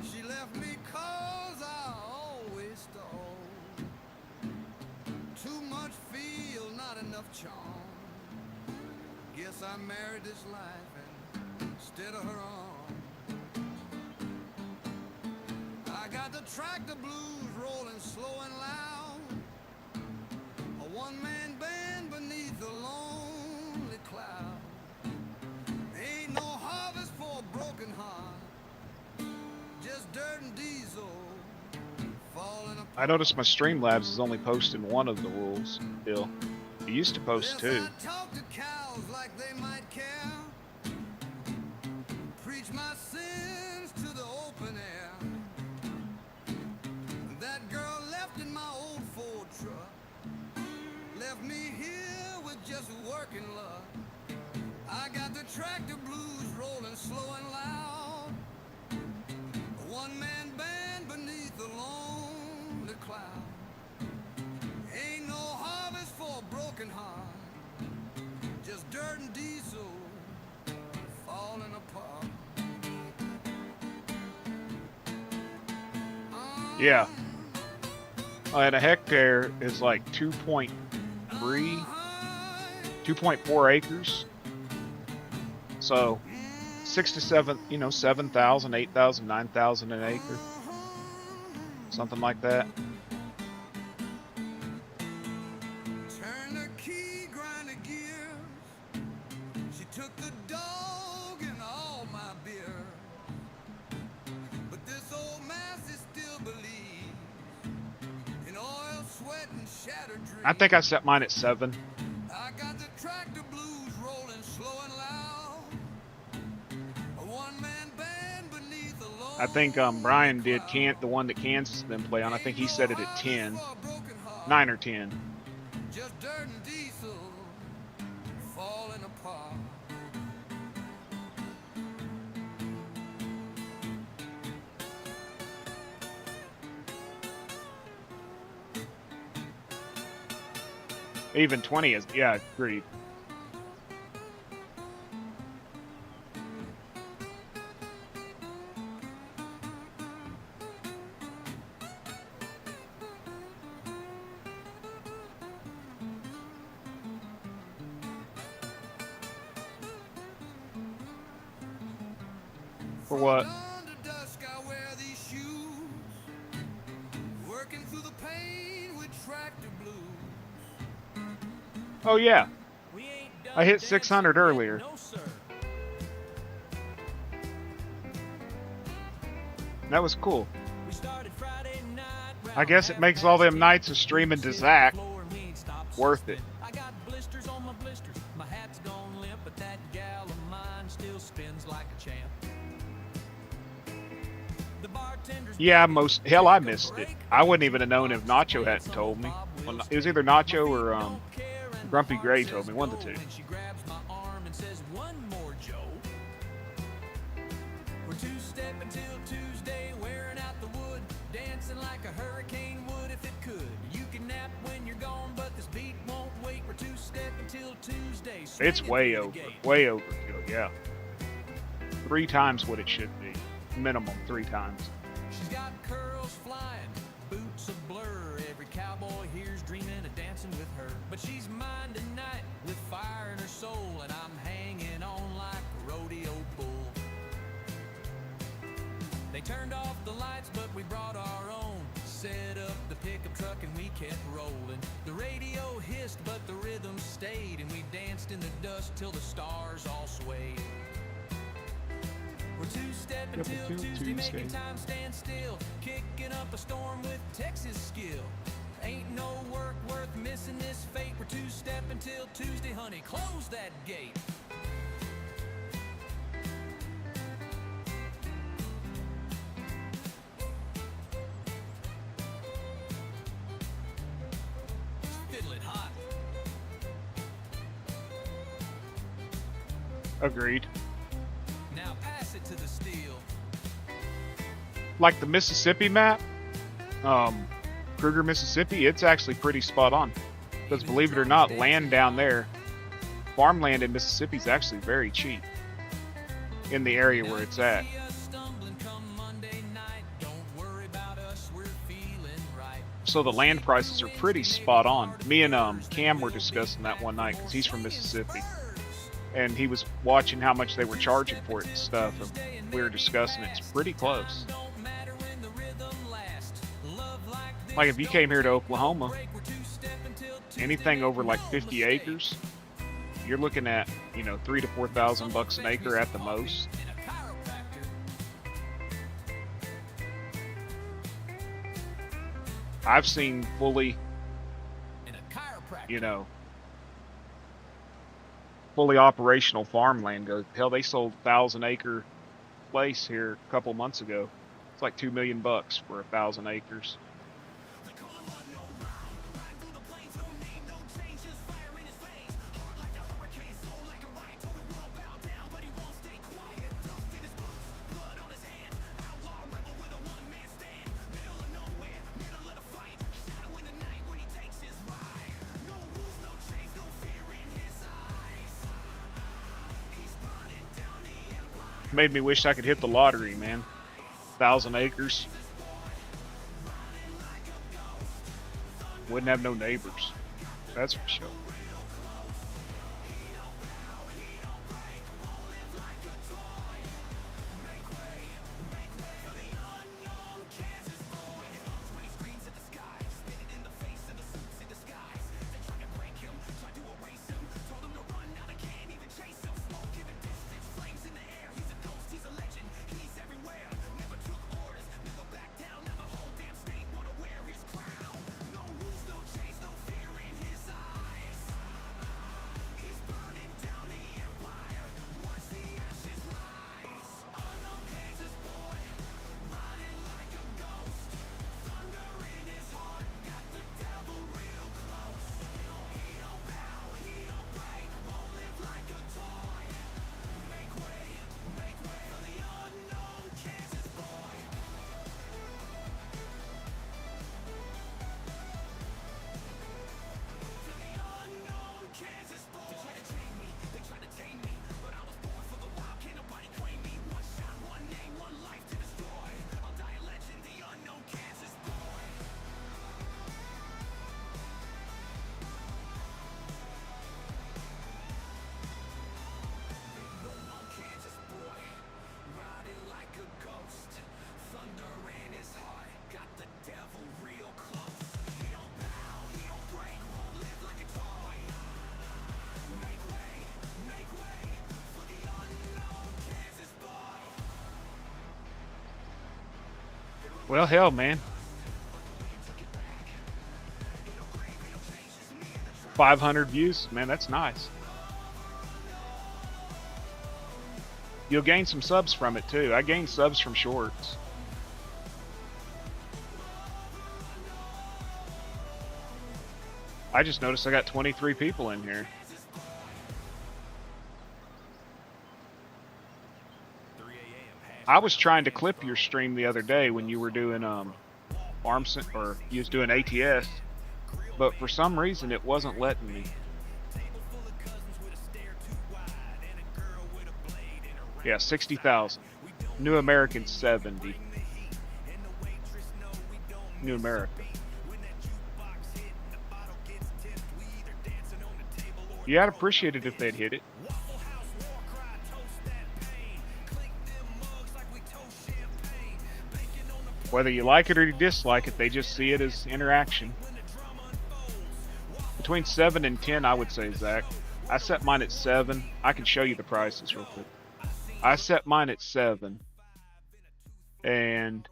She left me 'cause I always stole. Too much feel, not enough charm. Guess I married this life instead of her arm. I got the tractor blues rolling slow and loud. A one-man band beneath a lonely cloud. Ain't no harvest for a broken heart. Just dirt and diesel falling apart. I noticed my Streamlabs is only posting one of the rules still. It used to post two. I talk to cows like they might care. Preach my sins to the open air. That girl left in my old Ford truck. Left me here with just working luck. I got the tractor blues rolling slow and loud. A one-man band beneath the lonely cloud. Ain't no harvest for a broken heart. Just dirt and diesel falling apart. Yeah. And a hectare is like 2.3, 2.4 acres. So 6 to 7, 7,000, 8,000, 9,000 an acre. Something like that. Turn the key, grind the gears. She took the dog and all my beer. But this old massy still believes in oil, sweat, and shattered dreams. I think I set mine at 7. I got the tractor blues rolling slow and loud. A one-man band beneath the lonely I think Brian did the one that Kansas has been playing on. I think he set it at 10, 9 or 10. Just dirt and diesel Even 20 is, yeah, agreed. For what? Dawn to dusk, I wear these shoes, working through the pain with tractor blues. Oh yeah, We ain't I done hit dancing 600 yet, earlier. no sir. That was cool. We started Friday night. I guess it makes all them nights of streaming to Zach worth it. I got blisters on my blisters. My hat's gone limp, but that gal of mine still spins like a champ. The bartender's Yeah, hell, I missed it. I wouldn't even have known if Nacho hadn't told me. Well, it was either Nacho or Grumpy Gray told me, one of the two. She grabs my arm and says, "One more, Joe." We're two-stepping till Tuesday, wearing out the wood, dancing like a hurricane would if it could. You can nap when you're gone, but this beat won't wait. We're two-stepping till Tuesday. It's way over, way overkill. Yeah, 3 times what it should be, minimum 3 times. She's got curls flying, boots a blur. Every cowboy here's dreaming of dancing with her. But she's mine tonight with fire in her soul, and I'm hanging on like a rodeo bull. They turned off the lights, but we brought our own. Set up the pickup truck and we kept rolling. The radio hissed, but the rhythm stayed, and we danced in the dust till the stars all swayed. We're two-stepping till Tuesday, making time stand still, kicking up a storm with Texas skill. Ain't no work worth missing this fate. We're two-stepping till Tuesday, honey, close that gate. Fiddling hot. Agreed. Now pass it to the steel. Like the Mississippi map, Kruger, Mississippi, it's actually pretty spot on. Because believe it or not, land down there, farmland in Mississippi is actually very cheap in the area where it's at. See us stumbling come Monday night. Don't worry about us, we're feeling right. So the land prices are pretty spot on. Me and Cam were discussing that one night because he's from Mississippi, and he was watching how much they were charging for it and stuff, and we were discussing it. It's pretty close. Don't matter when the rhythm lasts. Love like this Like if you came here to Oklahoma, break. We're two-stepping till Tuesday. anything over like No 50 mistake. acres, you're looking at, you know, $3,000 to $4,000 an acre at the most. In a chiropractor. I've seen fully, In a chiropractor. you know, fully operational farmland go. Hell, they sold 1,000-acre place here a couple months ago. It's like $2 million for 1,000 acres. Made me wish I could hit the lottery, man. 1,000 acres. Wouldn't have no neighbors. That's for sure. Well, hell, man. 500 views, man, that's nice. You'll gain some subs from it too. I gained subs from shorts. I just noticed I got 23 people in here. 3 a.m. I was trying to clip your stream the other day when you were doing arms or you was doing ATS, but for some reason it wasn't letting me. Yeah, 60,000. New American 70. New America. Yeah, I'd appreciate it if they'd hit it. Whether you like it or you dislike it, they just see it as interaction. Between 7 and 10, I would say, Zach. I set mine at 7. I can show you the prices real quick. I set mine at 7. And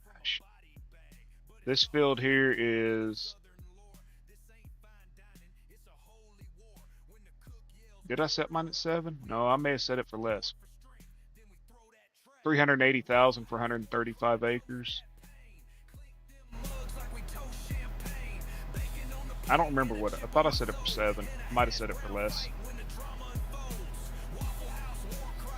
gosh, this field here is... Did I set mine at 7? No, I may have set it for less. 380,000 for 135 acres. I don't remember what I thought. I set it for 7. Might have set it for less.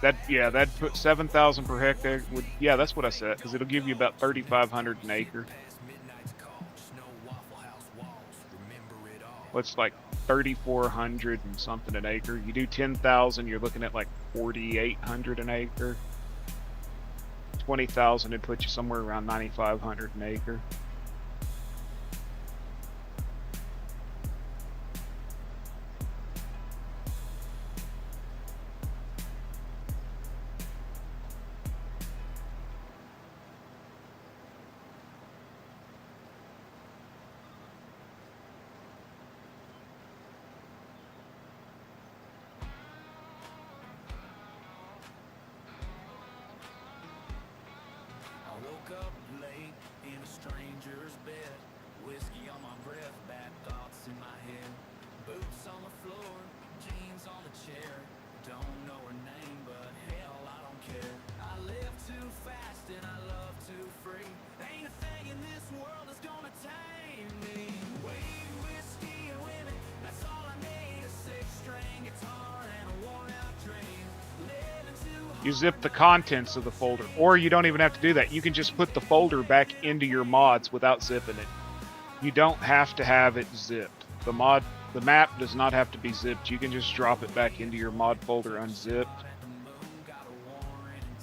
That'd put 7,000 per hectare. Yeah, that's what I set, because it'll give you about 3,500 an acre. What's like 3,400 and something an acre? You do 10,000, you're looking at like 4,800 an acre. 20,000 would put you somewhere around 9,500 an acre. Up late in a stranger's bed, whiskey on my breath, bad thoughts in my head, boots on the floor, jeans on the chair, don't know her name, but hell, I don't care. I live too fast and I love too free, ain't a thing in this world that's gonna tame me. Weed, whiskey, and women, that's all I need, a six-string guitar and a worn-out dream. You zip the contents of the folder, or you don't even have to do that. You can just put the folder back into your mods without zipping it. You don't have to have it zipped. The map does not have to be zipped. You can just drop it back into your mod folder unzipped.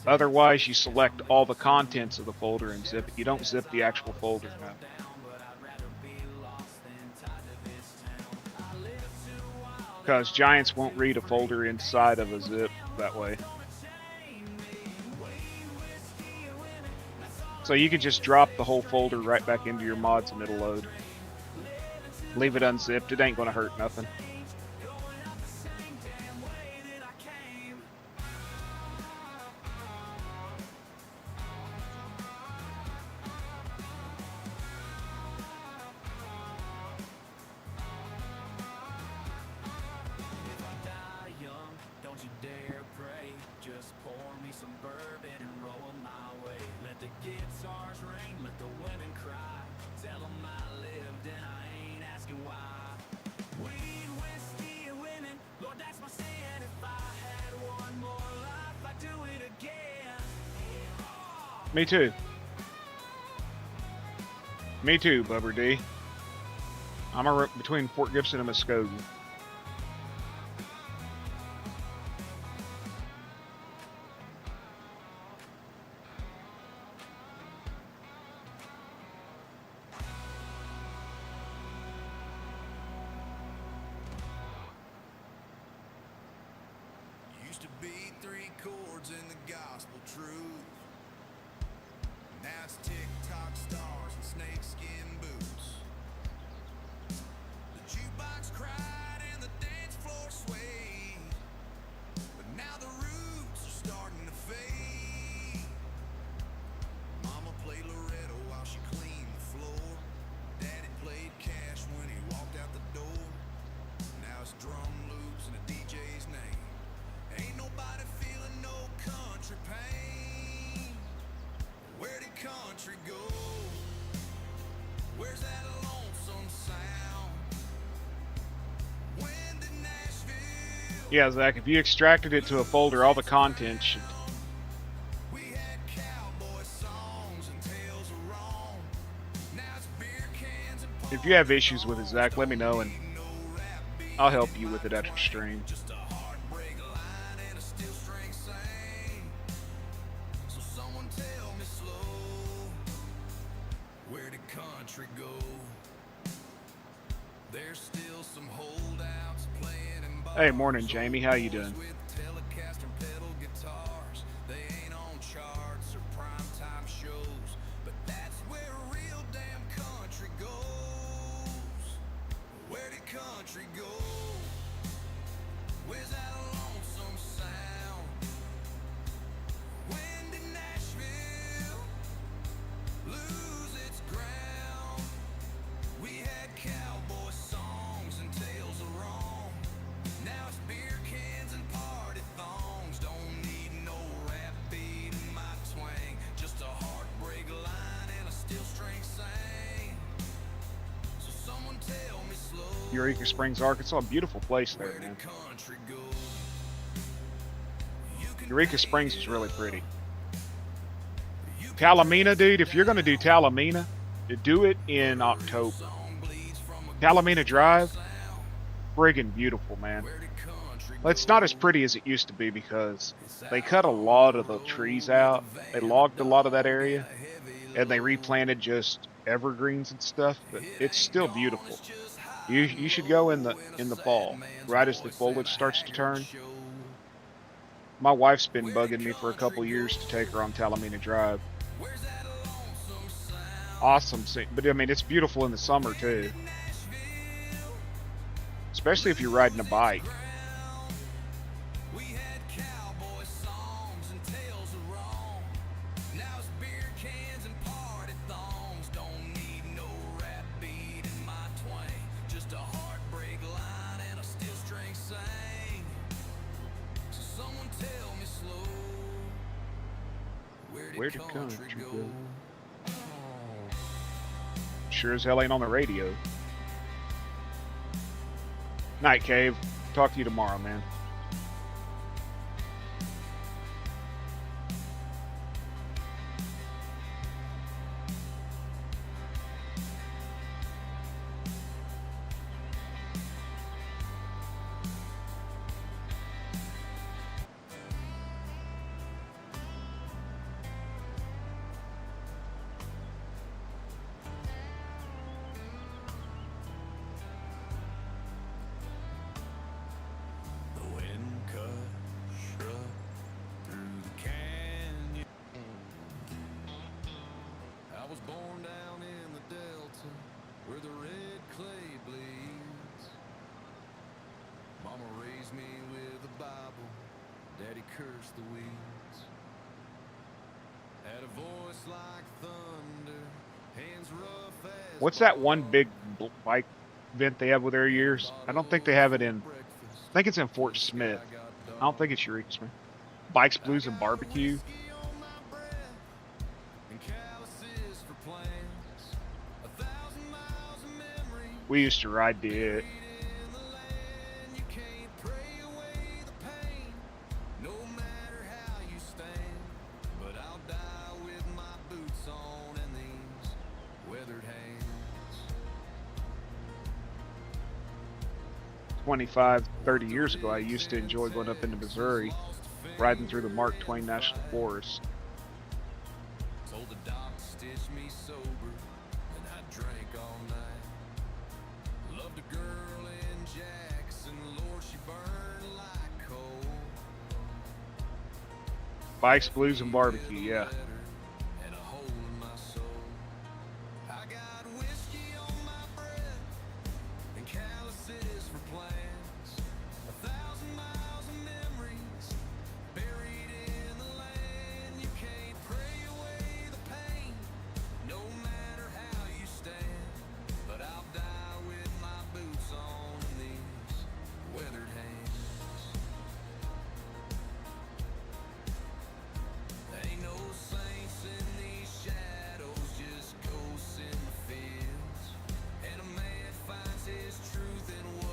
Otherwise, you select all the contents of the folder and zip it. You don't zip the actual folder now. Because Giants won't read a folder inside of a zip that way. So you can just drop the whole folder right back into your mods and it'll load. Leave it unzipped, it ain't gonna hurt nothing. Me too. Me too, Bubber D. I'm between Fort Gibson and Muskogee. Used to be 3 chords in the gospel truth. Now it's TikTok stars and snakeskin boots. The jukebox cried and the dance floor swayed, but now the roof Where's that lonesome sound? When did Nashville? Yeah, Zach, if you extracted it to a folder, all the content should. We had cowboy songs and tales of wrong. Now it's beer cans and If you have issues with it, Zach, let me know and no rap beat. I'll help you with it after stream. Just a heartbreak line and a steel string sang. So someone tell me slow, where did country go? There's still some holdouts playing in bars. Hey, morning, Jamie. How you doing? With Telecaster pedal guitars. They ain't on charts or primetime shows, but that's where real damn country goes. Where did country go? Where's that lonesome sound? When did Nashville lose its ground? We had cowboy songs and tales of wrong. Now it's beer cans and party thongs. Don't need no rap beat in my twang. Just a heartbreak line and a steel string sang. So someone tell me slow, Eureka Springs, Arkansas. Beautiful place there, where man. did country go? Eureka Springs is really pretty. Talamina, dude, if you're going to do Talamina, do it in October. Talamina Drive, friggin' beautiful, man. Well, it's not as pretty as it used to be because they cut a lot of the trees out. They logged a lot of that area, and they replanted just evergreens and stuff. But it's still beautiful. You should go in the fall, right as the foliage starts to turn. My wife's been bugging me for a couple years to take her on Talamina Drive. Awesome scene, but I mean it's beautiful in the summer too, especially if you're riding a bike. We had cowboy songs and tales of wrong. Now it's beer cans and party thongs. Don't need no rap beat in my twang. Just a heartbreak line and a steel string sang. So someone tell me slow, where did country go? Sure as hell ain't on the radio. Night, Cave. Talk to you tomorrow, man. The wind cuts through the canyon. I was born down in the delta where the red clay bleeds. Mama raised me with the Bible, Daddy cursed the weeds. Had a voice like thunder, hands rough as What's that one big bike event they have with their years? I don't think they have it in. I think it's in Fort Smith. I don't think it's Eureka Springs. Bikes, Blues, and Barbecue. We used to ride to it. No matter how you stand, but I'll die with my boots on and these weathered hands. 25, 30 years ago, I used to enjoy going up into Missouri, riding through the Mark Twain National Forest. Told the doc to stitch me sober, and I drank all night. Loved a girl in Jackson, Lord, she burned like coal. Bikes, Blues, and Barbecue, yeah. And a hole in my soul. I got whiskey on my breath and calluses for plans. 1,000 miles of memories buried in the land. You can't pray away the pain, no matter how you stand. But I'll die with my boots on and these weathered hands. Ain't no saints in these shadows, just ghosts in the fields.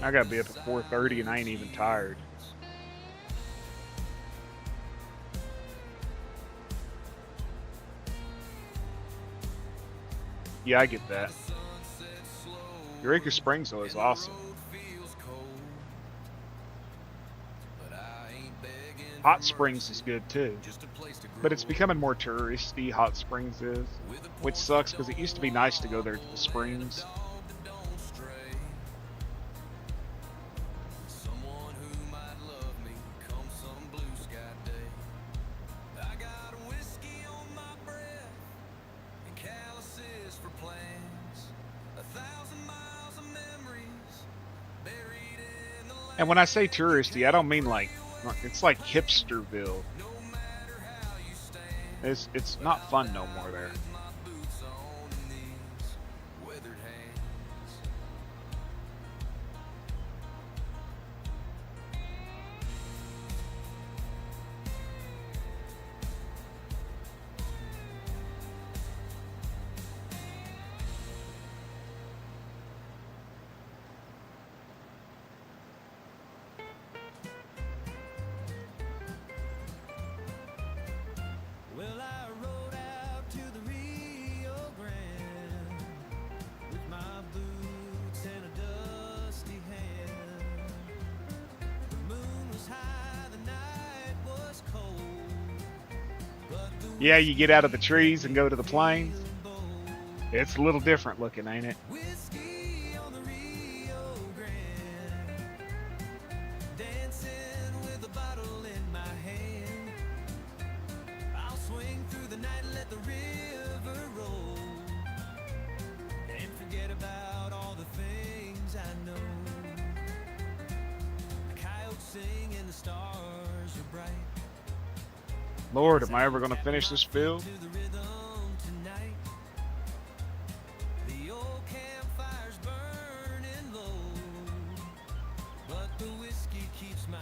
I gotta be up at 4:30 and I ain't even tired. Yeah, I get that. Eureka Springs though is awesome. Hot Springs is good too, but it's becoming more touristy. Hot Springs is, which sucks because it used to be nice to go there to the springs. And when I say touristy, I don't mean like, it's like hipsterville. It's not fun no more there. Well, I rode out to the Rio Grande with my boots and a dusty hand. The moon was high, the night was cold, but the Yeah, you get out of the trees and go to the plains. It's a little different looking, ain't it? whiskey on the Rio Grande, dancing with a bottle in my hand. I'll swing through the night, let the river roll, and forget about all the things I know. The coyotes sing and the stars are bright. Lord, am I ever gonna finish this field? To the rhythm tonight. The old campfire's burning low, but the whiskey keeps my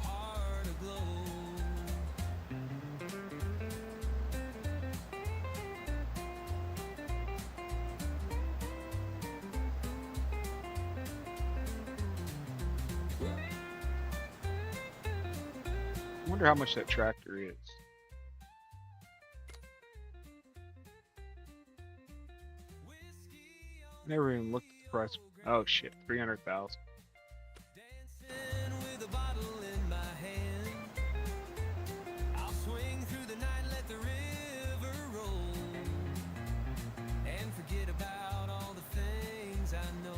heart aglow. I wonder how much that tractor is. Never even looked at the price. Oh shit, 300,000. Dancing with a bottle in my hand. I'll swing through the night, let the river roll, and forget about all the things I know.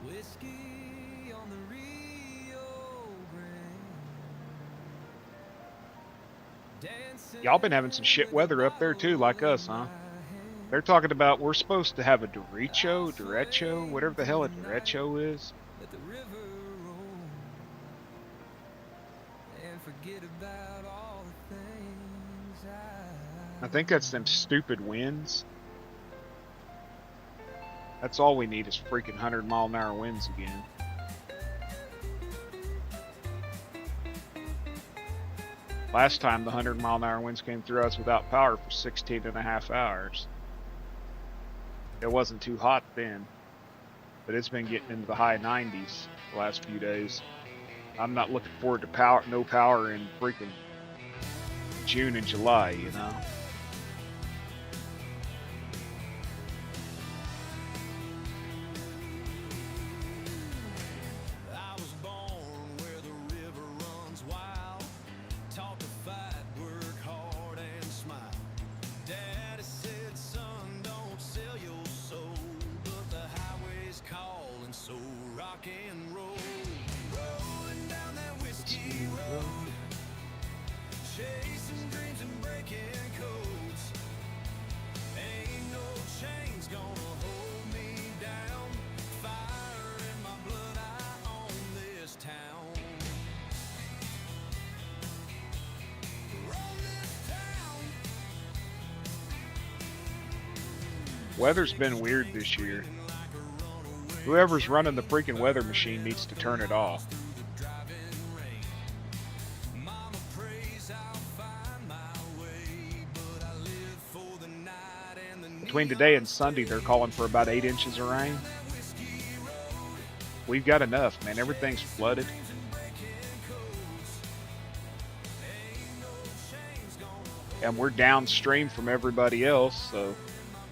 Whiskey on the Rio Grande. Dancing Y'all been having some shit weather up there too, like us, huh? They're talking about we're supposed to have a derecho, whatever the hell a derecho is. let the river roll, and forget about all the things I think that's them stupid winds. That's all we need is freaking 100-mile-an-hour winds again. Last time the 100-mile-an-hour winds came through us without power for 16 and a half hours. It wasn't too hot then, but it's been getting into the high 90s the last few days. I'm not looking forward to no power in freaking June and July, you know? I was born where the river runs wild. Taught to fight, work hard, and smile. Daddy said, son, don't sell your soul, but the highway's calling, so rock and roll. Rolling down that whiskey road, chasing dreams and breaking codes. Weather's been weird this year. Whoever's running the freaking weather machine needs to turn it off. Between today and Sunday, they're calling for about 8 inches of rain. We've got enough, man. Everything's flooded. And we're downstream from everybody else, so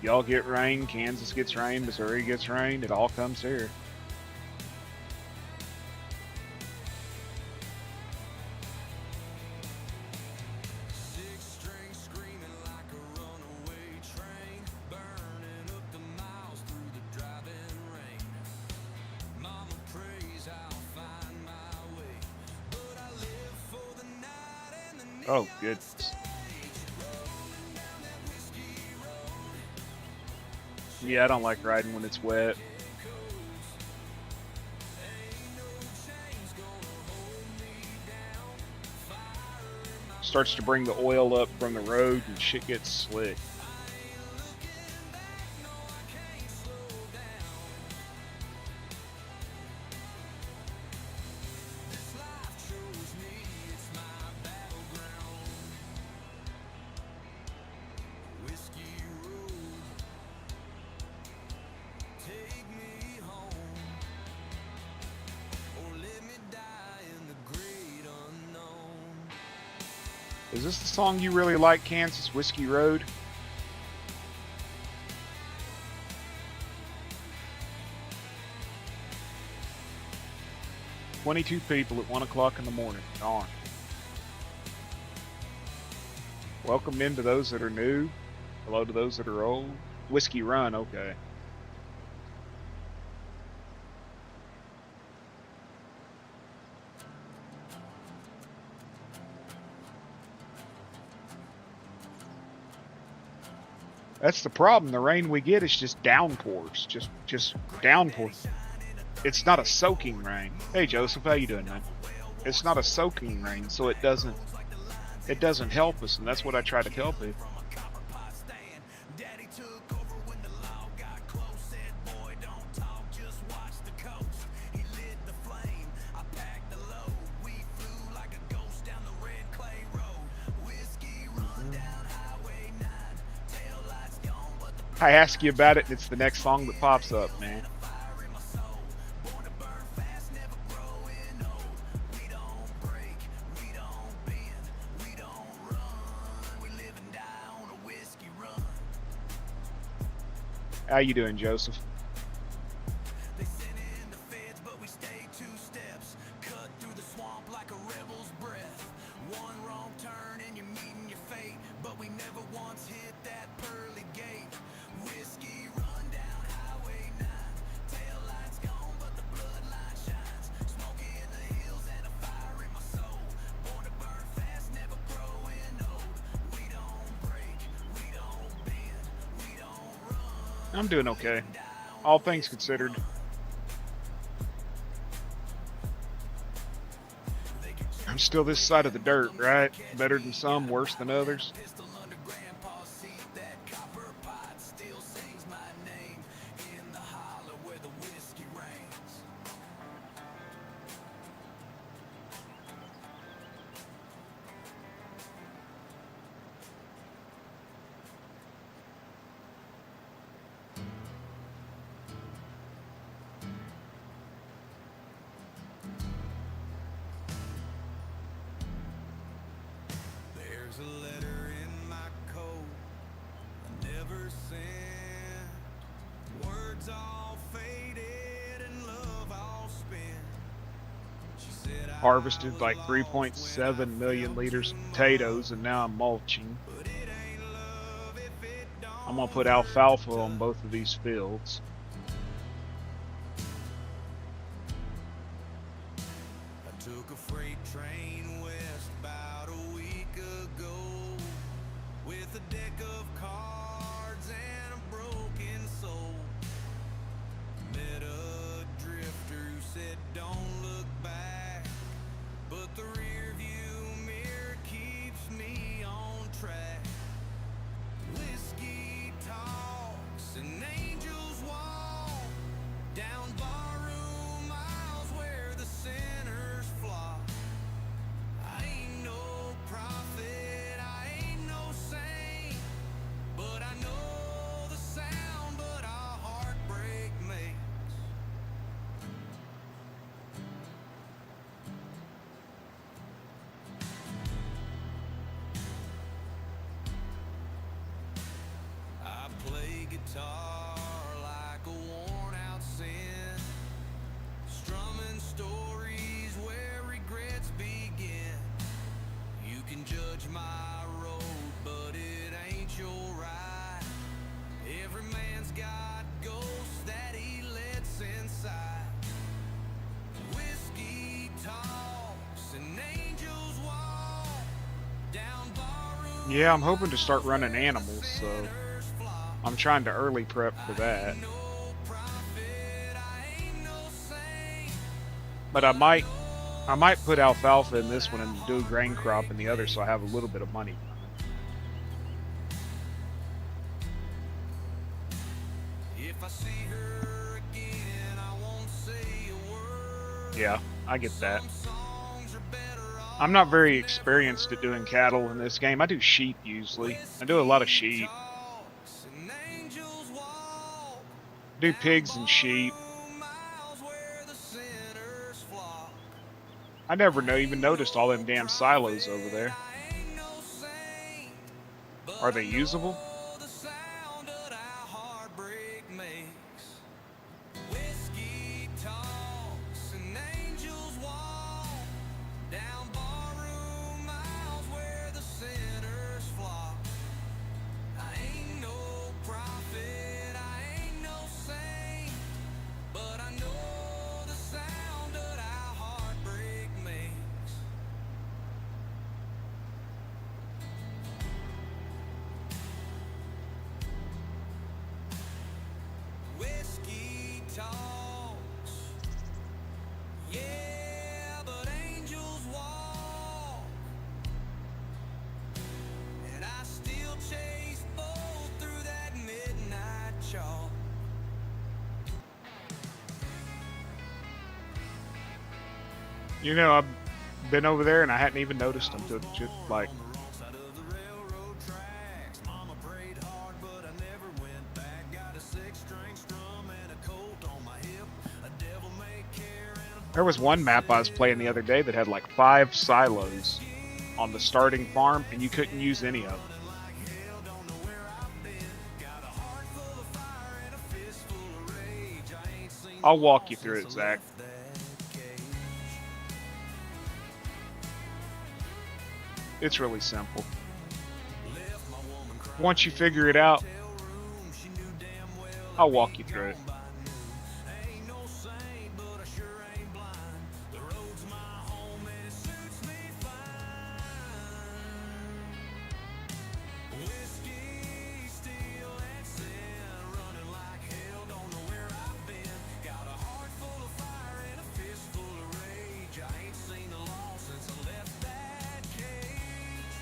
y'all get rain, Kansas gets rain, Missouri gets rain, it all comes here. Oh, goodness. Yeah, I don't like riding when it's wet. Starts to bring the oil up from the road and shit gets slick. Is this the song you really like, Kansas? Whiskey Road? "22 people at 1 o'clock in the morning. Darn. Welcome in to those that are new. Hello to those that are old. Whiskey Run, okay. That's the problem. The rain we get is just downpours. Just downpours. It's not a soaking rain. Hey Joseph, how you doing, man? It's not a soaking rain, so it doesn't help us, and that's what I try to tell people. I ask you about it, and it's the next song that pops up, man. How you doing, Joseph? I'm doing okay, all things considered. I'm still this side of the dirt, right? Better than some, worse than others. There's a letter in my coat I never sent. Words all faded and love all spent. She said Harvested like 3.7 million liters of potatoes, and now I'm mulching. I'm gonna put alfalfa on both of these fields. I took a freight train west about a week ago with a deck of cards and a broken soul. Met a drifter who said don't look back, but the rear view mirror keeps me on track. Whiskey talks and guitar like a worn out sin, strumming stories where regrets begin. You can judge my road, but it ain't your right. Every man's got ghosts that he lets inside. Whiskey talks and angels walk down barroom. Yeah, I'm hoping to start running animals, so I'm trying to early prep for that. But I might put alfalfa in this one and do a grain crop in the other, so I have a little bit of money. If I see her again, I won't say a word. Yeah, I get that. Songs are better off. I'm not very experienced at doing cattle in this game. I do sheep usually. I do a lot of sheep. Talks and angels walk Do pigs and sheep. miles where the sinners flock. I never even noticed all them damn silos over there. I ain't no saint, but Are they usable? know the sound that our heartbreak makes. Whiskey talks and angels walk down barroom miles where the sinners flock. I ain't no prophet, I ain't no saint, but I know the sound that our heartbreak makes. Whiskey talks, yeah, but angels walk, and I still chase both through that midnight chalk. You know, I've been over there and I hadn't even noticed them till just like On the wrong side of the railroad tracks. Mama prayed hard, but I never went back. Got a six-string strum and a colt on my hip. A devil may care and a there was one map I was playing the other day that had like 5 silos on the starting farm and you couldn't use any of them. like hell, don't know where I've been. Got a heart full of fire and a fist full of rage. I ain't seen I'll the walk wall you through since it, I Zach. left that cage. It's really simple. Left my woman crying Once you figure it out, in the hotel room. She knew damn well I'll walk you through it. by noon. Ain't no saint, but I sure ain't blind. The road's my home and it suits me fine. Whiskey, steel, and sin, running like hell, don't know where I've been. Got a heart full of fire and a fist full of rage. I ain't seen the law since I left that cage.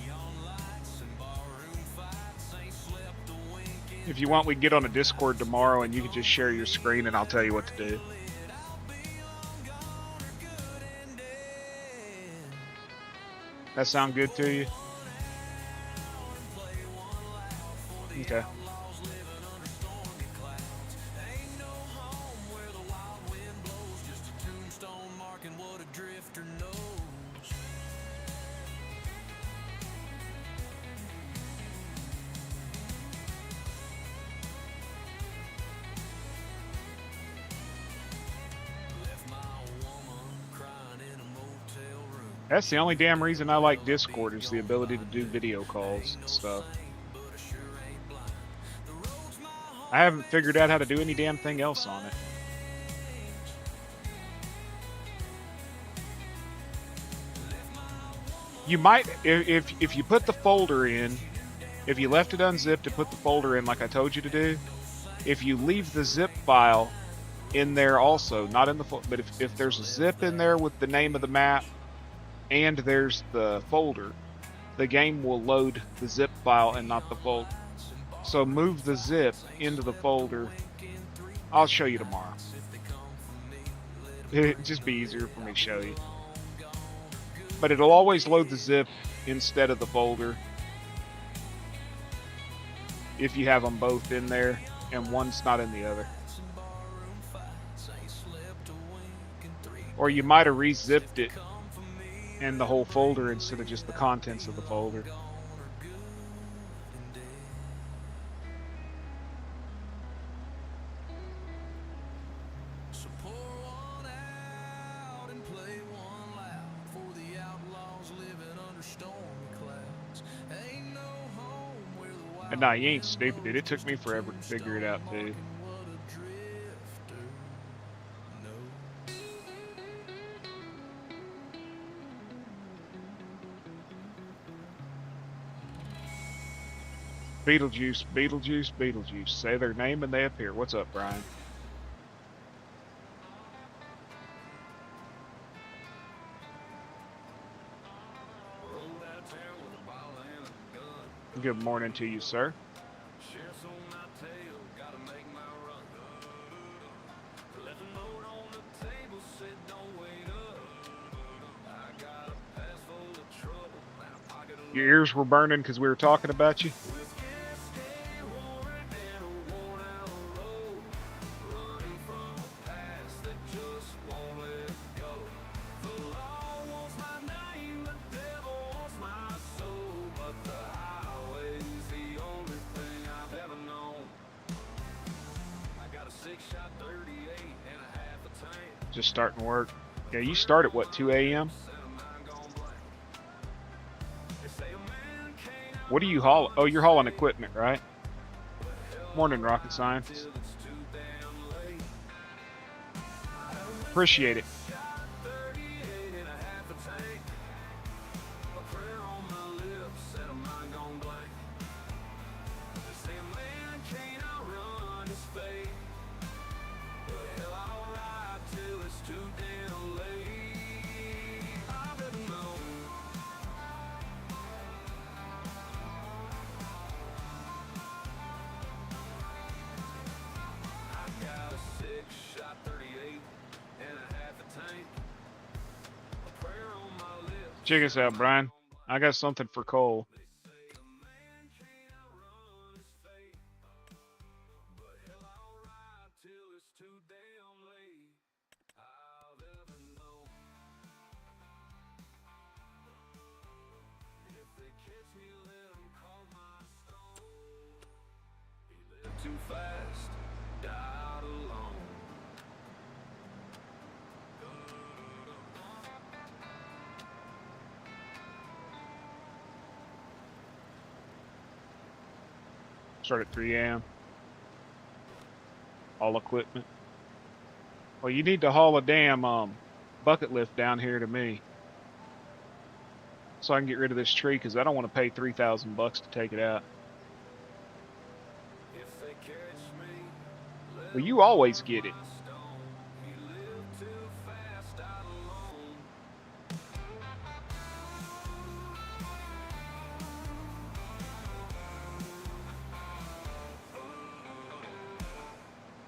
Neon lights and barroom fights, ain't slept a wink in If you want, we can get on a Discord tomorrow and you can just share your screen and I'll tell you what to do. I'll be long gone or good and dead. That sound good to you? Play one loud for the Okay. outlaws living under stormy clouds. Ain't no home where the wild wind blows, just a tombstone marking what a drifter knows. Left my woman crying in a motel room. That's the only damn reason I like Discord is the ability to do video calls and stuff. But I sure ain't blind. The road's my home. I haven't figured out how to do any damn thing else on it. You might, if you put the folder in, if you left it unzipped and put the folder in like I told you to do, if you leave the zip file in there also, not in the but if there's a zip in there with the name of the map and there's the folder, the game will load the zip file and not the folder. So move the zip into the folder. I'll show you tomorrow. It'd just be easier for me to show you. But it'll always load the zip instead of the folder if you have them both in there and one's not in the other. Or you might have re-zipped it and the whole folder instead of just the contents of the folder. So pour one out and play one loud for the outlaws living under stormy clouds. Ain't no home where the wild And nah, you ain't stupid, dude. It took me forever to figure it out, too. what a drifter knows. Beetlejuice, Beetlejuice, Beetlejuice. Say their name and they appear. What's up, Brian? Good morning to you, sir. Your ears were burning because we were talking about you? Just starting work. Yeah, you start at what, 2 a.m.? What do you haul? Oh, you're hauling equipment, right? Morning, rocket science. Appreciate it. Check us out, Brian. I got something for Cole. Too fast, died alone. Start at 3 a.m. All equipment. Well, you need to haul a damn bucket lift down here to me, so I can get rid of this tree because I don't want to pay $3,000 to take it out. Well, you always get it.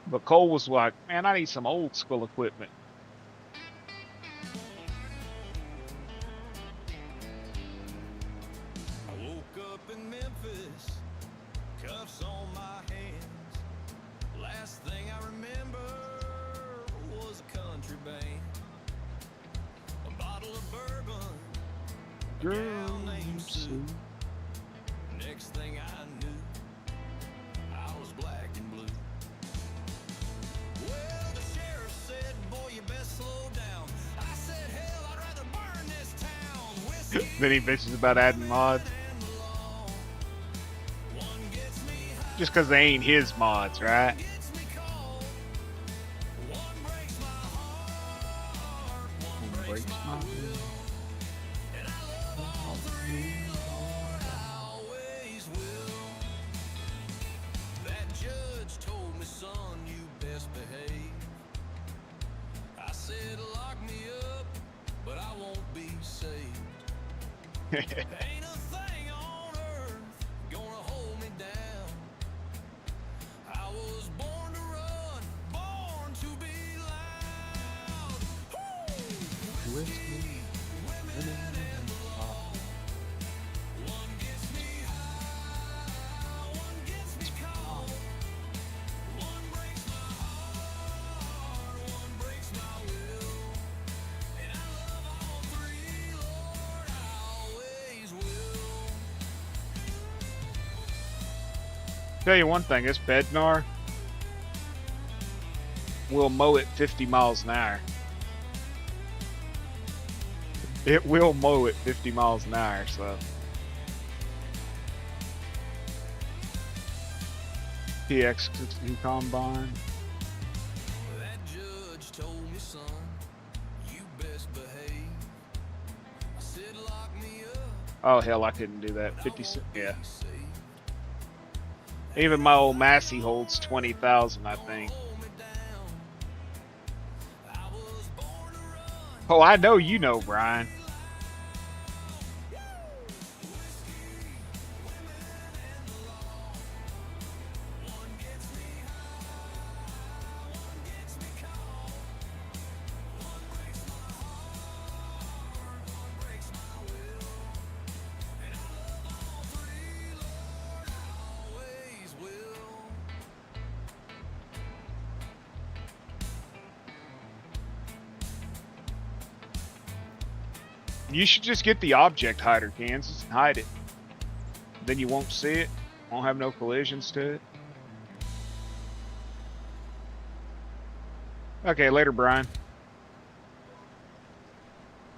But Cole was like, man, I need some old school equipment. I woke up in Memphis, cuffs on my hands. Last thing I remember was a country band. A bottle of bourbon, a gal named Sue. Next thing I knew, I was black and blue. Well, the sheriff said, boy, you best slow down. I said, hell, I'd rather burn this town. Whiskey Then he bitches about adding mods. and the law. One gets me high, Just because they ain't his mods, right? gets me cold. One breaks my heart, one breaks my will. And I love all three, Lord, I always will. That judge told me, son, you best behave. I said, lock me up, but I won't be saved. Ain't a thing on earth gonna hold me down. I was born to run, born to be loud. Woo! Whiskey, women, and the law. One gets me high, one gets me cold. One breaks my heart, one breaks my will. And I love all three, Lord, Tell you one thing, this Bednar will mow it 50 miles an hour. It will mow it 50 miles an hour, so. PX combine. That judge told me, son, you best behave. I said, lock me up. Oh hell, I couldn't do that. 50 cents, yeah. Be saved. Even my old Massey holds 20,000, I think. Hold me down. I was born to run. Oh, I know you know, Brian. Always will. You should just get the object hider, Kansas, and hide it. Then you won't see it. Won't have no collisions to it. Okay, later, Brian.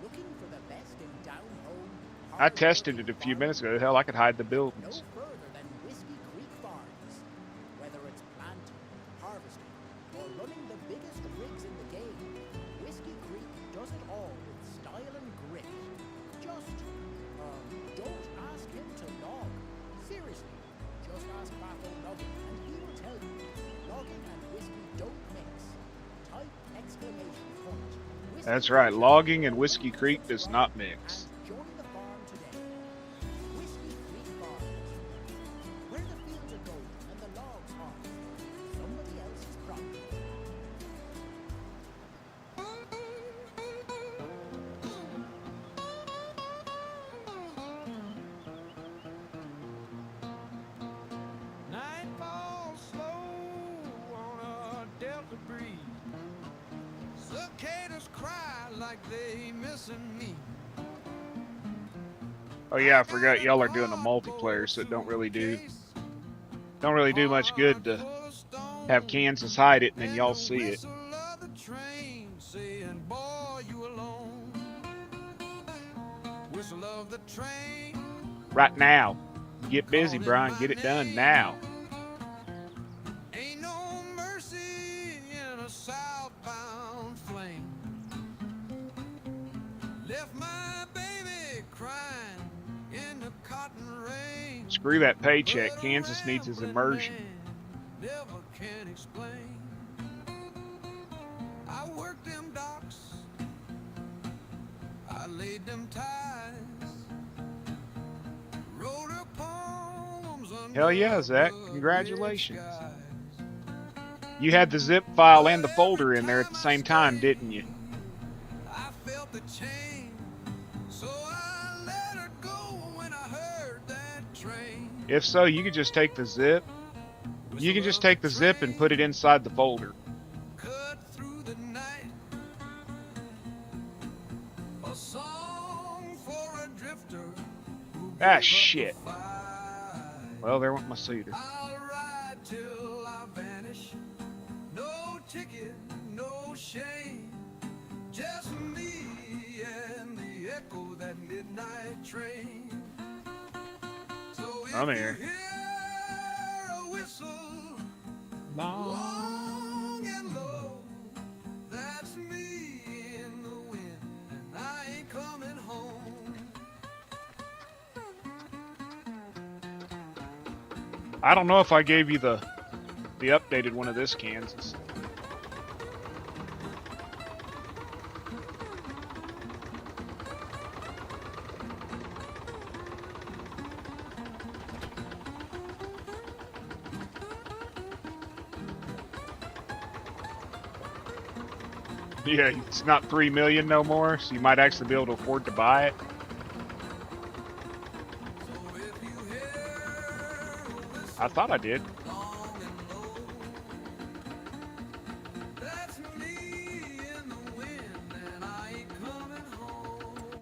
Looking for the best in down-home, I tested it a few minutes ago. Hell, I could hide the no buildings. further than Whiskey Creek Farms. Whether it's planting, harvesting, or running the biggest rigs in the game, Whiskey Creek does it all with style and grit. Just, don't ask him to log. Seriously, just ask Marco Logging and he will tell you. Logging and whiskey don't mix. Type exclamation point. Whiskey That's right. Creek Logging and Whiskey Creek does not mix. and join the farm today. Whiskey Creek Farms. Where the fields are golden and the logs hard. Somebody else's property. Night falls slow on a delta breeze. Cicadas cry like they missing me. Oh yeah, I forgot y'all are doing a multiplayer, so it don't really do much good to have Kansas hide it and then y'all see it. Right now. Get busy, Brian. Get it done now. Ain't no mercy in a southbound flame. Left my baby crying in the cotton rain. Screw that paycheck. Kansas needs his immersion. Never can explain. I worked them docks. I laid them ties. Wrote her poems under Hell yeah, Zach. the Congratulations. red skies. You had the zip file and the folder in there at the same time, didn't you? I felt the chain, so I let her go when I heard that train. If so, you could just take the zip. You can just take the zip and put it inside the folder. Cut through the night. A song for a drifter who Ah, gave up shit. the fight. Well, there went my cedar. I'll ride till I vanish. No ticket, no shame. Just me and the echo that midnight train. So if I'm you here. hear a whistle long and low, that's me in the wind, and I ain't coming home. I don't know if I gave you the updated one of this, Kansas. Yeah, it's not 3 million no more, so you might actually be able to afford to buy it. So if you hear a whistle I thought I did. long and low, that's me in the wind, and I ain't coming home.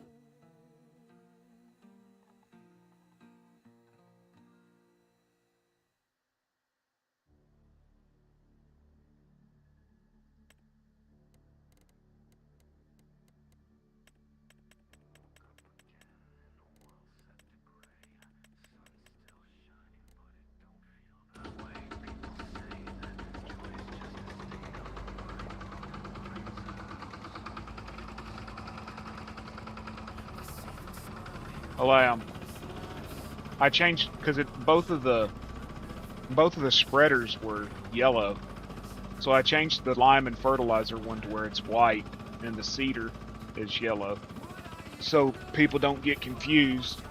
Well, I changed because both of the spreaders were yellow, so I changed the lime and fertilizer one to where it's white, and the cedar is yellow, so people don't get confused.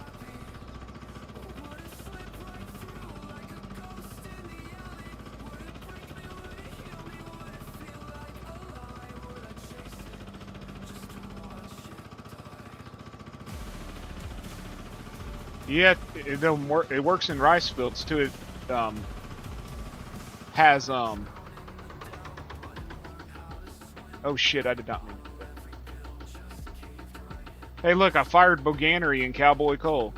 Yeah, it don't work. It works in rice fields too. It has Oh shit! I did not mean to do that. Hey, look! I fired Boganery and Cowboy Cole.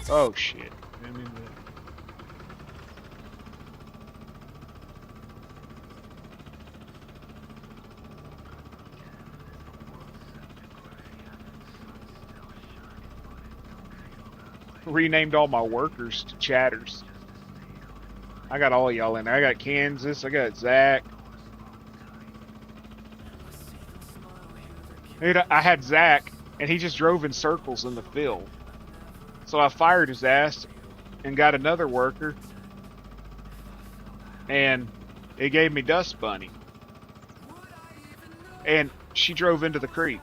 Oh shit! Didn't mean to- Renamed all my workers to chatters. I got all y'all in there. I got Kansas. I got Zach. Dude, I had Zach, and he just drove in circles in the field. So I fired his ass and got another worker, and it gave me Dust Bunny. And she drove into the creek.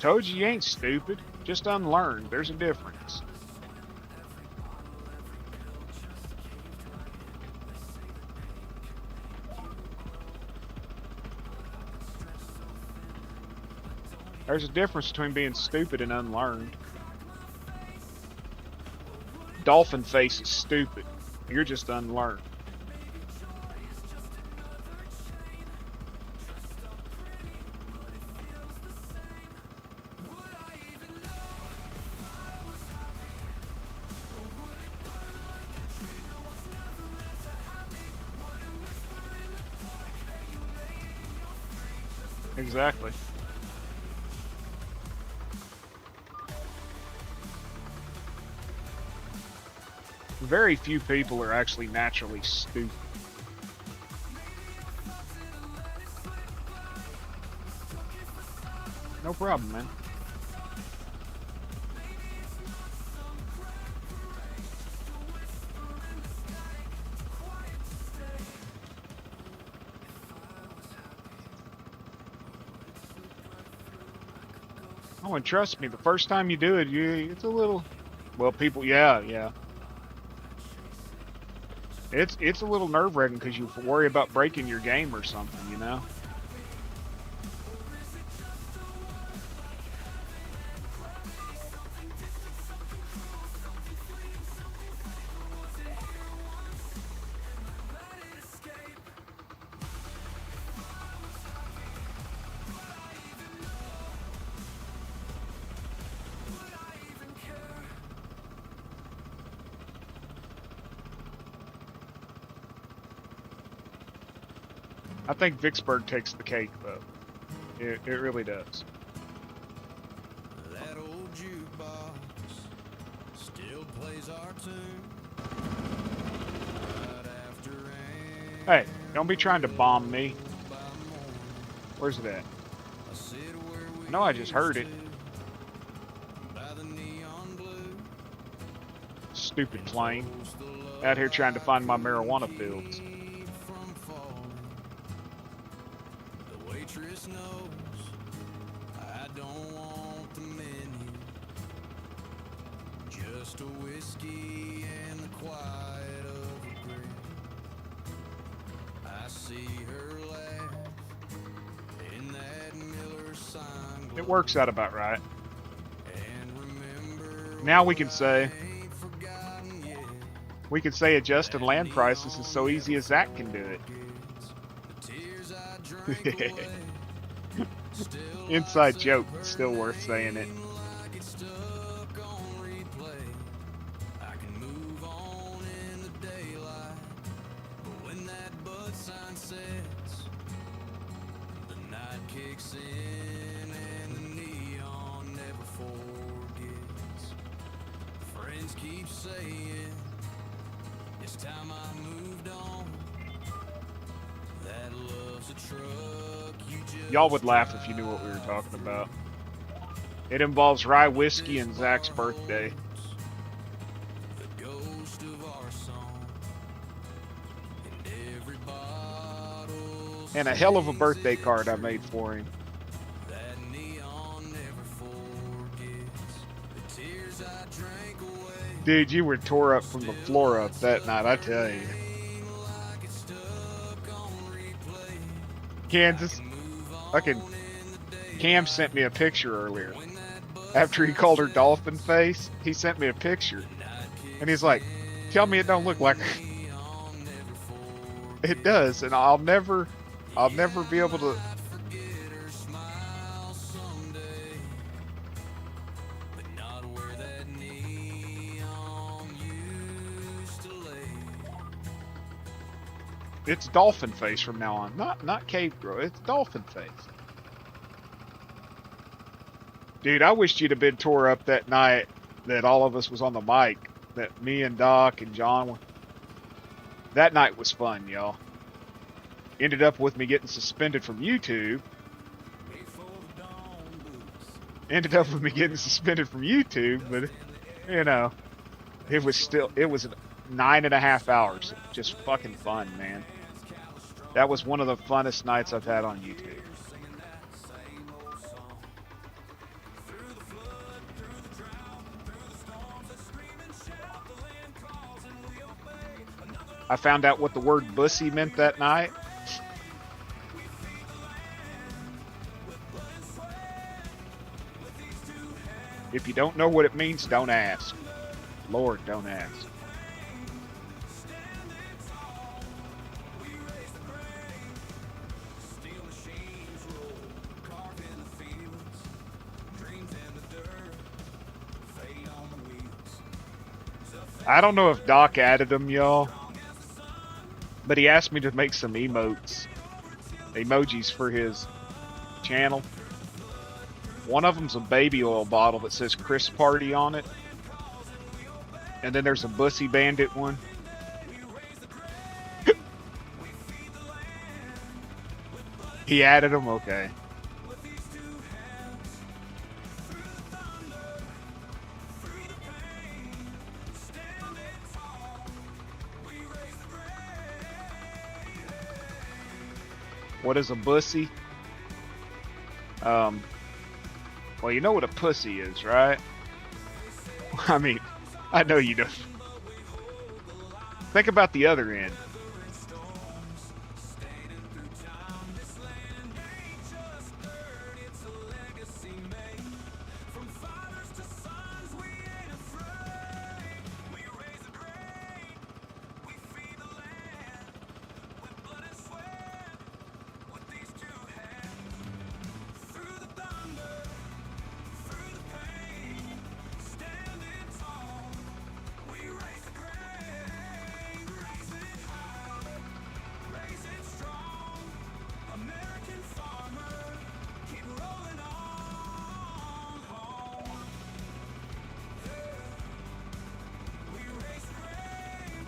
Told you ain't stupid, just unlearned. There's a difference. There's a difference between being stupid and unlearned. Dolphin face is stupid. You're just unlearned. Exactly. Very few people are actually naturally stupid. No problem, man. Oh, and trust me, the first time you do it, it's a little, well, people, yeah. It's a little nerve-wracking because you worry about breaking your game or something, you know? I think Vicksburg takes the cake, though. It really does. That old jukebox still plays our tune. Right after rain Hey, don't be trying to bomb me. by morning, Where's it at? I sit where we No, I just heard it. used to, by the neon blue. Stupid plane. Toast the love Out here trying to find my I marijuana keep fields. from falling. The waitress knows I don't want the menu, just a whiskey and the quiet of a grave. I see her laugh in that Miller sign It works out about right. and remember Now we can say, ain't forgotten yet. we could say adjusting land prices is so easy as that can do it. The tears I drank away Inside joke, still worth saying it. Like it's stuck on replay. I can move on in the daylight, but when that bud sign sets, the night kicks in and the neon never forgets. Friends keep saying it's time I moved on. That love's a truck you just Y'all would laugh if you knew what we were talking about. It involves rye whiskey and Zach's birthday. the ghost of our song, and every bottle And a hell of a birthday card I made for him. that neon never forgets. The tears I drank away. Dude, you were tore up from the floor up that night, I tell you. Like it's stuck on replay. Kansas, fucking Cam sent me a picture earlier. After he called her dolphin face, he sent me a picture. And he's like, tell me it don't look like her. It does, and I'll never be able to. Forget her smile someday, but not where that neon used to lay. It's dolphin face from now on, not cave girl. It's dolphin face. Dude, I wished you'd have been tore up that night that all of us was on the mic. That me and Doc and John were. That night was fun, y'all. Ended up with me getting suspended from YouTube. Ended up with me getting suspended from YouTube, but you know, it was 9.5 hours. Just fucking fun, man. That was one of the funnest nights I've had on YouTube. I found out what the word bussy meant that night. If you don't know what it means, don't ask. Lord, don't ask. I don't know if Doc added them, y'all, but he asked me to make some emojis for his channel. One of them's a baby oil bottle that says Chris Party on it. And then there's a Bussy Bandit one. He added them? Okay. What is a bussy? Well, you know what a pussy is, right? I mean, I know you don't. Think about the other end.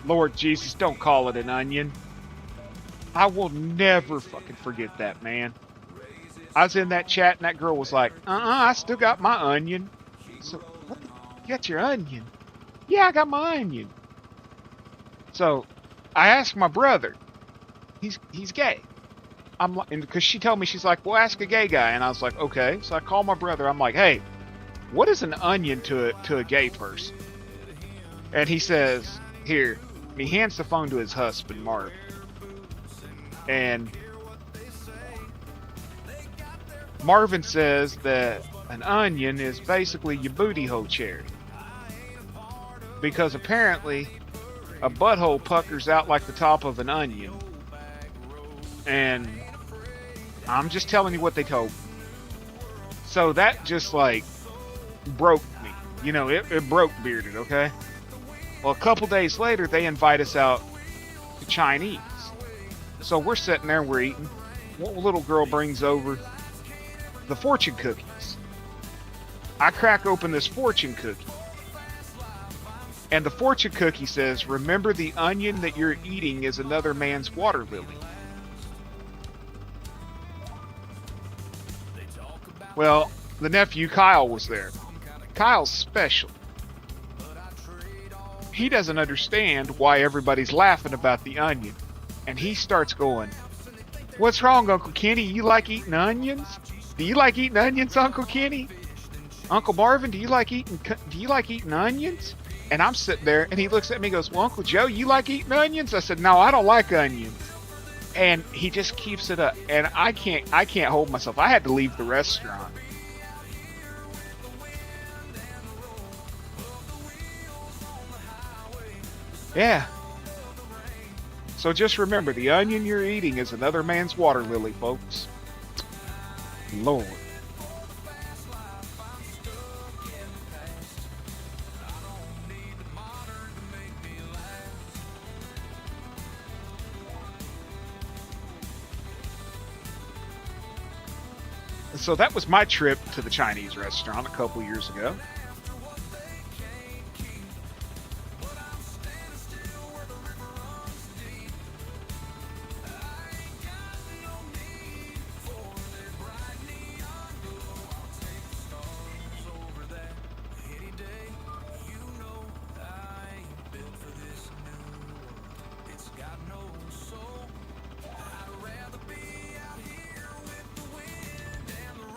Lord Jesus, don't call it an onion. I will never fucking forget that, man. I was in that chat and that girl was like, I still got my onion. So, what the, you got your onion? Yeah, I got my onion. So, I asked my brother. He's gay. I'm like, and because she told me, she's like, well, ask a gay guy. And I was like, okay. So I called my brother. I'm like, hey, what is an onion to a gay person? And he says, here. And he hands the phone to his husband, Mark. And Marvin says that an onion is basically your booty hole cherry. Because apparently a butthole puckers out like the top of an onion. And I'm just telling you what they told me. So that just like broke me. You know, it broke Bearded, okay? Well, a couple days later, they invite us out to Chinese. So we're sitting there, we're eating. One little girl brings over the fortune cookies. I crack open this fortune cookie. And the fortune cookie says, remember the onion that you're eating is another man's water lily. Well, the nephew Kyle was there. Kyle's special. He doesn't understand why everybody's laughing about the onion. And he starts going, what's wrong, Uncle Kenny? You like eating onions? Do you like eating onions, Uncle Kenny? Uncle Marvin, do you like eating onions? And I'm sitting there, and he looks at me and goes, well, Uncle Joe, you like eating onions? I said, no, I don't like onions. And he just keeps it up. And I can't hold myself. I had to leave the restaurant. Yeah. So just remember, the onion you're eating is another man's water lily, folks. Lord. So that was my trip to the Chinese restaurant a couple years ago.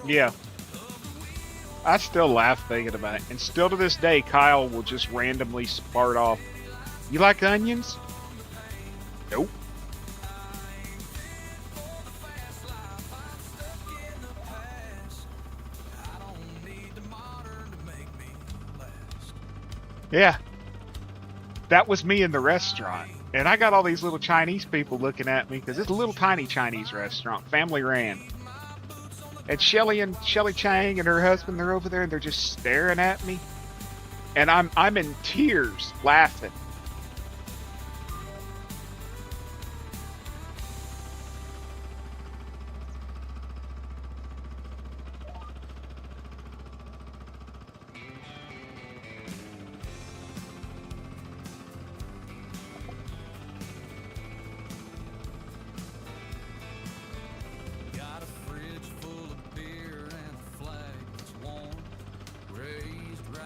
Yeah. I still laugh thinking about it. And still to this day, Kyle will just randomly spart off, you like onions? Nope. Yeah. That was me in the restaurant. And I got all these little Chinese people looking at me because it's a little tiny Chinese restaurant, family ran. And Shelly Chang and her husband, they're over there and they're just staring at me. And I'm in tears laughing.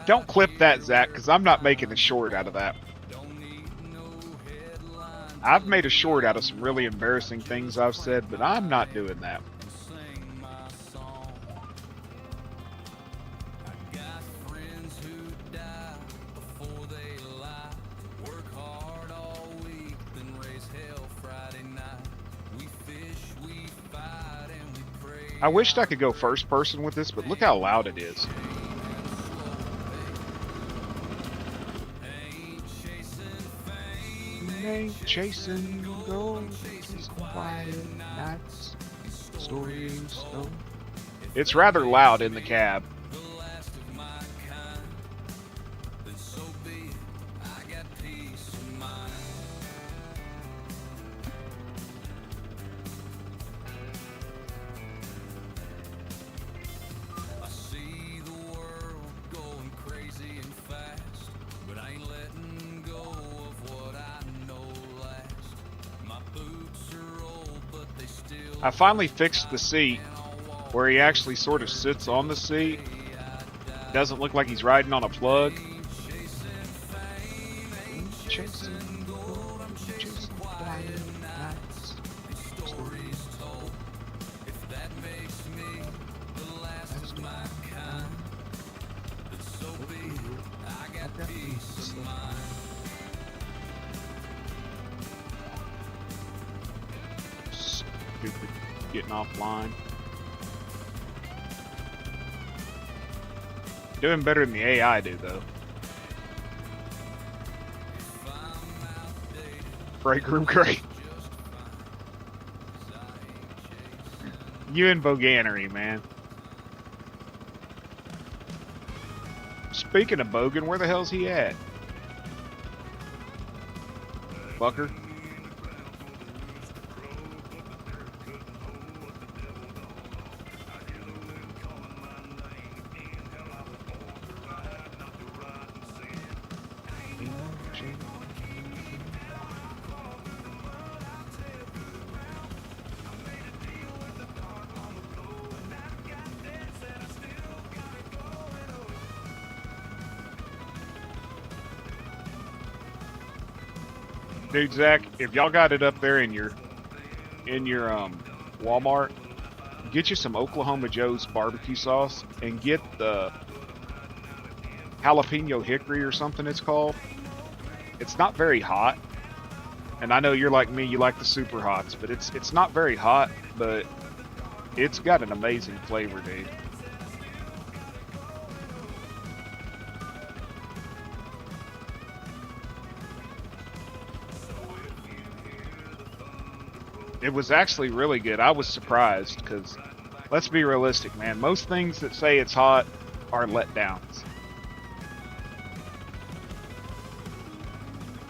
Don't clip that, Zach, because I'm not making a short out of that. I've made a short out of some really embarrassing things I've said, but I'm not doing that. I wished I could go first person with this, but look how loud it is. Ain't chasing gold, just quiet nights, stories told. It's rather loud in the cab. I finally fixed the seat where he actually sort of sits on the seat. Doesn't look like he's riding on a plug. Stupid getting offline. Doing better than the AI do, though. Break room great. You and Boganery, man. Speaking of Bogan, where the hell's he at? Bucker? Dude, Zach, if y'all got it up there in your Walmart, get you some Oklahoma Joe's barbecue sauce and get the jalapeno hickory or something it's called. It's not very hot, and I know you're like me, you like the super hots, but it's not very hot, but it's got an amazing flavor, dude. It was actually really good. I was surprised because, let's be realistic, man. Most things that say it's hot are letdowns.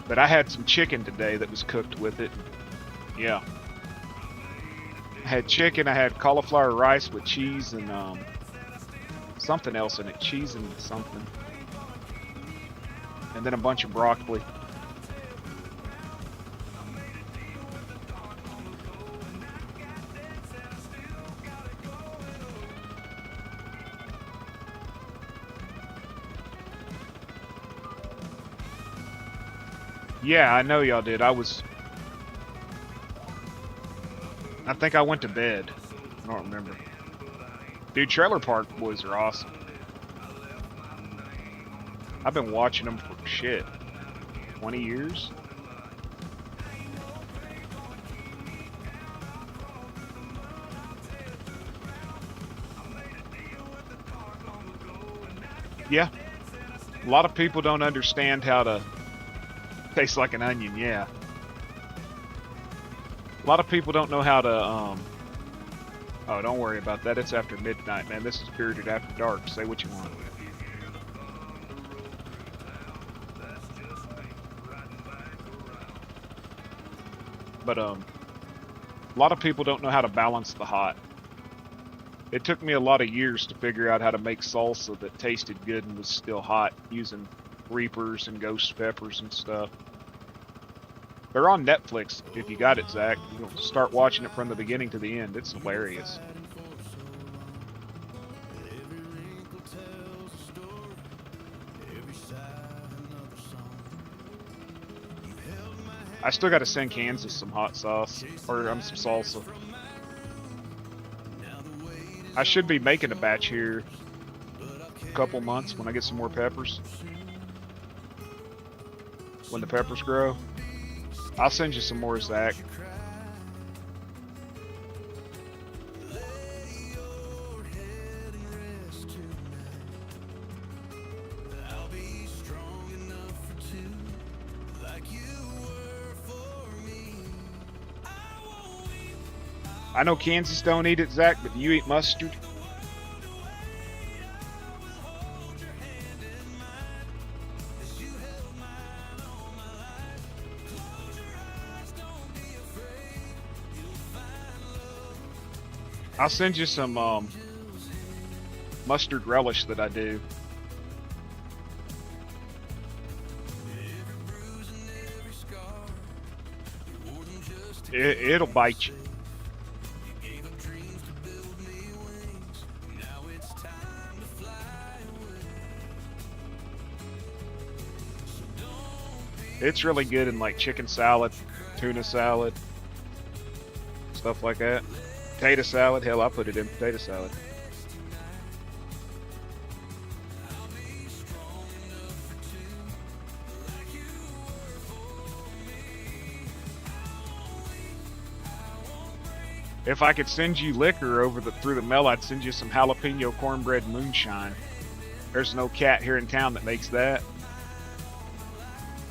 But I had some chicken today that was cooked with it. Yeah. I had chicken. I had cauliflower rice with cheese and something else in it. Cheese and something. And then a bunch of broccoli. Yeah, I know y'all did. I think I went to bed. I don't remember. Dude, Trailer Park Boys are awesome. I've been watching them for shit, 20 years. Yeah. A lot of people don't understand how to taste like an onion, yeah. A lot of people don't know how to, oh, don't worry about that. It's after midnight, man. This is Bearded After Dark. Say what you want. But, a lot of people don't know how to balance the hot. It took me a lot of years to figure out how to make salsa that tasted good and was still hot using Reapers and Ghost Peppers and stuff. They're on Netflix. If you got it, Zach, you can start watching it from the beginning to the end. It's hilarious. I still got to send Kansas some hot sauce, or some salsa. I should be making a batch here a couple months when I get some more peppers. When the peppers grow. I'll send you some more, Zach. I know Kansas don't eat it, Zach, but you eat mustard? I'll send you some mustard relish that I do. It'll bite you. It's really good in like chicken salad, tuna salad, stuff like that. Potato salad, hell, I put it in potato salad. If I could send you liquor through the mail, I'd send you some jalapeno cornbread moonshine. There's no cat here in town that makes that.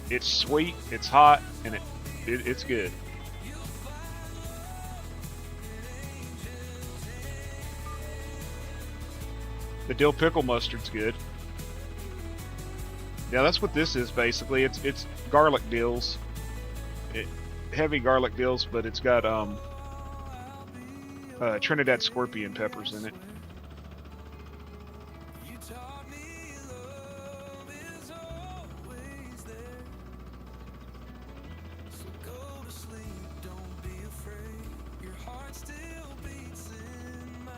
It's sweet, it's hot, and it's good. The dill pickle mustard's good. Yeah, that's what this is basically. It's garlic dills, heavy garlic dills, but it's got Trinidad scorpion peppers in it. You taught me love is always there. So go to sleep, don't be afraid. Your heart still beats in mine.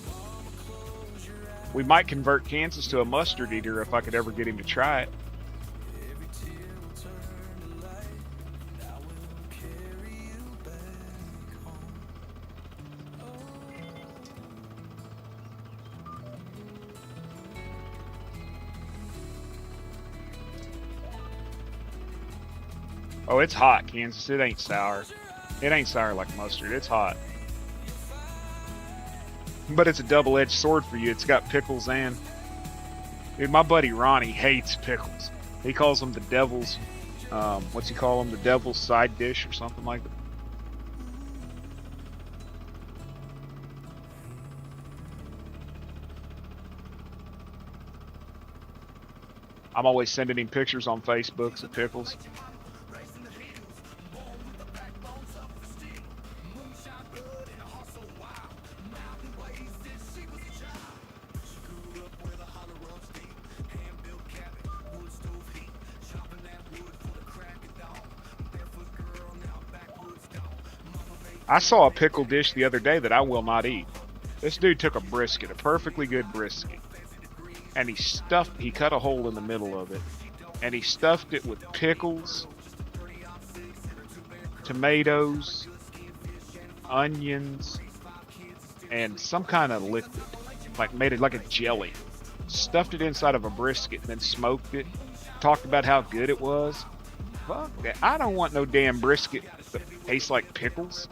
Mama, close your eyes. We might convert Kansas to a mustard eater if I could ever get him to try it. Every tear will turn to light. I will carry you back home. Oh, it's hot, Kansas. It ain't sour. It ain't sour like mustard. It's hot. But it's a double-edged sword for you. It's got pickles and... Dude, my buddy Ronnie hates pickles. He calls them the devil's... what's he call them? The devil's side dish or something like that. I'm always sending him pictures on Facebook of pickles. I saw a pickle dish the other day that I will not eat. This dude took a brisket, a perfectly good brisket, and he cut a hole in the middle of it, and he stuffed it with pickles, tomatoes, onions, and some kind of liquid, like made it like a jelly. Stuffed it inside of a brisket and then smoked it. Talked about how good it was. Fuck that. I don't want no damn brisket that tastes like pickles.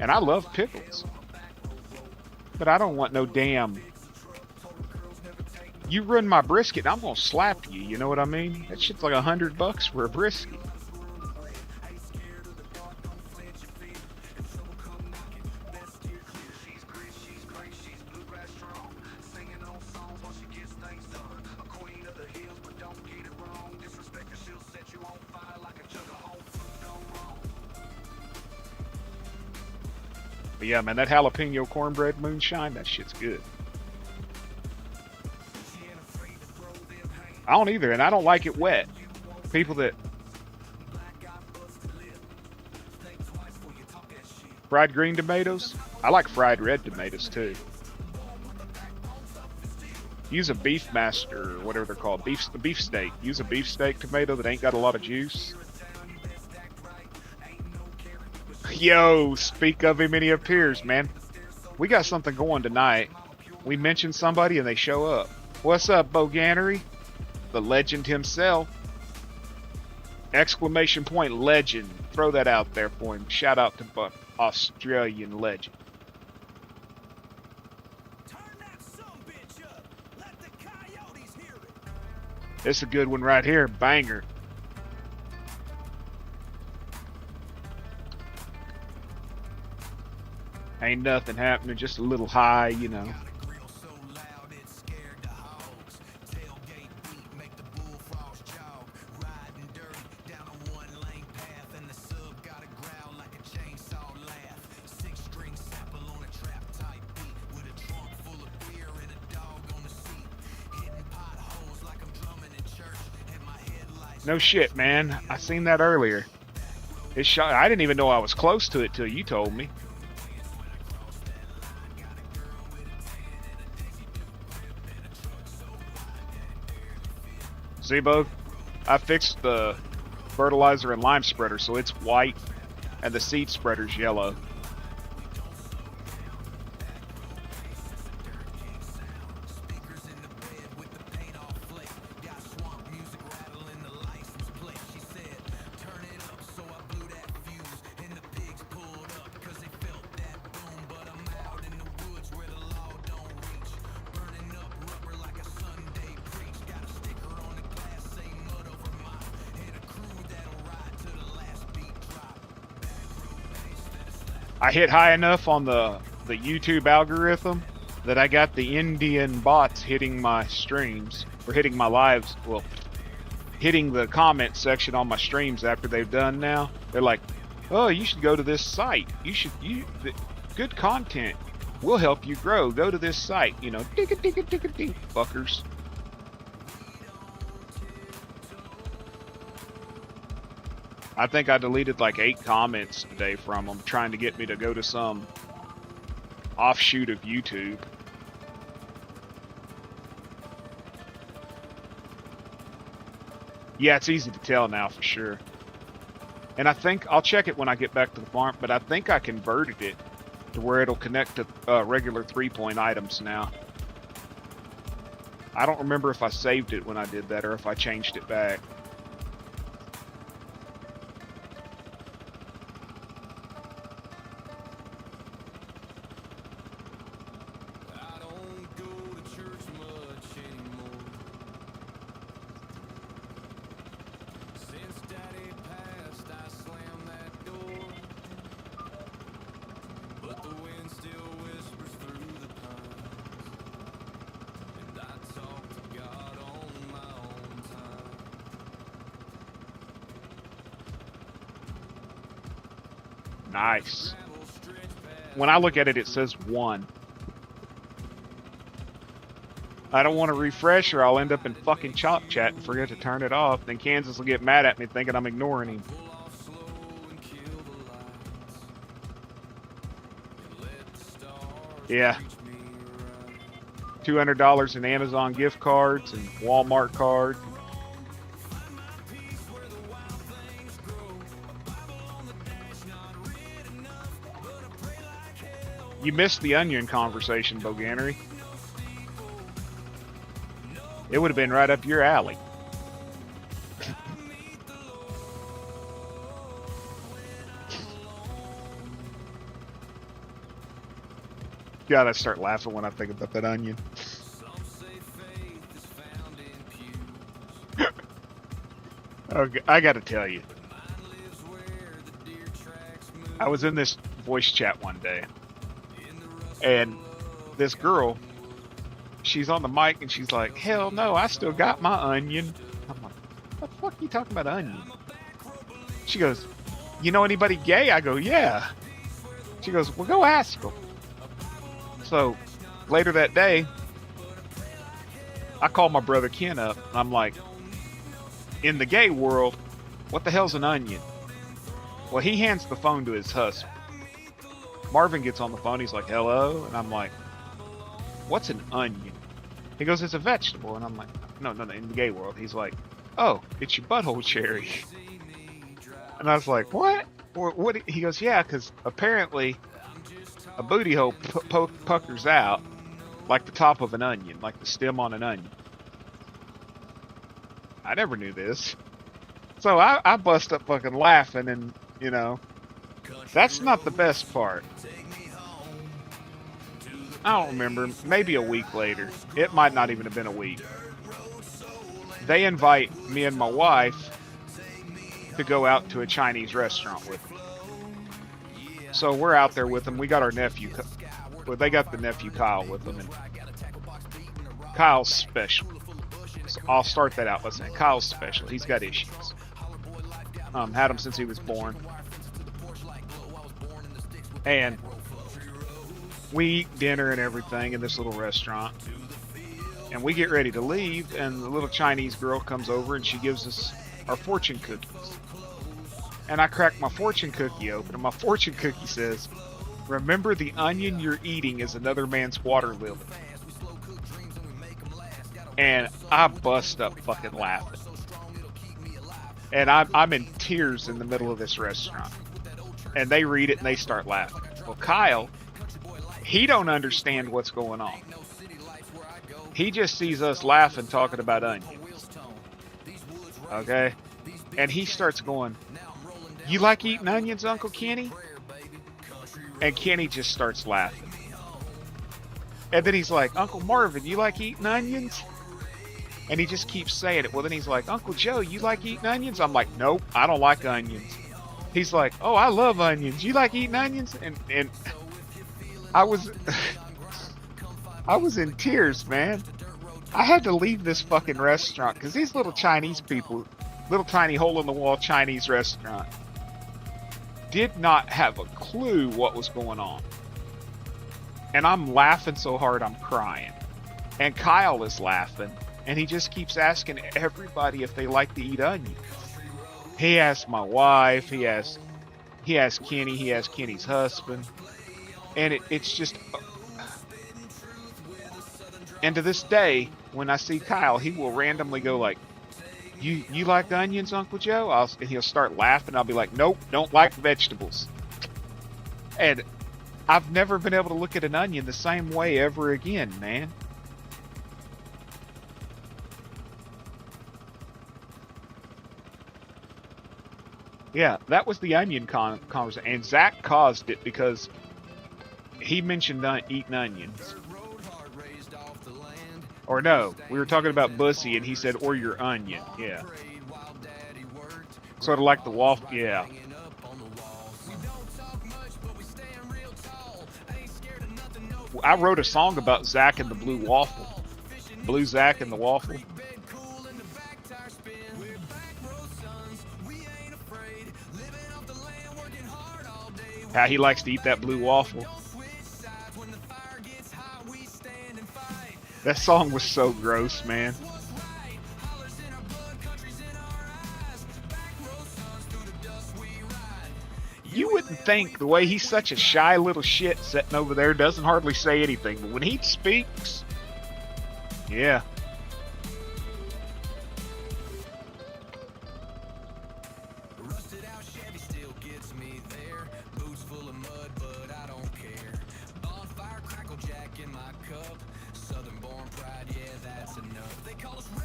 And I love pickles. But I don't want no damn... You ruin my brisket, I'm gonna slap you, you know what I mean? That shit's like $100 for a brisket. But yeah, man, that jalapeno cornbread moonshine, that shit's good. I don't either, and I don't like it wet. People that... Fried green tomatoes? I like fried red tomatoes, too. Use a beef master, or whatever they're called. Beefsteak. Use a beefsteak tomato that ain't got a lot of juice. Yo, speak of him and he appears, man. We got something going tonight. We mention somebody and they show up. What's up, Boganery? The legend himself. Exclamation point legend. Throw that out there for him. Shout out to Australian legend. Turn that sumbitch up. Let the coyotes hear it. This is a good one right here. Banger. Ain't nothing happening, just a little high, you know. Grill so loud it scared the hogs. Tailgate beat make the bullfrogs jog. Riding dirty down a one-lane path, and the sub got a growl like a chainsaw laugh. Six-string sample on a trap-type beat with a trunk full of beer and a dog on the seat. Hitting potholes like I'm drumming in church, and my headlights. No shit, man. I seen that earlier. It shot. I didn't even know I was close to it till you told me. See, Bo? I fixed the fertilizer and lime spreader so it's white and the seed spreader's yellow. I hit high enough on the YouTube algorithm that I got the Indian bots hitting my streams, or hitting my lives, well, hitting the comment section on my streams after they've done now. They're like, oh, you should go to this site. Good content. We'll help you grow. Go to this site. You know, ding fuckers. I think I deleted like 8 comments today from them trying to get me to go to some offshoot of YouTube. Yeah, it's easy to tell now for sure. And I think, I'll check it when I get back to the farm, but I think I converted it to where it'll connect to regular 3-point items now. I don't remember if I saved it when I did that or if I changed it back. I don't go to church much anymore. Since Daddy passed, I slammed that door. But the wind still whispers through the pines. And I talk to God on my own time. Nice. When I look at it, it says 1. I don't want to refresh or I'll end up in fucking chop chat and forget to turn it off. Then Kansas will get mad at me thinking I'm ignoring him. Pull off slow and kill the lights. And let the stars Yeah. reach me right. $200 in Amazon gift cards and Walmart card. Peace where the wild things grow. A Bible on the dash, not read enough, but I pray like hell. You missed the onion conversation, Boganery. It would have been right up your alley. Gotta start laughing when I think about that onion. Some say faith is found in pews. Okay, I gotta tell you, Mine lives where the deer tracks move. I was in this voice chat one day, In the rust and this girl, she's on the mic and she's like, hell no, I still got my onion. I'm like, what the fuck are you talking about onion? She goes, you know anybody gay? I go, yeah. She goes, well, go ask them. So later that day, I called my brother Ken up and I'm like, in the gay world, what the hell's an onion? Well, he hands the phone to his husband. Marvin gets on the phone, he's like, hello? And I'm like, what's an onion? He goes, it's a vegetable. And I'm like, no, in the gay world. He's like, oh, it's your butthole cherry. And I was like, what? What? He goes, yeah, because apparently a booty hole puckers out like the top of an onion, like the stem on an onion. I never knew this. So I bust up fucking laughing and, you know, that's not the best part. I don't remember, maybe a week later. It might not even have been a week. They invite me and my wife to go out to a Chinese restaurant with them. So we're out there with them. We got our nephew, well, they got the nephew Kyle with them, and Kyle's special. So I'll start that out by saying Kyle's special. He's got issues. Had him since he was born. And we eat dinner and everything in this little restaurant. And we get ready to leave, and the little Chinese girl comes over and she gives us our fortune cookies. And I crack my fortune cookie open, and my fortune cookie says, remember, the onion you're eating is another man's water lily. And I bust up fucking laughing. And I'm in tears in the middle of this restaurant. And they read it and they start laughing. Well, Kyle, he don't understand what's going on. He just sees us laughing talking about onions. Okay? And he starts going, you like eating onions, Uncle Kenny? And Kenny just starts laughing. And then he's like, Uncle Marvin, you like eating onions? And he just keeps saying it. Well, then he's like, Uncle Joe, you like eating onions? I'm like, nope, I don't like onions. He's like, oh, I love onions. You like eating onions? And I was I was in tears, man. I had to leave this fucking restaurant because these little Chinese people, little tiny hole in the wall Chinese restaurant, did not have a clue what was going on. And I'm laughing so hard I'm crying. And Kyle is laughing, and he just keeps asking everybody if they like to eat onions. He asked my wife, he asked Kenny, he asked Kenny's husband. And it's just, and to this day, when I see Kyle, he will randomly go like, you like onions, Uncle Joe? And he'll start laughing. I'll be like, nope, don't like vegetables. And I've never been able to look at an onion the same way ever again, man. Yeah, that was the onion conversation. And Zach caused it because he mentioned eating onions. Or no, we were talking about Bussy, and he said, or your onion. Yeah. Sort of like the waffle. Yeah. I wrote a song about Zach and the blue waffle. Blue Zach and the waffle. How he likes to eat that blue waffle. That song was so gross, man. You wouldn't think, the way he's such a shy little shit sitting over there, doesn't hardly say anything, but when he speaks, yeah.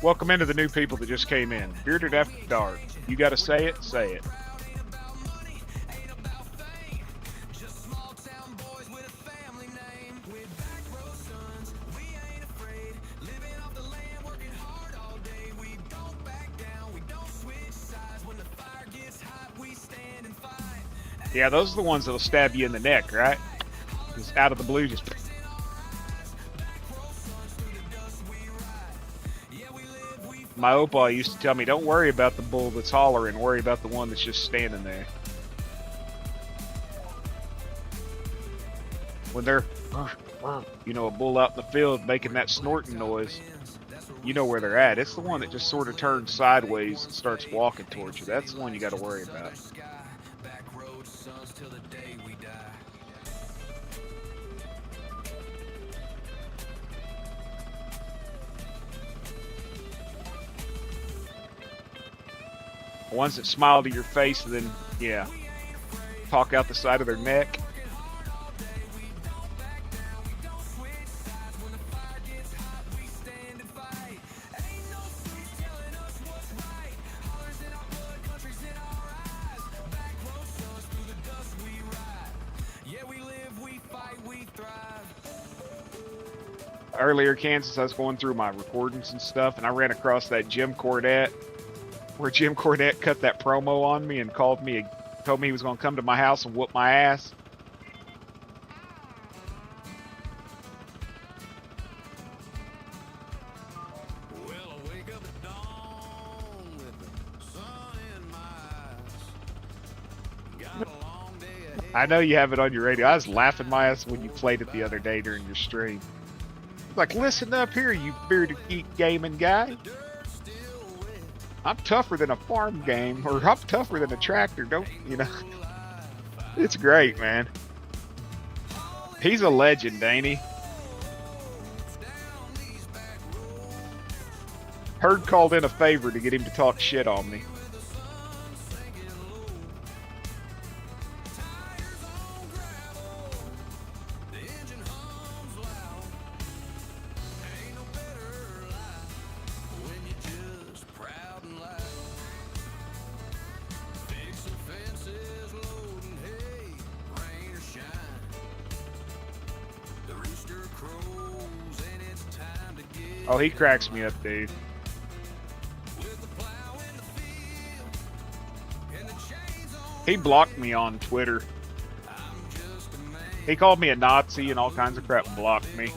Welcome into the new people that just came in. Bearded After Dark. You gotta say it, say it. Yeah, those are the ones that'll stab you in the neck, right? Just out of the blue, just... My opa used to tell me, don't worry about the bull that's hollering, worry about the one that's just standing there. When they're, you know, a bull out in the field making that snorting noise, you know where they're at. It's the one that just sort of turns sideways and starts walking towards you. That's the one you got to worry about. Ones that smile to your face and then, yeah, talk out the side of their neck. Earlier, Kansas, I was going through my recordings and stuff, and I ran across that Jim Cornette, where Jim Cornette cut that promo on me and told me he was going to come to my house and whoop my ass. I know you have it on your radio. I was laughing my ass when you played it the other day during your stream. Like, listen up here, you bearded geek gaming guy. I'm tougher than a farm game, or I'm tougher than a tractor, don't, you know. It's great, man. He's a legend, ain't he? Herd called in a favor to get him to talk shit on me. Oh, he cracks me up, dude. He blocked me on Twitter. He called me a Nazi and all kinds of crap and blocked me.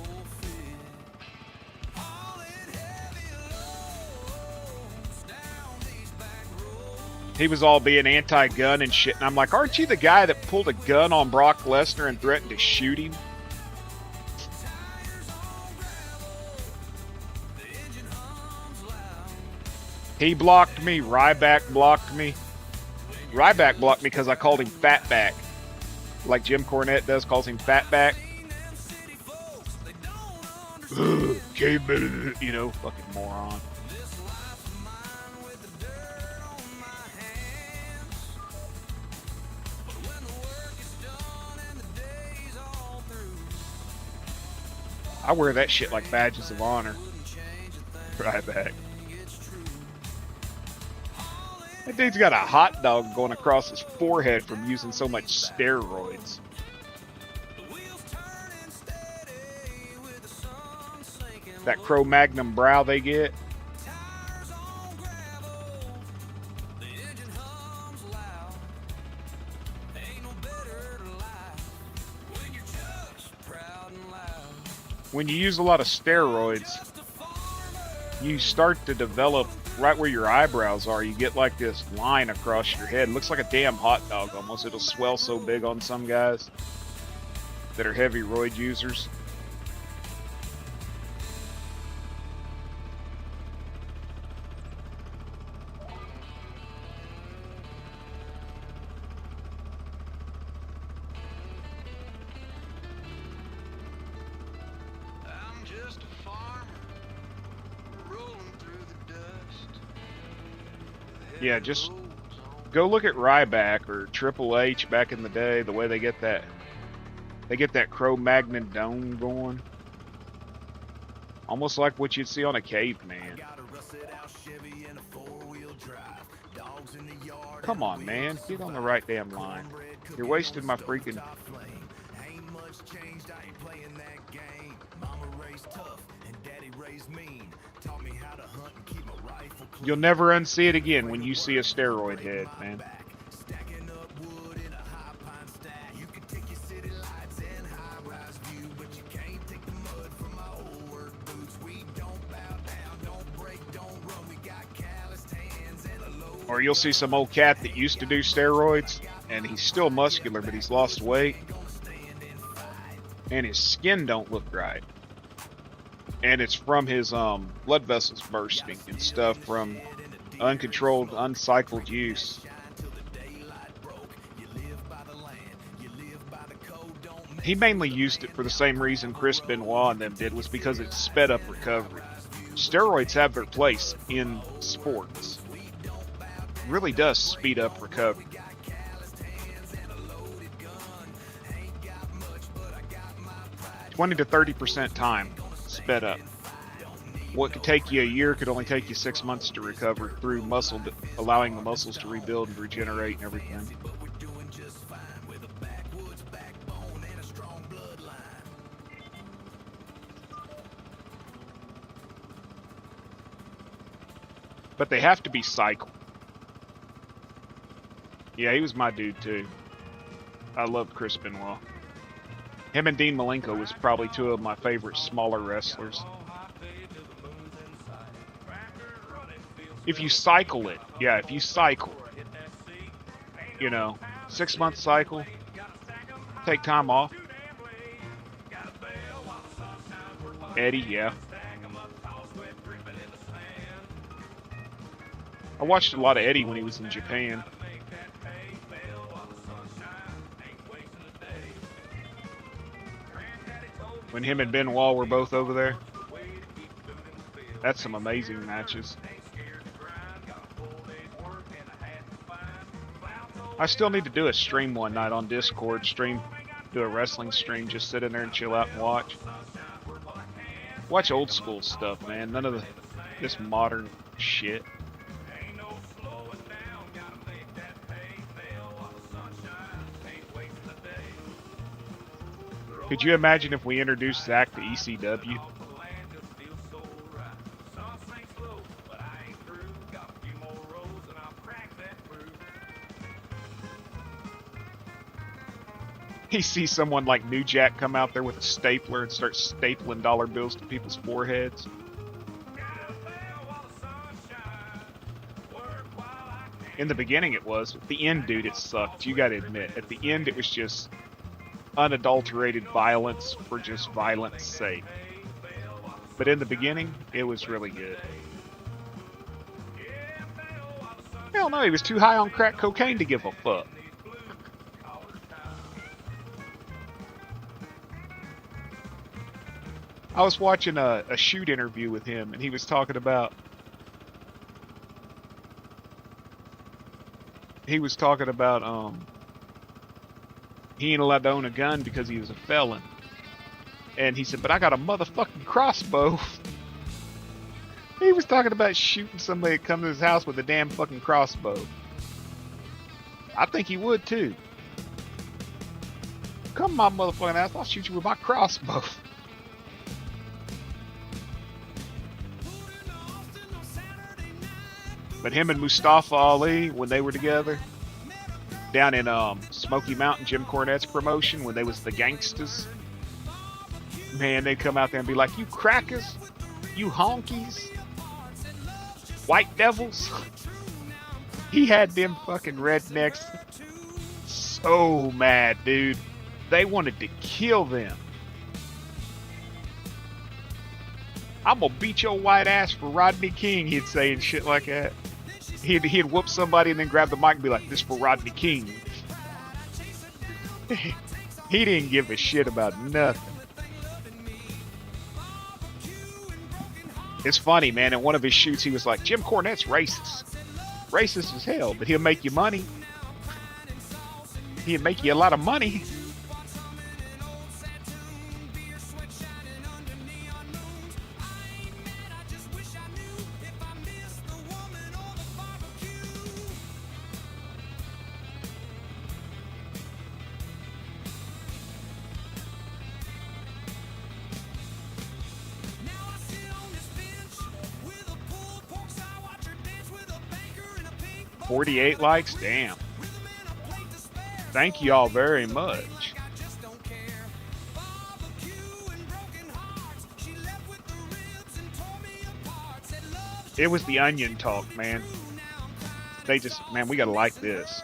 he was all being anti-gun and shit, and I'm like, aren't you the guy that pulled a gun on Brock Lesnar and threatened to shoot him? He blocked me. Ryback blocked me. Ryback blocked me because I called him Fatback. Like Jim Cornette does, calls him Fatback. You know, fucking moron. I wear that shit like badges of honor. Ryback. That dude's got a hot dog going across his forehead from using so much steroids. That Cro-Magnon brow they get. When you use a lot of steroids, you start to develop right where your eyebrows are. You get like this line across your head. It looks like a damn hot dog almost. It'll swell so big on some guys that are heavy roid users. Yeah, just go look at Ryback or Triple H back in the day, the way they get that Cro-Magnon dome going. Almost like what you'd see on a caveman. Come on, man. Get on the right damn line. You're wasting my freaking... You'll never unsee it again when you see a steroid head, man. Or you'll see some old cat that used to do steroids, and he's still muscular, but he's lost weight. And his skin don't look right. And it's from his blood vessels bursting and stuff from uncontrolled, uncycled use. He mainly used it for the same reason Chris Benoit and them did, was because it sped up recovery. Steroids have their place in sports. It really does speed up recovery. $20 to 30% time sped up. What could take you a year could only take you 6 months to recover through muscle, allowing the muscles to rebuild and regenerate and everything. But they have to be cycled. Yeah, he was my dude too. I loved Chris Benoit. Him and Dean Malenko was probably two of my favorite smaller wrestlers. If you cycle it, yeah, if you cycle, you know, 6 month cycle, take time off. Eddie, yeah. I watched a lot of Eddie when he was in Japan. When him and Benoit were both over there. That's some amazing matches. I still need to do a stream one night on Discord. Do a wrestling stream. Just sit in there and chill out and watch. Watch old school stuff, man. None of this modern shit. Could you imagine if we introduced Zach to ECW? He sees someone like New Jack come out there with a stapler and start stapling dollar bills to people's foreheads. In the beginning, it was. At the end, dude, it sucked. You got to admit. At the end, it was just unadulterated violence for just violence sake. But in the beginning, it was really good. Hell no, he was too high on crack cocaine to give a fuck. I was watching a shoot interview with him, and he was talking about he ain't allowed to own a gun because he was a felon. And he said, but I got a motherfucking crossbow. He was talking about shooting somebody that come to his house with a damn fucking crossbow. I think he would too. Come to my motherfucking house, I'll shoot you with my crossbow. But him and Mustafa Ali, when they were together, down in Smoky Mountain, Jim Cornette's promotion, when they was the gangsters, man, they'd come out there and be like, you crackers, you honkies, white devils. He had them fucking rednecks so mad, dude. They wanted to kill them. I'm gonna beat your white ass for Rodney King, he'd say, and shit like that. He'd whoop somebody and then grab the mic and be like, this for Rodney King. He didn't give a shit about nothing. It's funny, man. In one of his shoots, he was like, Jim Cornette's racist. Racist as hell, but he'll make you money. He'll make you a lot of money. $48 likes? Damn. Thank you all very much. It was the onion talk, man. They just, man, we gotta like this.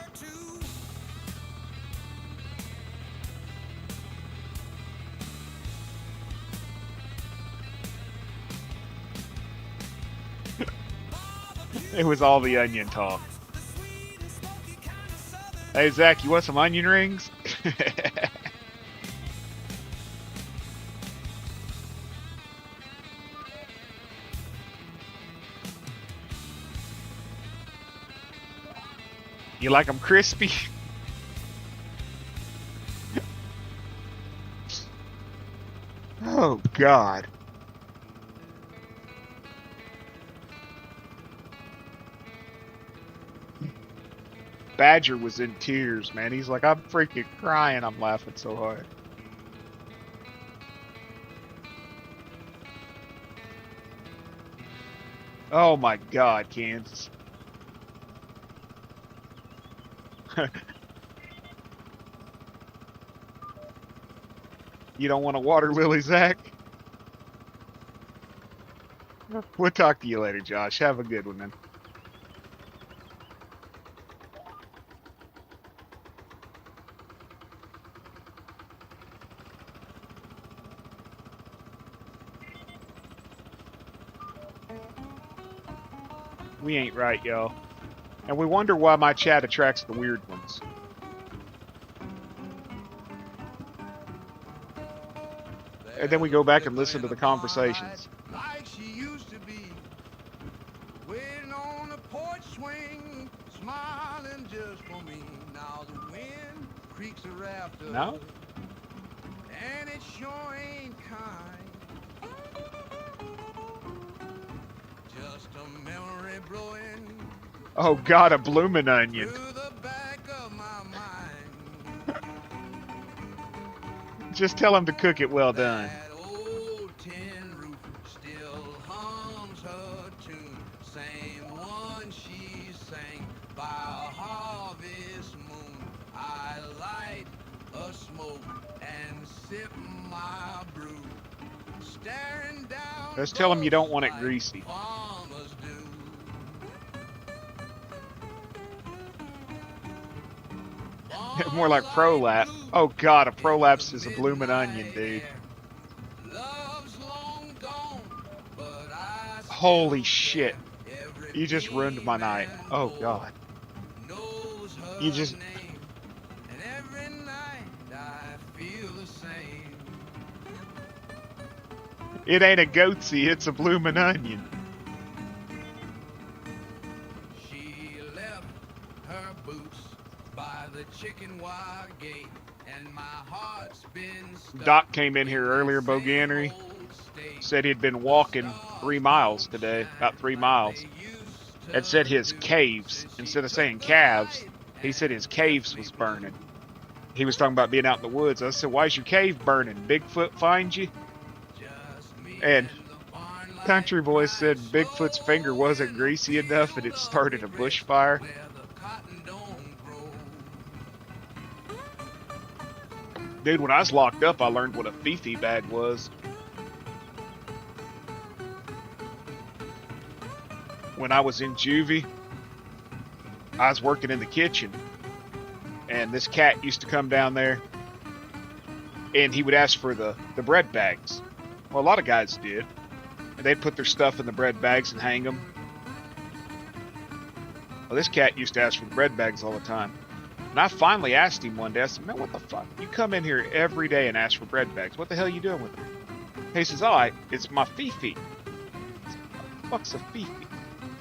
It was all the onion talk. Hey, Zach, you want some onion rings? You like them crispy? Oh, God. Badger was in tears, man. He's like, I'm freaking crying. I'm laughing so hard. Oh my God, Kansas. You don't want a water lily, Zach? We'll talk to you later, Josh. Have a good one, then. We ain't right, y'all. And we wonder why my chat attracts the weird ones. And then we go back and listen to the conversations. Like she used to be, waiting on a porch swing, smiling just for me. Now the wind creaks a rafter. No? And it sure ain't kind. Just a memory blowing Oh God, a bloomin' onion. through the back of my mind. Just tell him to cook it well done. That old tin roof still hums her tune, same one she sang by a harvest moon. I light a smoke and sip my brew, staring down. Just tell him you don't want it greasy. Farmers do. More like prolapse. Oh god, a prolapse is a bloomin' onion, dude. Love's long gone, but I Holy still shit. care. Every You just ruined my night. Oh god. knows You her just name, and every night I feel the same. it ain't a goatsy, it's a bloomin' onion. She left her boots by the chicken wire gate, and my heart's been stuck Doc came in here in earlier, that same Boganery. old state. Said he'd been The walking stars 3 miles don't today, about shine 3 like miles. they used And said to his do, caves, since she instead of took saying the calves, light he said his and caves left me was blue. burning. He was talking about being out in the woods. I said, why's your cave burning? Bigfoot find you? Just me And and the barn light Country Boy crying said Bigfoot's finger slow wasn't in the greasy enough and it field of started a regret bushfire. where the cotton don't grow. Dude, when I was locked up, I learned what a Fifi bag was. When I was in juvie, I was working in the kitchen, and this cat used to come down there, and he would ask for the bread bags. Well, a lot of guys did. And they'd put their stuff in the bread bags and hang them. Well, this cat used to ask for the bread bags all the time. And I finally asked him one day, I said, man, what the fuck? You come in here every day and ask for bread bags. What the hell are you doing with them? He says, oh, it's my Fifi. I said, what the fuck's a Fifi?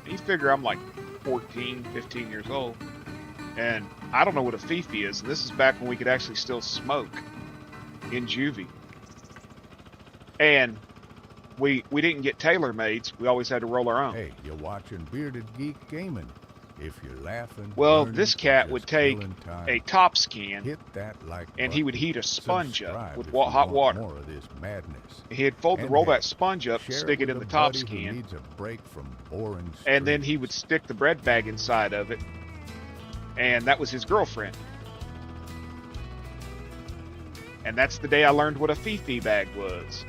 And you figure I'm like 14, 15 years old. And I don't know what a Fifi is. And this is back when we could actually still smoke in juvie. And we didn't get tailor-mades. We always had to roll our own. Hey, you're watching Bearded Geek Gaming. If you're laughing, Well, learning, this or cat just would take killing time, a Tops can, hit that like and he would button. heat a sponge up Subscribe with if you hot want water. More of this madness. He'd And roll hey, that sponge up, share stick it with in a the Tops buddy who can, needs a break from boring and then he streets. would stick the bread bag inside of it, and that was his girlfriend. And that's the day I learned what a Fifi bag was.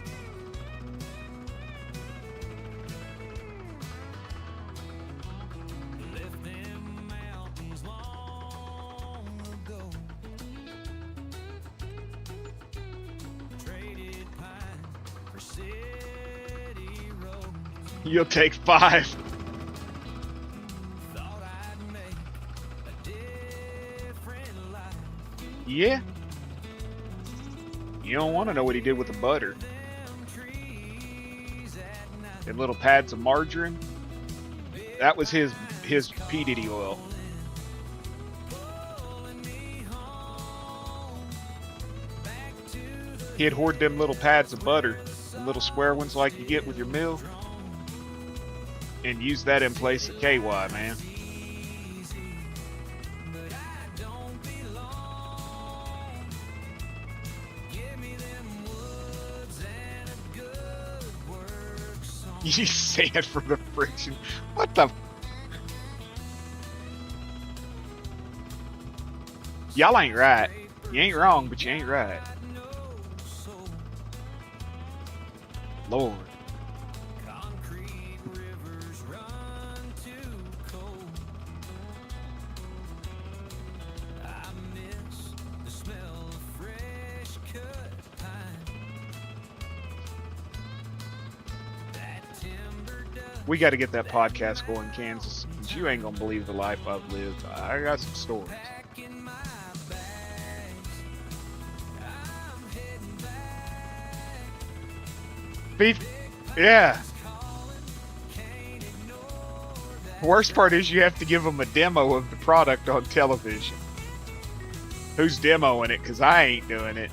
Left them mountains long ago. Traded pine for city roads. You'll take 5. Thought I'd make a different life. Yeah. You don't want to know what he did with the butter. Them trees at night. Them little pads of margarine. That was his P. Diddy oil. He'd hoard them little pads of butter, the little square ones like you get with your meal, and use that in place of KY, man. You sand from the friction. What the? Y'all ain't right. You ain't wrong, but you ain't right. Lord. Concrete rivers run too cold. I miss the smell of fresh cut pine. That timber dust. We got to get that podcast going, Kansas. 'Cause you ain't gonna believe the life I've lived. I got some stories. Back in my bags. I'm heading back. Beef. Yeah. Can't ignore that. Worst part is you have to give them a demo of the product on television. Who's demoing it? Because I ain't doing it.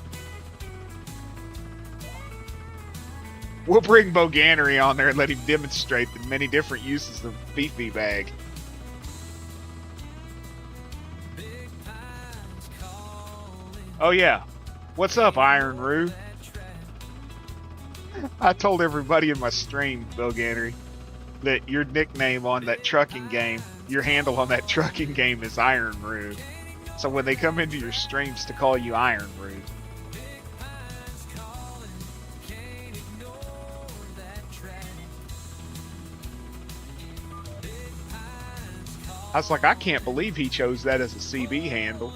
We'll bring Boganery on there and let him demonstrate the many different uses of the Fifi bag. Oh yeah. What's up, Iron Roo? I told everybody in my stream, Boganery, that your nickname on that trucking game, your handle on that trucking game is Iron Roo. So when they come into your streams to call you Iron Roo. I was like, I can't believe he chose that as a CB handle.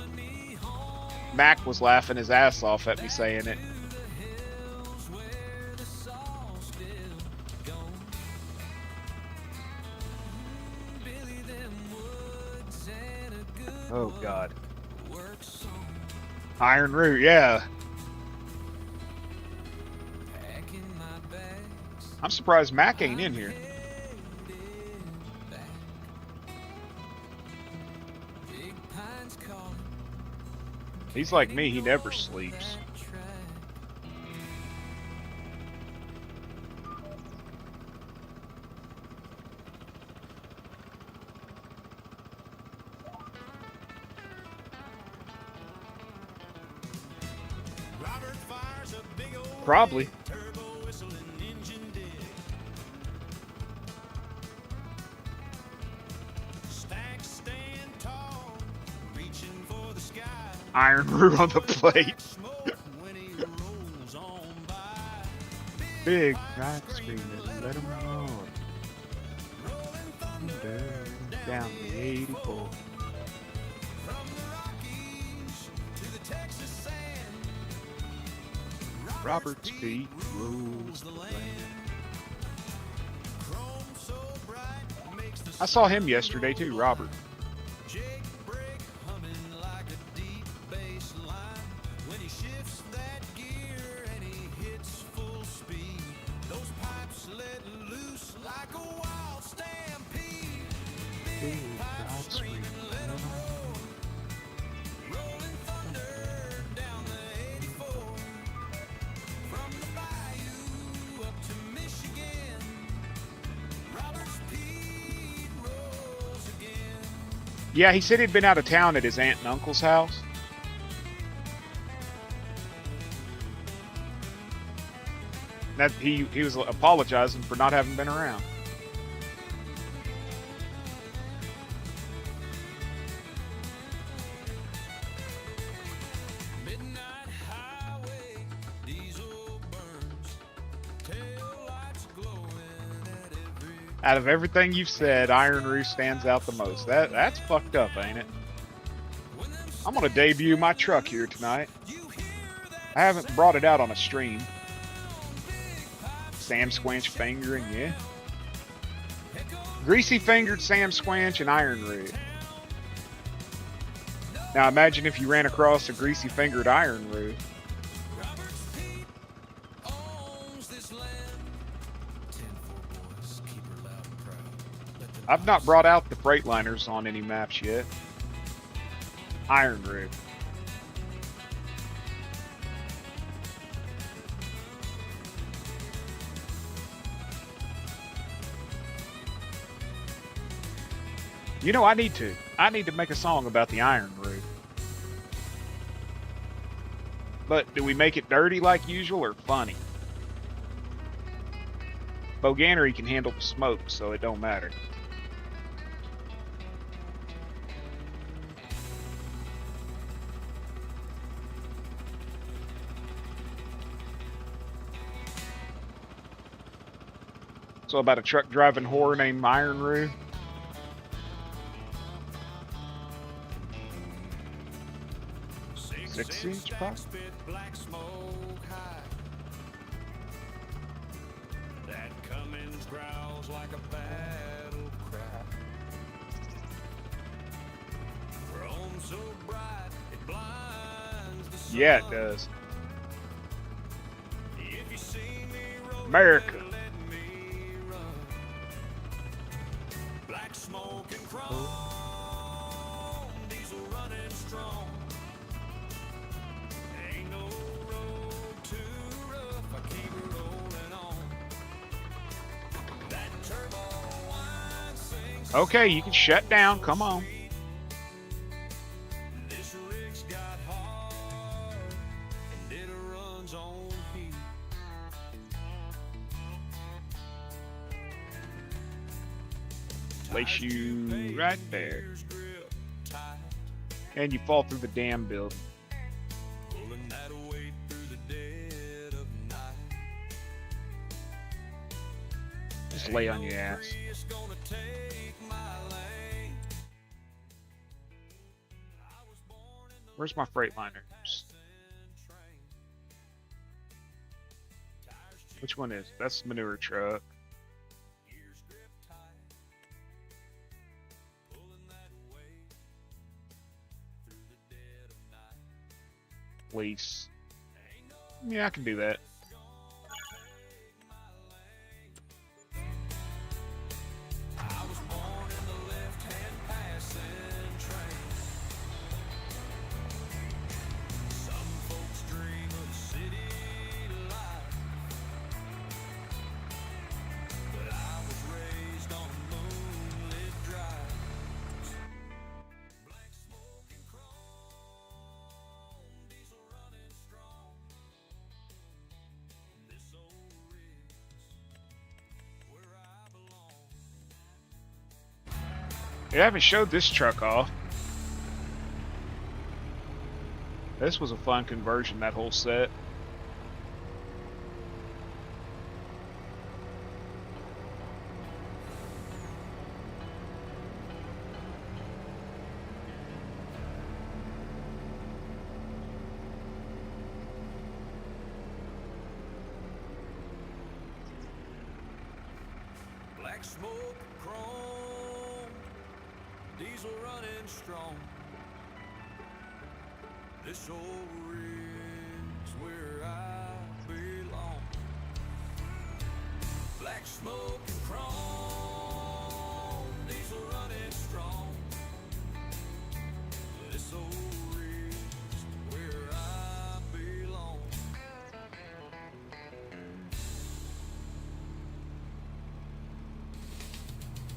Mac was laughing his ass off at me saying it. Oh God. Iron Root, yeah. I'm surprised Mac ain't in here. He's like me, he never sleeps. Probably. Iron Root on the plate. Big rock screaming, let him roll. Down the 84. Robert's feet rules the land. I saw him yesterday too, Robert. Yeah, he said he'd been out of town at his aunt and uncle's house. That he was apologizing for not having been around. Out of everything you've said, Iron Roost stands out the most. That's fucked up, ain't it? I'm gonna debut my truck here tonight. I haven't brought it out on a stream. Sam Squanch fingering, yeah. Greasy fingered Sam Squanch and Iron Root. Now imagine if you ran across a greasy fingered Iron Root. I've not brought out the Freightliners on any maps yet. Iron Root. You know, I need to make a song about the Iron Root. But do we make it dirty like usual or funny? Boganery can handle the smoke, so it don't matter. So about a truck driving whore named Iron Root. 6-inch pop. Yeah, it does. America. Black smoke and chrome, diesel running strong. Ain't no road too rough, I keep rolling on. That turbo wine sings. Okay, you can shut down. Come on. This rig's got hard, and it runs on heat. Place you right there. And you fall through the damn building. Just lay on your ass. Where's my Freightliner? Which one is? That's the manure truck. Gears grip tight, pulling that weight through the dead of night. Lease. Yeah, I can do that. I was born in the left-hand passing train. Some folks dream of city life, but I was raised on moonlit drives. Black smoke and chrome, diesel running strong. This old rig's where I belong. Yeah, I haven't showed this truck off. This was a fun conversion, that whole set. Black smoke, chrome, diesel running strong. This old rig's where I belong. Black smoke and chrome, diesel running strong. This old rig's where I belong.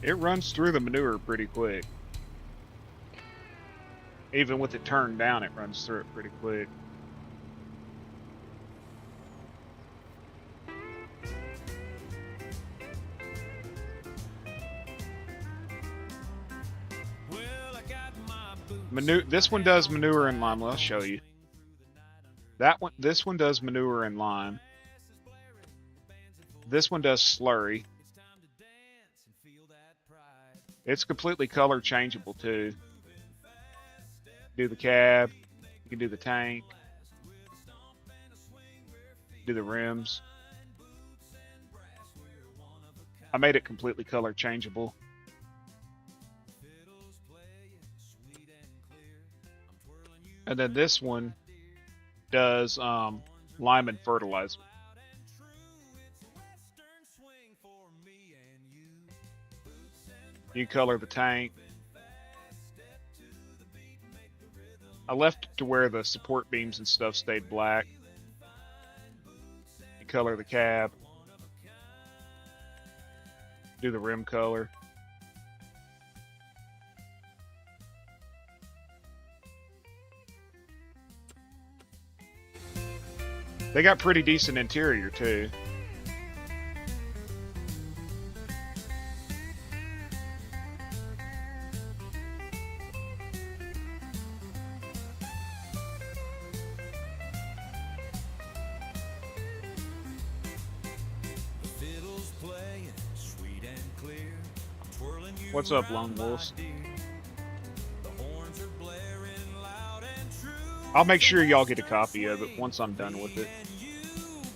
It runs through the manure pretty quick. Even with it turned down, it runs through it pretty quick. Well, I got my boots. This one does manure and lime. I'll show you. That one, this one does manure and lime. This one does slurry. It's time to dance and feel that pride. It's completely color changeable too. Do the cab, you can do the tank, do the rims. I made it completely color changeable. And then this one does lime and fertilizer. You color the tank. I left it to where the support beams and stuff stayed black. You color the cab. Do the rim color. They got pretty decent interior too. Fiddles playing sweet and clear. I'm twirling you What's up, around, Lone my Wolves? dear. The horns are blaring loud and true. I'll make sure y'all get a copy of it once I'm done with it. And you,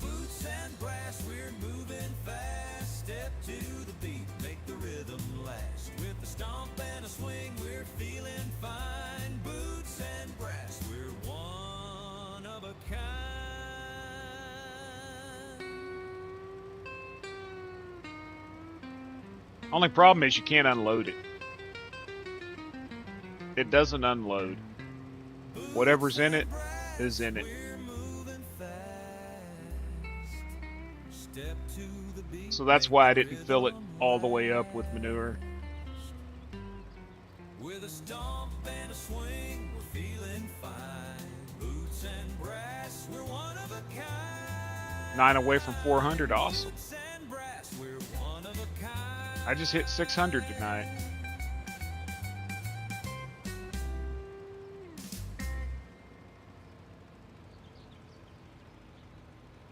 boots and brass, we're moving fast. Step to the beat, make the rhythm last. With a stomp and a swing, we're feeling fine. Boots and brass, we're one of a kind. Only problem is you can't unload it. It doesn't unload. Whatever's in it is in it. We're moving fast. Step to the beat. So that's why I didn't fill it all the way up with manure. With a stomp and a swing, we're feeling fine. Boots and brass, we're one of a kind. 9 away from 400, awesome. Boots and brass, we're one of a kind. I just hit 600 tonight.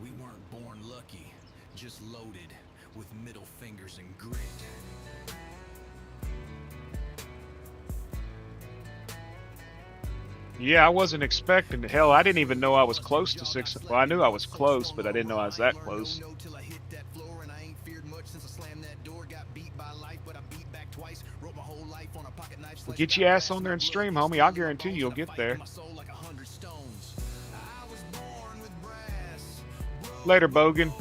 We weren't born lucky, just loaded with middle fingers and grit. Yeah, I wasn't expecting it. Hell, I didn't even know I was close to 6. Well, I knew I was close, but I didn't know I was that close. Till I hit Well, get your ass on there and stream, homie. I guarantee you'll get there. Later, Bogan.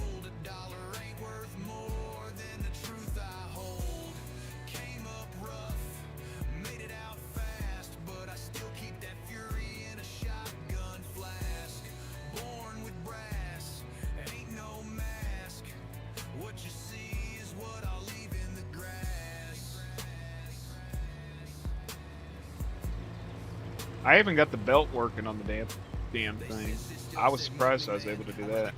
I even got the belt working on the damn thing. I was surprised I was able to do that.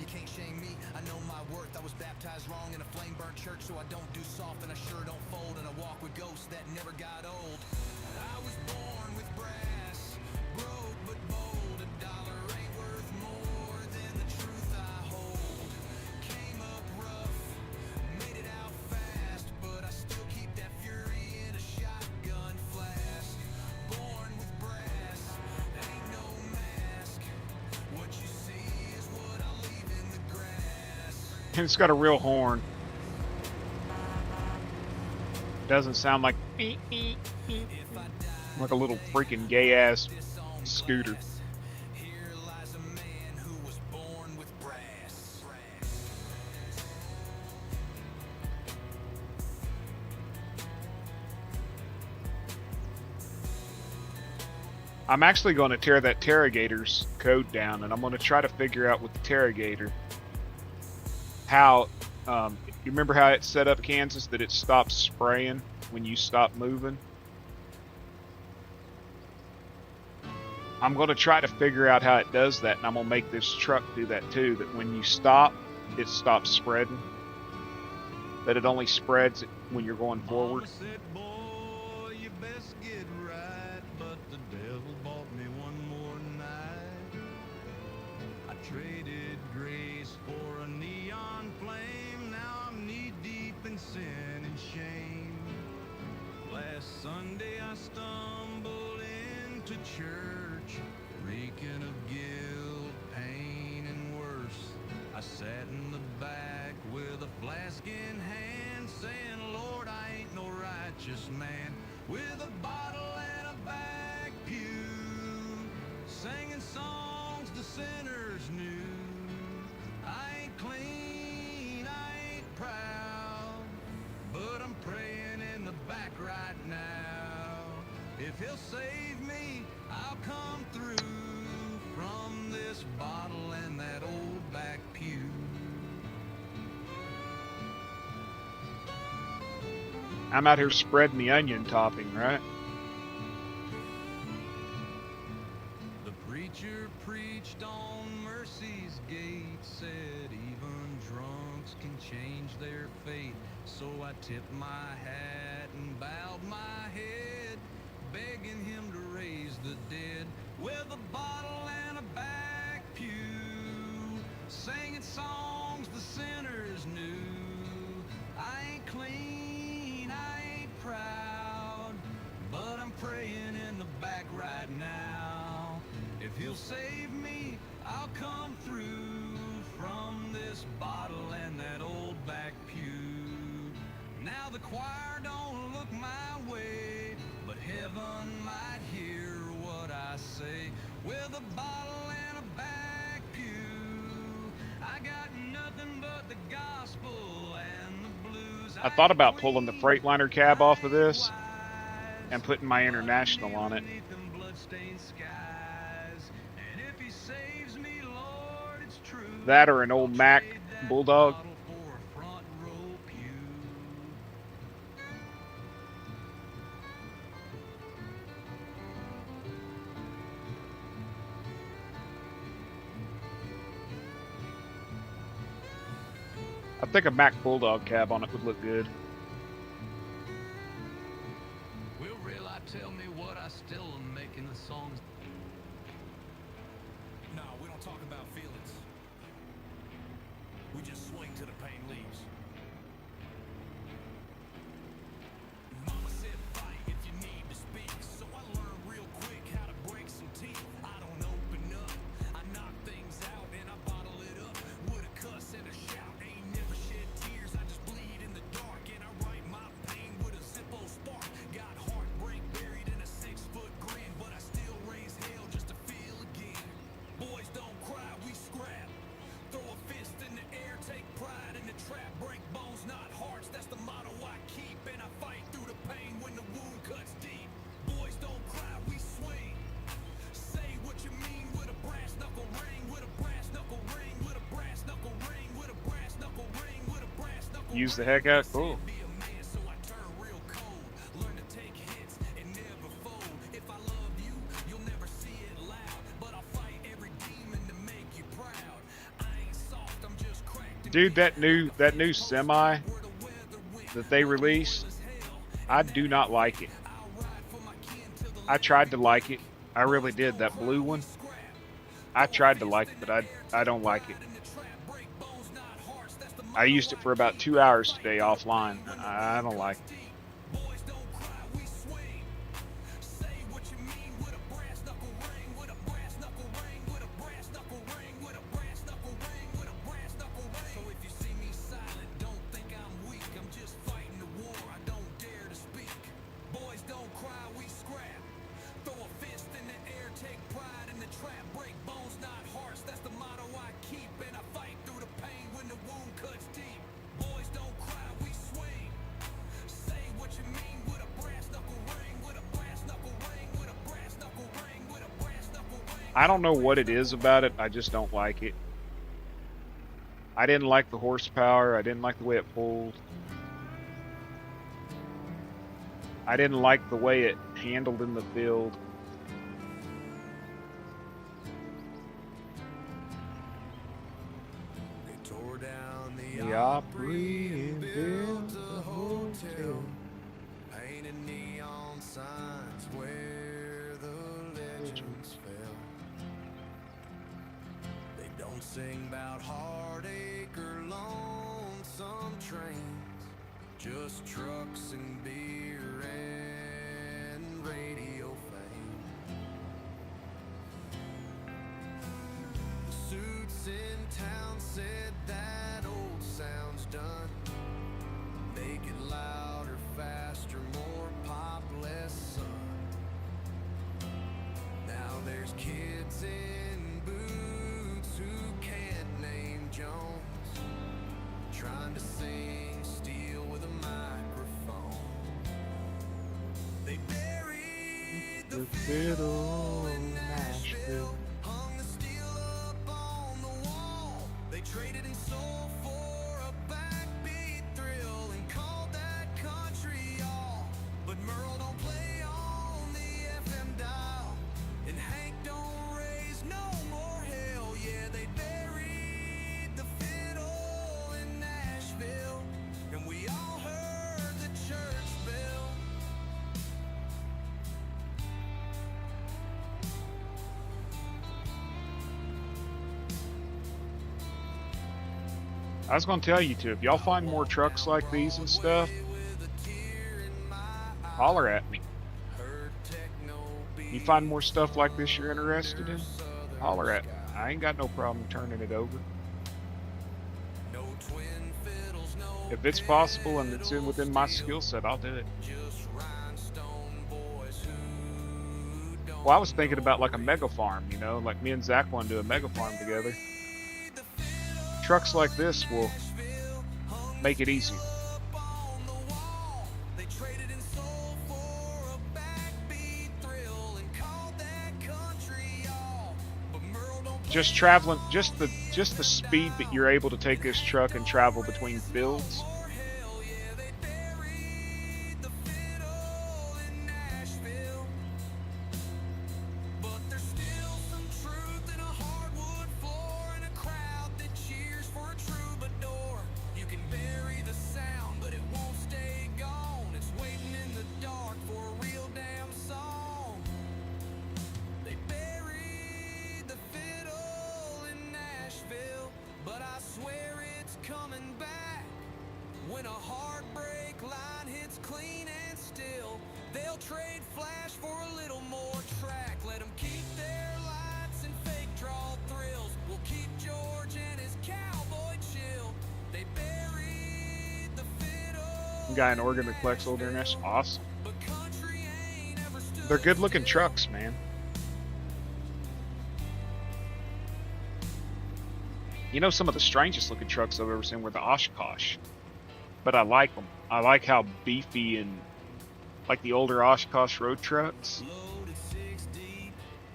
You can't shame me, I know my worth. I was baptized wrong in a flame burnt church, so I don't do soft and I sure don't fold, and I walk with ghosts that never got old. I was born with brass, broke but bold. A dollar ain't worth more than the truth I hold. Came up rough, made it out fast, but I still keep that fury in a shotgun flask. Born with brass, ain't no mask. What you see is what I leave in the grass. And it's got a real horn. Doesn't sound like like a little freaking gay ass scooter. Here lies a man who was born with brass. I'm actually going to tear that Terrogator's code down, and I'm going to try to figure out with the Terrogator how, you remember how it's set up, Kansas, that it stops spraying when you stop moving? I'm going to try to figure out how it does that, and I'm going to make this truck do that too, that when you stop, it stops spreading. That it only spreads when you're going forward. Mama said, boy, you best get right, but the devil bought me one more night. I traded grace for a neon flame, now I'm knee deep in sin and shame. Last Sunday I stumbled into church, reeking of guilt, pain, and worse. I sat in the back with a flask in hand, saying, Lord, I ain't no righteous man, with a bottle and a back pew, singing songs the sinners knew. I ain't clean, I ain't proud, but I'm praying in the back right now. If he'll save me, I'll come through from this bottle and that old back pew. I'm out here spreading the onion topping, right? The preacher preached on mercy's gate, said even drunks can change their fate. So I tipped my hat and bowed my head, begging him to raise the dead, with a bottle and a back pew, singing songs the sinners knew. I ain't clean, I ain't proud, but I'm praying in the back right now. If he'll save me, I'll come through from this bottle and that old back pew. Now the choir don't look my way, but heaven might hear what I say. With a bottle and a back pew, I got nothing but the gospel and the blues. I thought about pulling the Freightliner cab off of this and putting my International on it. That or an old Mack Bulldog. I think a Mack Bulldog cab on it would look good. Will Real tell me what I still am making the songs? No, we don't talk about feelings. We just swing till the pain leaves. Mama said fight if you need to speak, so I learned real quick how to break some teeth. I don't open up, I knock things out and I bottle it up with a cuss and a shout. Ain't never shed tears, I Use the heck out. Cool. Dude, that new semi that they released, I do not like it. I tried to like it. I really did. That blue one. I tried to like it, but I don't like it. I used it for about 2 hours today offline. I don't like it. I don't know what it is about it. I just don't like it. I didn't like the horsepower. I didn't like the way it pulled. I didn't like the way it handled in the field. They tore down The Opry and built a hotel. painted neon signs where the legends fell. They don't sing about heartache or lonesome trains, just trucks and beer and radio fame. The suits in town said that old sound's done. Make it louder, faster, more pop, less sun. Now there's kids in boots who can't name Jones, trying to sing steel with a microphone. They buried the fiddle in Nashville, hung the steel up on the wall. They traded in soul for a backbeat thrill and called that country all. But Merle don't play on the FM dial, and Hank don't raise no more hell. Yeah, they buried the fiddle in Nashville, and we all heard the church bell. I was going to tell you too, if y'all find more trucks like these and stuff, holler at me. You find more stuff like this you're interested in, holler at me. I ain't got no problem turning it over. If it's possible and it's within my skill set, I'll do it. Well, I was thinking about like a mega farm, you know, like me and Zach want to do a mega farm together. Trucks like this will make it easier. Just traveling, just the speed that you're able to take this truck and travel between fields. When a heartbreak line hits clean and still, they'll trade flash for a little more track. Let them keep their lights and fake draw thrills. We'll keep George and his cowboy chill. They buried the fiddle. Guy in Oregon that collects old internet. Awesome. But country ain't ever stood. They're good looking trucks, man. You know, some of the strangest looking trucks I've ever seen were the Oshkosh. But I like them. I like how beefy and like the older Oshkosh road trucks. Loaded 6 deep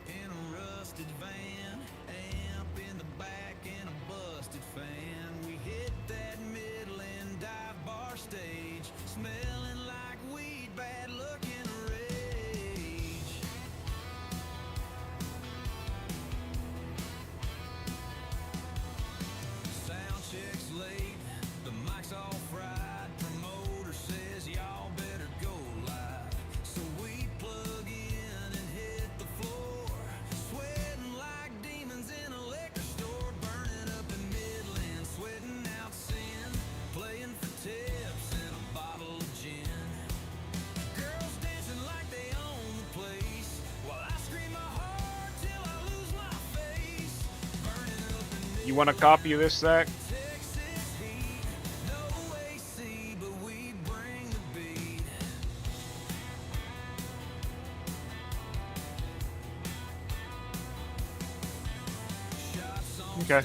in a rusted van, amp in the back and a busted fan. We hit that middle and dive You want a copy of this, Zach? Okay.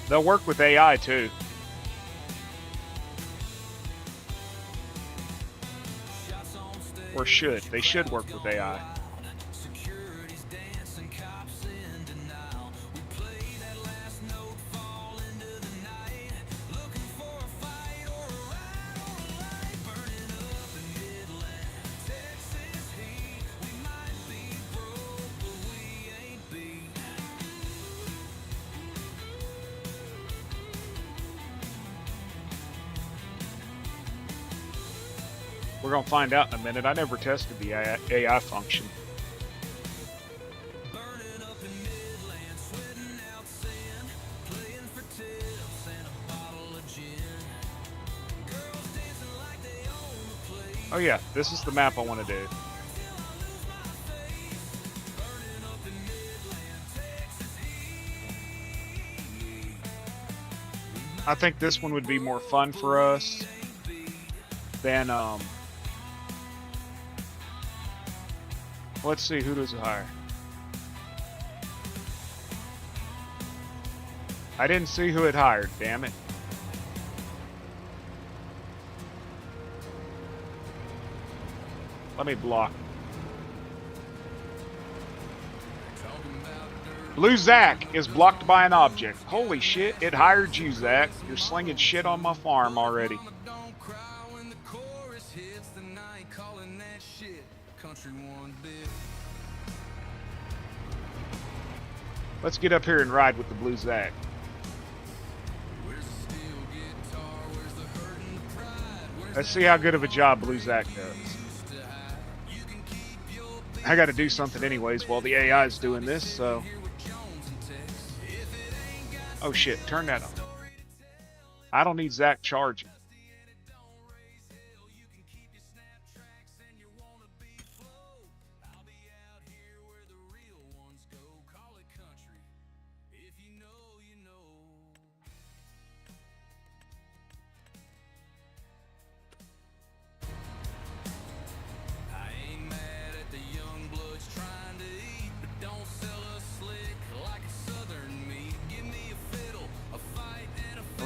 They'll work with AI too. Or should. They should work with AI. We're going to find out in a minute. I never tested the AI function. Oh yeah, this is the map I want to do. I think this one would be more fun for us than let's see, who does it hire? I didn't see who it hired, damn it. Let me block. Blue Zach is blocked by an object. Holy shit, it hired you, Zach. You're slinging shit on my farm already. Let's get up here and ride with the Blue Zach. Let's see how good of a job Blue Zach does. I got to do something anyways while the AI is doing this, so... Oh shit, turn that on. I don't need Zach charging.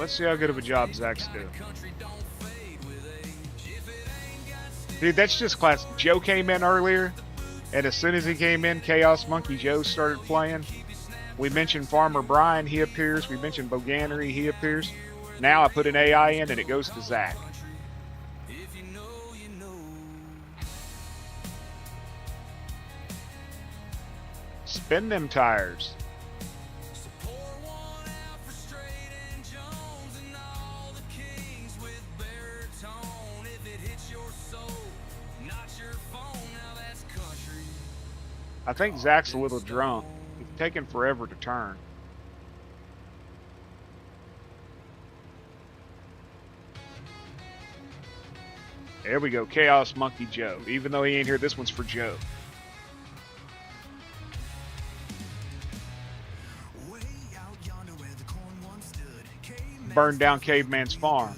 Let's see how good of a job Zach's doing. Dude, that's just classic. Joe came in earlier, and as soon as he came in, Chaos Monkey Joe started playing. We mentioned Farmer Brian, he appears. We mentioned Boganery, he appears. Now I put an AI in, and it goes to Zach. Spin them tires. I think Zach's a little drunk. It's taking forever to turn. There we go, Chaos Monkey Joe. Even though he ain't here, this one's for Joe. Burned down Caveman's farm.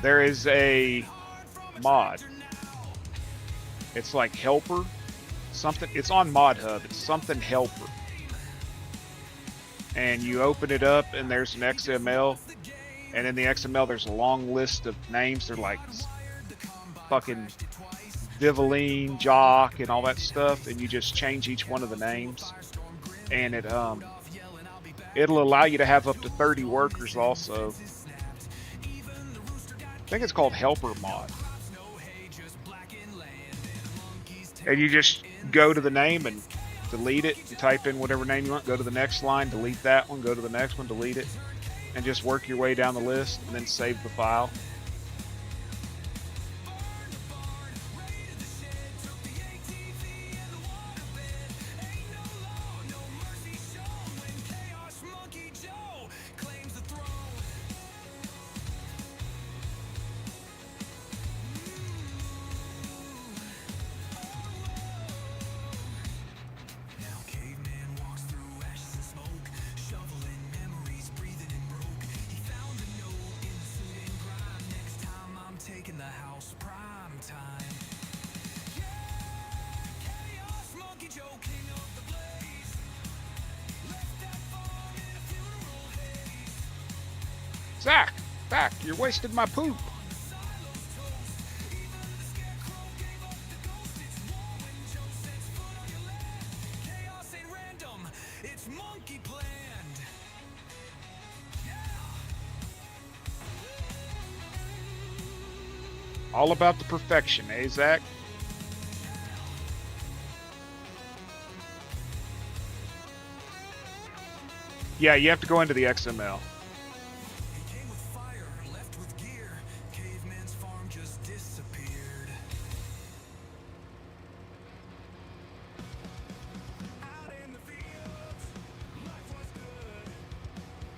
There is a mod. It's like Helper. Something. It's on Mod Hub. It's something Helper. And you open it up and there's an XML. And in the XML there's a long list of names. They're like fucking Vivaline, Jock, and all that stuff. And you just change each one of the names. And it It'll allow you to have up to 30 workers also. I think it's called Helper Mod. And you just go to the name and delete it. You type in whatever name you want, go to the next line, delete that one, go to the next one, delete it, and just work your way down the list and then save the file. Taking the house prime time. Chaos Monkey Joe, king of the blaze. Left that farm in a funeral haze. Zach, you're wasting my poop. Chaos ain't random, it's monkey planned. All about the perfection, eh, Zach? Yeah, you have to go into the XML. He came with fire, left with gear. Caveman's farm just disappeared. Out in the fields, life was good.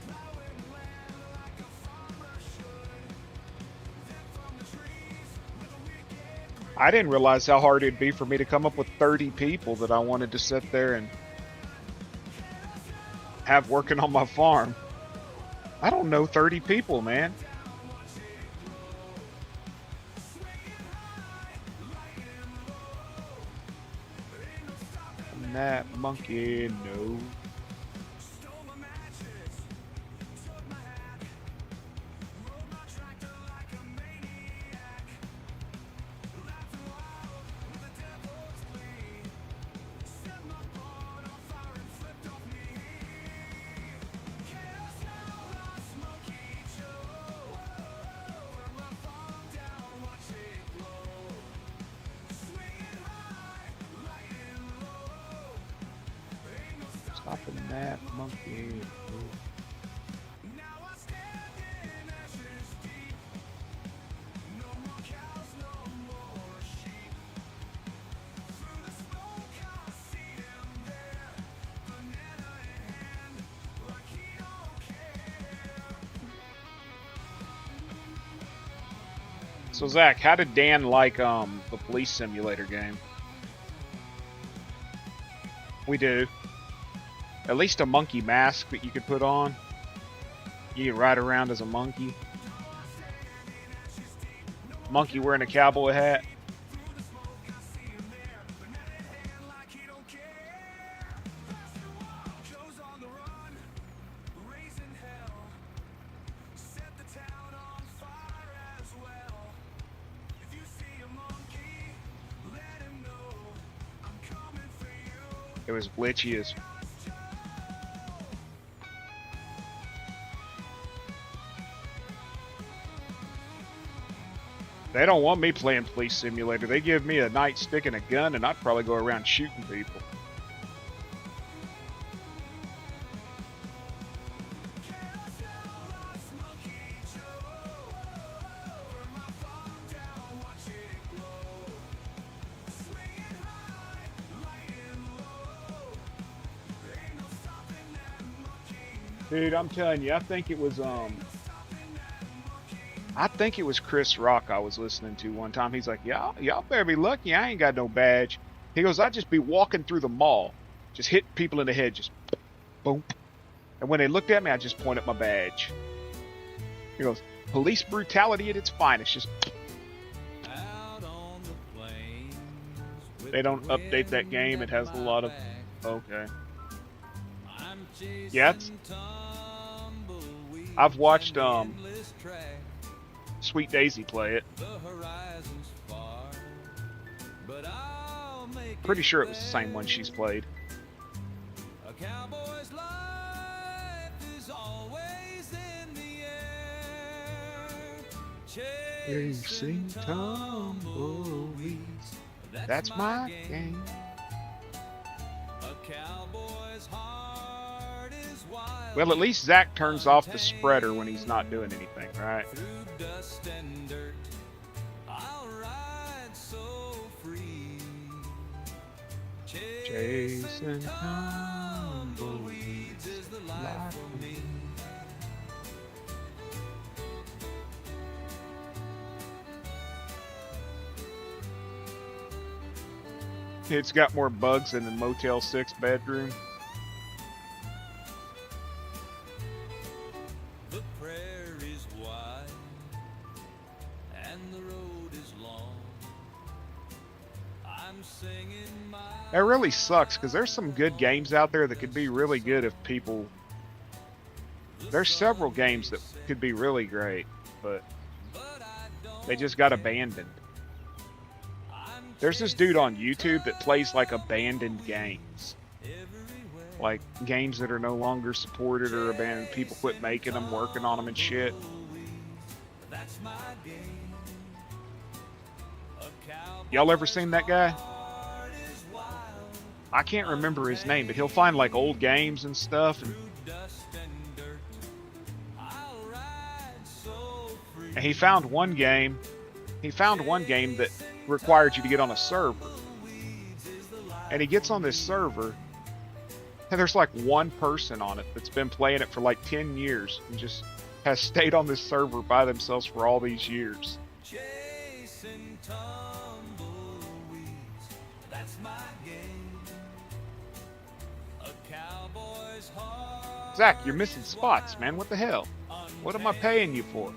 Plowing land like a farmer should. Then from the trees with a wicked I didn't realize how hard it'd be for me to come up with 30 people that I wanted to sit there and have working on my farm. I don't know 30 people, man. And that monkey, no. stole my matches, took my hat, rode my tractor like a maniac. Laughed aloud with the devil's glee. Set my barn on fire and flipped off me. Chaos now lost Monkey Joe. Burn my farm down, watch it glow. Swinging high, lighting low. Ain't no Stopping that monkey. now I stand in ashes deep. No more cows, no more sheep. Through the smoke I see him there, banana in hand, like he don't care. So Zach, how did Dan like the police simulator game? We do. At least a monkey mask that you could put on. You can ride around as a monkey. Monkey wearing a cowboy hat. Like he don't care. Goes on the run, raising hell. Set the town on fire as well. If you see a monkey, let him know I'm coming for you. It was glitchy as. They don't want me playing police simulator. They give me a nightstick and a gun, and I'd probably go around shooting people. Dude, I'm telling you, I think it was Chris Rock I was listening to one time. He's like, y'all better be lucky I ain't got no badge. He goes, I'd just be walking through the mall, just hitting people in the head, just boom. And when they looked at me, I just point at my badge. He goes, police brutality at its finest. Just Out on the plains with they don't the update that wind game. It has at a my lot of. back. Okay. I'm chasing Yeah, tumbleweeds I've watched on the endless track. Sweet Daisy play it. The horizon's far, but I'll make Pretty sure it was the same one she's played. A cowboy's life Chasing tumbleweeds. That's my game. A cowboy's heart is wild. Well, at least Zach turns off the spreader when he's not doing anything, right? Through dust and dirt, I'll ride so free. Chasing tumbleweeds is the life for me. It's got more bugs than the Motel 6 bedroom. The prairie's wide and the road is long. I'm singing my That really sucks because there's some good games out there that could be really good if people. There's several games that could be really great, but they just got abandoned. There's this dude on YouTube that plays like abandoned games. Like games that are no longer supported or abandoned. People quit making them, working on them and shit. Y'all ever seen that guy? I can't remember his name, but he'll find like old games and stuff. And he found one game. He found one game that required you to get on a server. And he gets on this server, and there's like one person on it that's been playing it for like 10 years and just has stayed on this server by themselves for all these years. chasing tumbleweeds. That's my game. A cowboy's heart. Zach, you're missing spots, man. What the hell? What am I paying you for?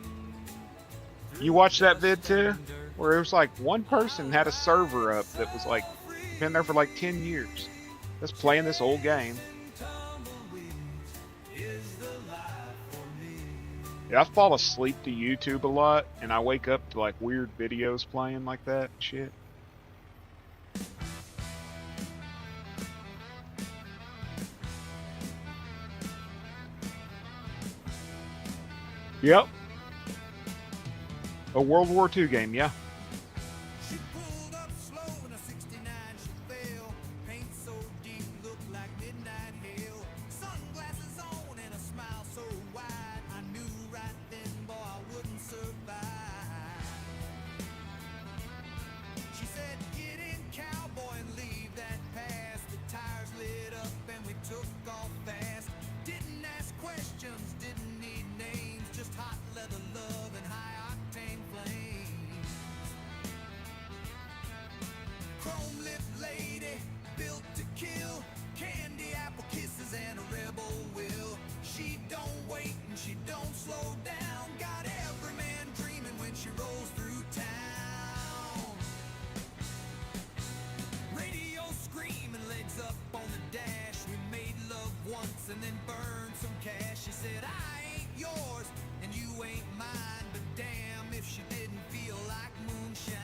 You watched that vid too? Where it was like one person had a server up that was like been there for like 10 years. Just playing this old game. Yeah, I fall asleep to YouTube a lot and I wake up to like weird videos playing like that and shit. Yep. A World War II game, yeah. She pulled up slow in a 69, she fell. Paint so deep, looked like midnight hell. Sunglasses on and a smile so wide. I knew right then, boy, I wouldn't survive. She said, get in, cowboy, and leave that past. The tires lit up and we took off fast. Didn't ask questions, didn't need names. Just hot leather love and high-octane flames. Chrome-lipped lady, built to kill. Candy apple kisses and a rebel will. She don't wait and she don't slow down. Got every man dreaming when she rolls through town. Radio screaming, legs up on the dash. We made love once and then burned some cash. She said, I ain't yours and you ain't mine. But damn if she didn't feel like moonshine.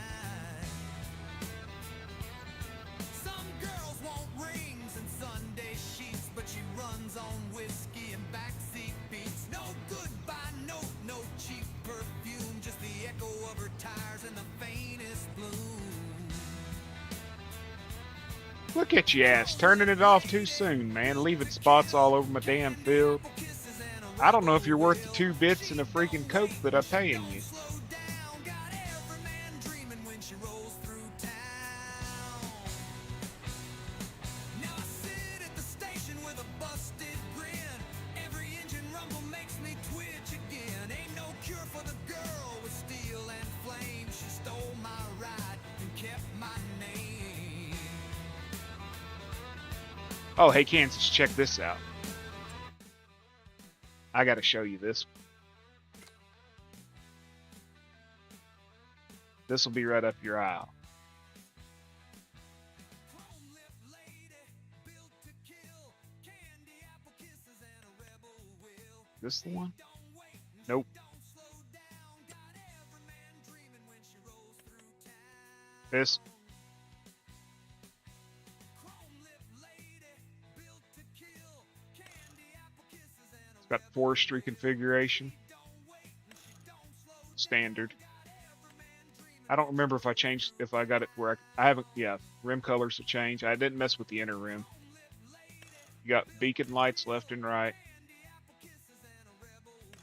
Some girls want rings and Sunday sheets, but she runs on whiskey and backseat beats. No goodbye note, no cheap perfume, just the echo of her tires and the faintest bloom. Look at your ass, turning it off too soon, man. Leaving spots all over my damn field. I don't know if you're worth the 2 bits and a freaking Coke that I'm paying you. Slow down, got every man dreaming when she rolls through town. Now I sit at the station with a busted grin. Every engine rumble makes me twitch again. Ain't no cure for the girl with steel and flame. She stole my ride and kept my name. Oh, hey Kansas, check this out. I gotta show you this. This will be right up your aisle. Chrome-lipped lady, built to kill. Candy apple kisses and a rebel will. This the one? Don't wait and Nope. don't slow down. Got every man dreaming when she rolls through town. This. Chrome-lipped lady, built to kill. Candy apple kisses and a It's got forestry configuration. don't wait and she don't slow It's standard. I don't remember if I changed, if I got it where I haven't, yeah, rim colors have changed. I didn't mess with the inner rim. You got beacon lights left and right,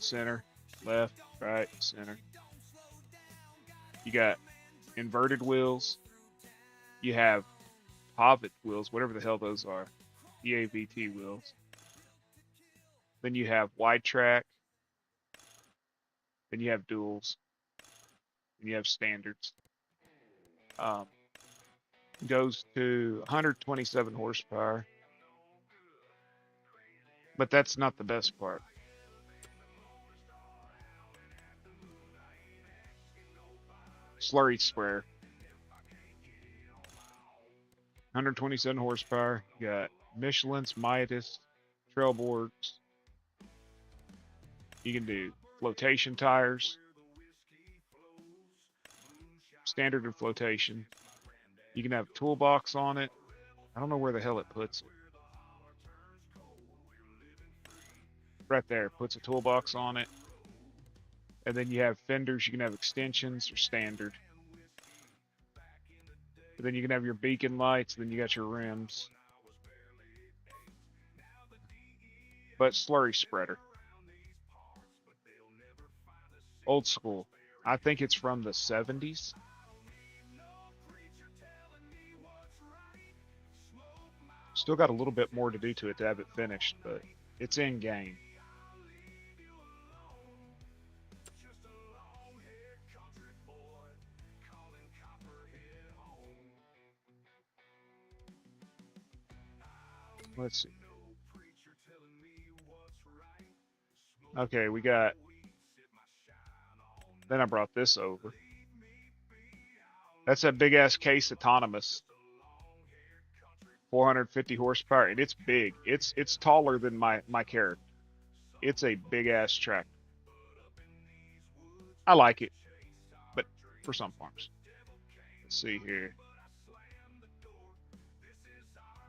center, left, right, center. You got inverted wheels. You have pivot wheels, whatever the hell those are, EAVT wheels. Then you have wide track. Then you have duals. And you have standards. Goes to 127 horsepower. But that's not the best part. Slurry sprayer. 127 horsepower. You got Michelin's, Midas, Trailboards. You can do flotation tires. Standard and flotation. You can have a toolbox on it. I don't know where the hell it puts it. Right there, puts a toolbox on it. And then you have fenders. You can have extensions or standard. And then you can have your beacon lights. Then you got your rims. But slurry spreader. Old school. I think it's from the 70s. Still got a little bit more to do to it to have it finished, but it's in game. Let's see. Okay, we got. Then I brought this over. That's that big ass case autonomous. 450 horsepower, and it's big. It's taller than my character. It's a big ass tractor. I like it, but for some farms. Let's see here.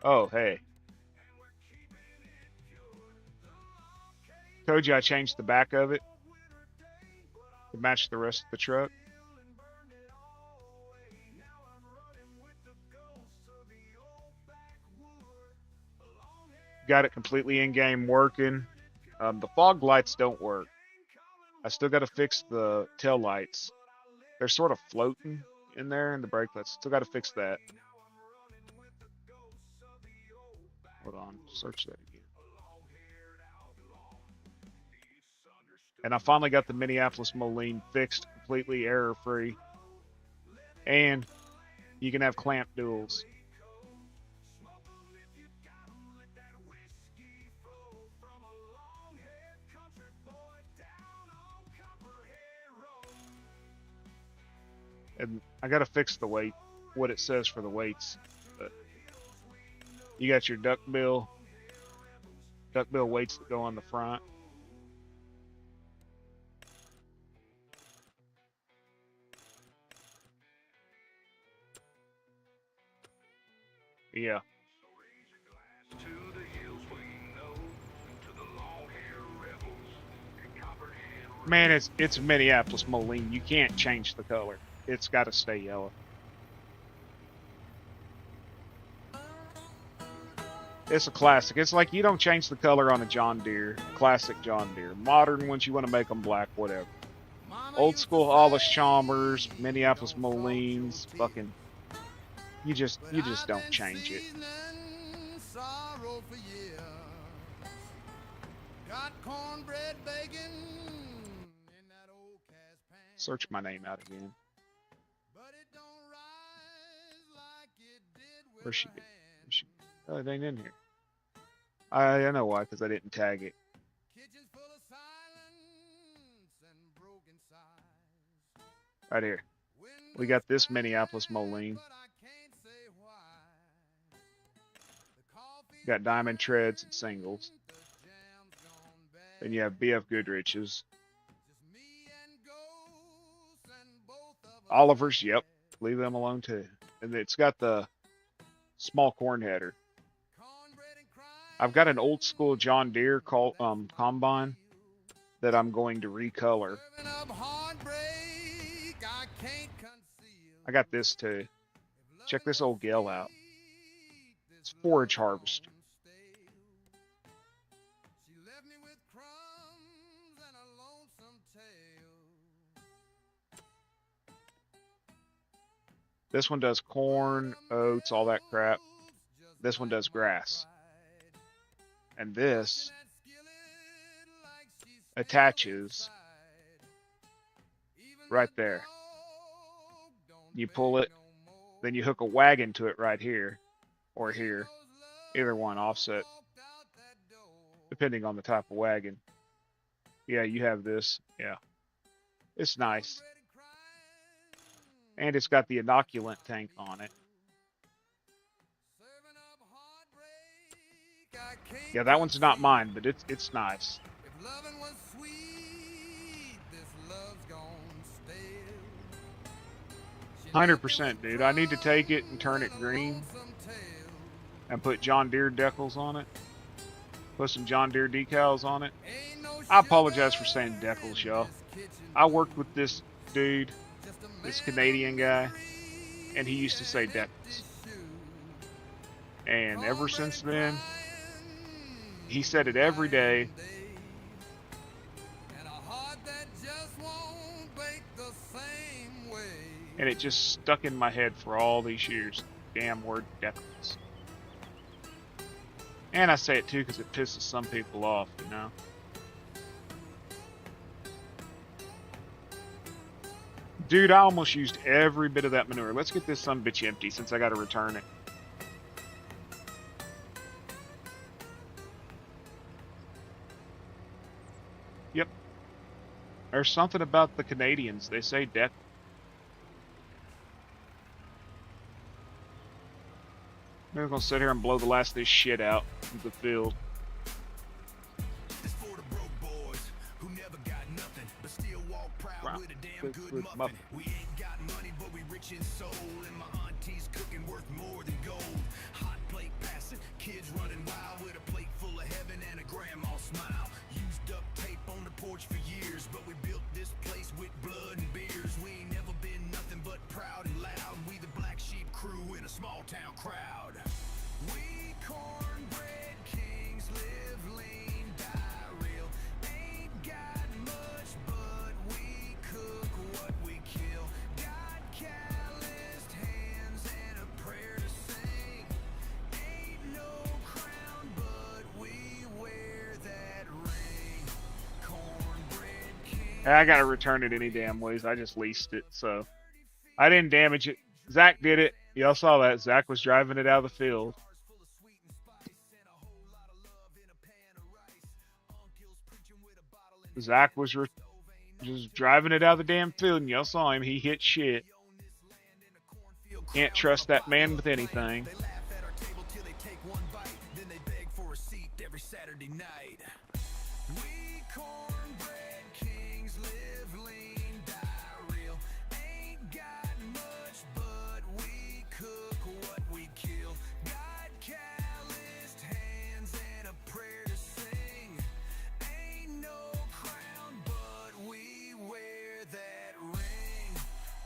Oh, hey. Told you I changed the back of it to match the rest of the truck. Got it completely in game working. The fog lights don't work. I still got to fix the tail lights. They're sort of floating in there, and the brake lights. Still got to fix that. Hold on, search that again. And I finally got the Minneapolis Moline fixed, completely error-free. And you can have clamp duals. And I gotta fix the weight, what it says for the weights. But you got your duckbill weights that go on the front. Yeah. Man, it's Minneapolis Moline. You can't change the color. It's got to stay yellow. It's a classic. It's like you don't change the color on a John Deere, classic John Deere. Modern ones, you want to make them black, whatever. Old school Hollis Chalmers, Minneapolis Molines, fucking. You just don't change it. Search my name out again. Where's she? Oh, it ain't in here. I know why, because I didn't tag it. Right here. We got this Minneapolis Moline. Got diamond treads and singles. Then you have BF Goodrich's. Oliver's, yep. Leave them alone too. And it's got the small corn header. I've got an old school John Deere combine that I'm going to recolor. I got this too. Check this old gale out. It's forage harvester. She left me with crumbs and a lonesome tale. This one does corn, oats, all that crap. This one does grass. And this attaches right there. You pull it, then you hook a wagon to it right here or here. Either one, offset, depending on the type of wagon. Yeah, you have this. Yeah. It's nice. And it's got the inoculant tank on it. Yeah, that one's not mine, but it's nice. If loving was sweet, this love's gone stale. 100%, dude. I need to take it and turn it green and put John Deere decals on it. Put some John Deere decals on it. I apologize for saying decals, y'all. I worked with this dude, this Canadian guy, and he used to say decals. And ever since then, he said it every day. And it just stuck in my head for all these years. Damn word decals. And I say it too because it pisses some people off, you know. Dude, I almost used every bit of that manure. Let's get this sumbitch empty since I got to return it. Yep. There's something about the Canadians. They say deck. We're gonna sit here and blow the last of this shit out in the field. This for the broke boys who never got nothing, but still walk proud with a damn good muffin. We ain't got money, but we rich in soul, and my auntie's cooking worth more than gold. Hot plate passing, kids running wild with a plate full of heaven and a grandma smile. Used duct tape on the porch for years, but we built this place with blood and beers. We ain't never been nothing but proud and loud. We the black sheep crew in a small town crowd. We cornbread kings live lean, die real. Ain't got much, but we cook what we kill. Got calloused hands and a prayer to sing. Ain't no crown, but we wear that ring. Cornbread king. I gotta return it any damn ways. I just leased it, so I didn't damage it. Zach did it. Y'all saw that. Zach was driving it out of the field. Zach was just driving it out of the damn field, and y'all saw him. He hit shit. Can't trust that man with anything. They laugh at our table till they take one bite, then they beg for a seat every Saturday night. We cornbread kings live lean, die real. Ain't got much, but we cook what we kill. Got calloused hands and a prayer to sing. Ain't no crown, but we wear that ring.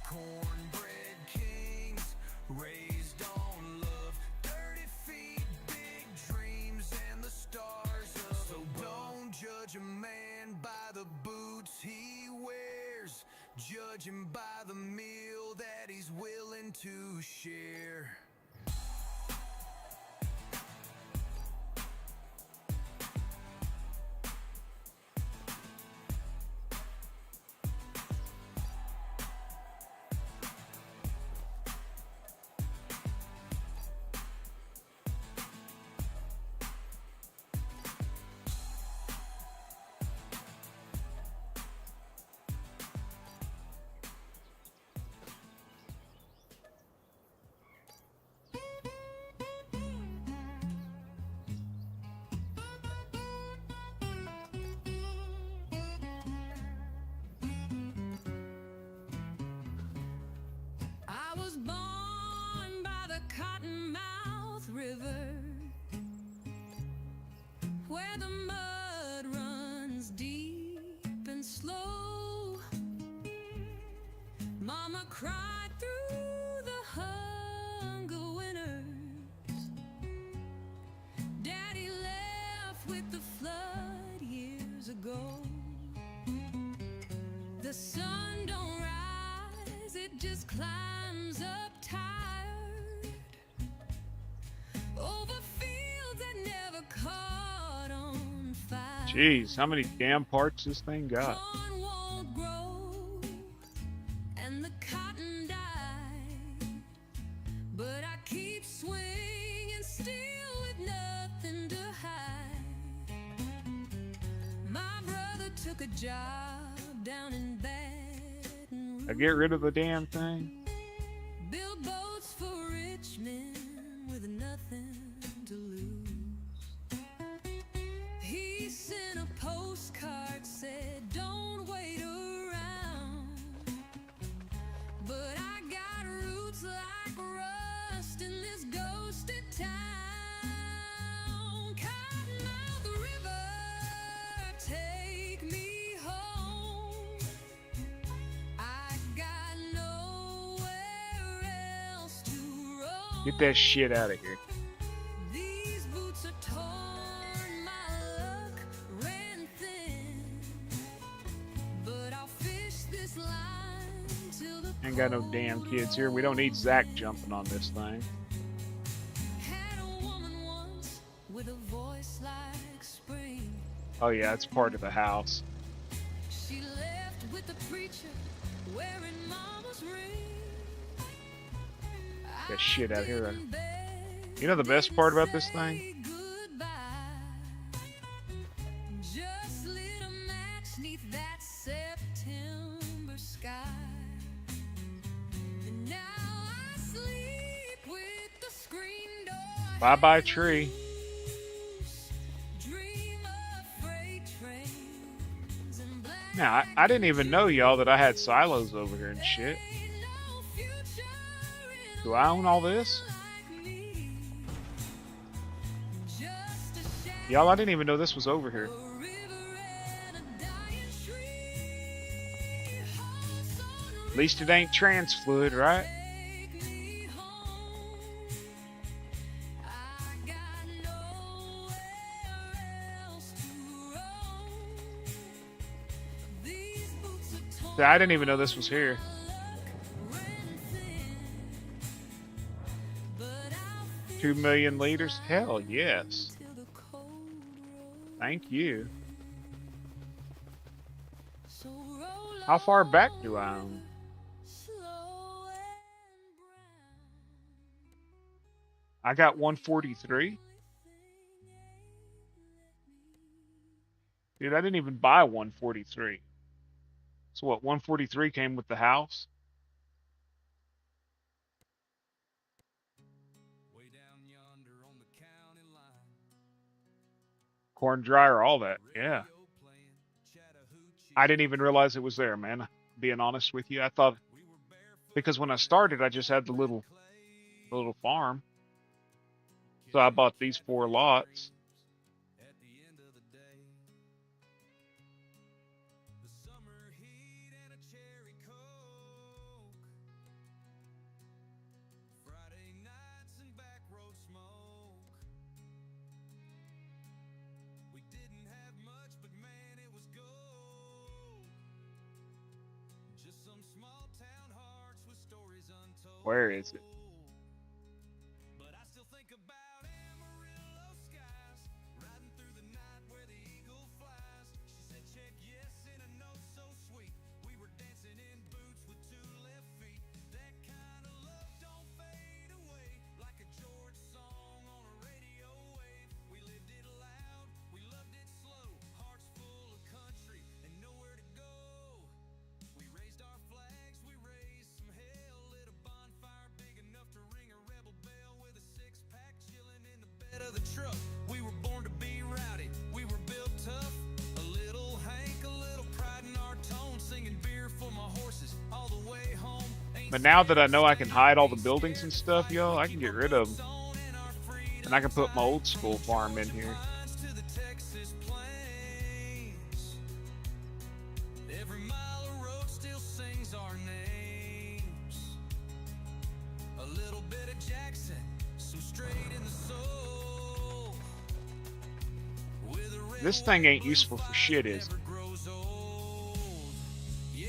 Cornbread kings, raised on love. 30 feet, big dreams, and the stars up. So don't judge a man by the boots he wears. Judge him by the meal that he's willing to share. I was born by the Cottonmouth River, where the mud runs deep and slow. Mama cried through Jeez, how many damn parts this thing got? Corn won't grow and the cotton died, but I keep swinging still with nothing to hide. My brother took a job down in Baton Rouge. I get rid of the damn thing. Build boats for rich men with nothing to lose. He sent a postcard, said, "Don't wait around." But I got roots like rust in this ghosted town. Cottonmouth River, take me home. I got nowhere else to roam. Get that shit out of here. These boots are torn, my luck ran thin, but I'll fish this line till the Ain't got no damn kids here. We don't need Zach jumping on this thing. Had a woman once with a voice like spring. Oh yeah, it's part of the house. She left with the preacher wearing mama's ring. Get shit out here. I didn't beg, You know the best part about this say thing? goodbye. Just lit a match 'neath that September sky. And now I sleep with the screen door. Bye bye tree. Dream of freight trains and black. Now I didn't even know y'all that I had silos over here and shit. Ain't no future in Do I own all this? like me. Just a shadow, Y'all, I didn't even know this was over here. a river and a dying tree. Hawthorne At least it ain't trans fluid, right? take me home. I got nowhere else to roam. These boots are torn. I didn't even know this was here. Ran thin, but I'll 2 million liters? Hell yes. till the cold road. Thank you. So roll How far back on, do I own? slow and brown. I got 143. Dude, I didn't even buy 143. So what, 143 came with the house? Way down yonder on the county line. Corn dryer, all that. Yeah. Radio playing Chattahoochee. I didn't even realize it was there, man. Being honest with you, I thought We were barefoot because when I started, I just had the little farm. So I bought these 4 lots. at the end of the day. The summer heat and a cherry coke. Friday nights and back road smoke. We didn't have much, but man, it was gold. Just some small town hearts with stories untold. Where is it? But I still think about Amarillo skies, riding through the night where the eagle flies. She said, check yes in a note so sweet. We were dancing in boots with 2 left feet. That kind of love don't fade away, like a George song on a radio wave. We lived it loud, we loved it slow, hearts full of country and nowhere to go. We raised our flags, we raised some hell, lit a bonfire big enough to ring a rebel bell with a 6-pack chilling in the bed of the truck. We were born to be rowdy, we were built tough. A little Hank, a little pride in our tone, singing beer for my horses all the way home. Ain't But now that I know I can hide all the buildings and stuff, y'all, I can get rid of them. zone in our freedom. And I can put my old school farm in here. Lines to the Texas plains. Every mile of road still sings our names. A little bit of Jackson, some straight in the soul. With a red This thing ain't useful for shit, is it? never grows old. Yeah,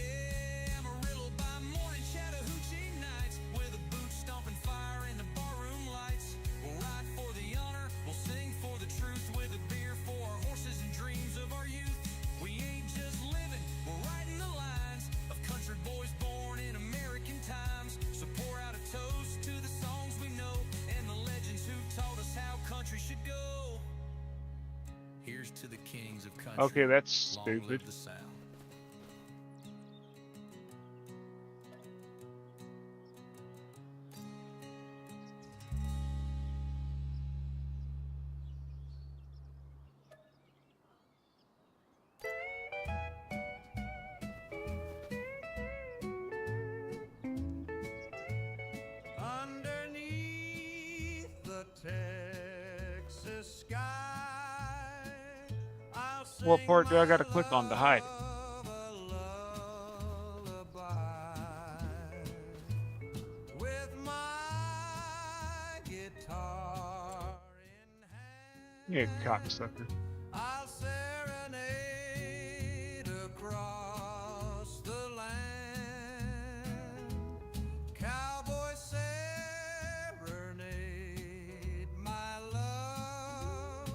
Amarillo by morning, Chattahoochee nights, with a boot stomping fire in the barroom lights. We'll ride for the honor, we'll sing for the truth, with a beer for our horses and dreams of our Cheers to the kings of country. Okay, that's Long stupid. live the South. Underneath the Texas sky, I'll sing What part do I gotta click on to hide it? love a lullaby with my guitar in hand. Yeah, cocksucker. I'll serenade across the land. Cowboy serenade, my love.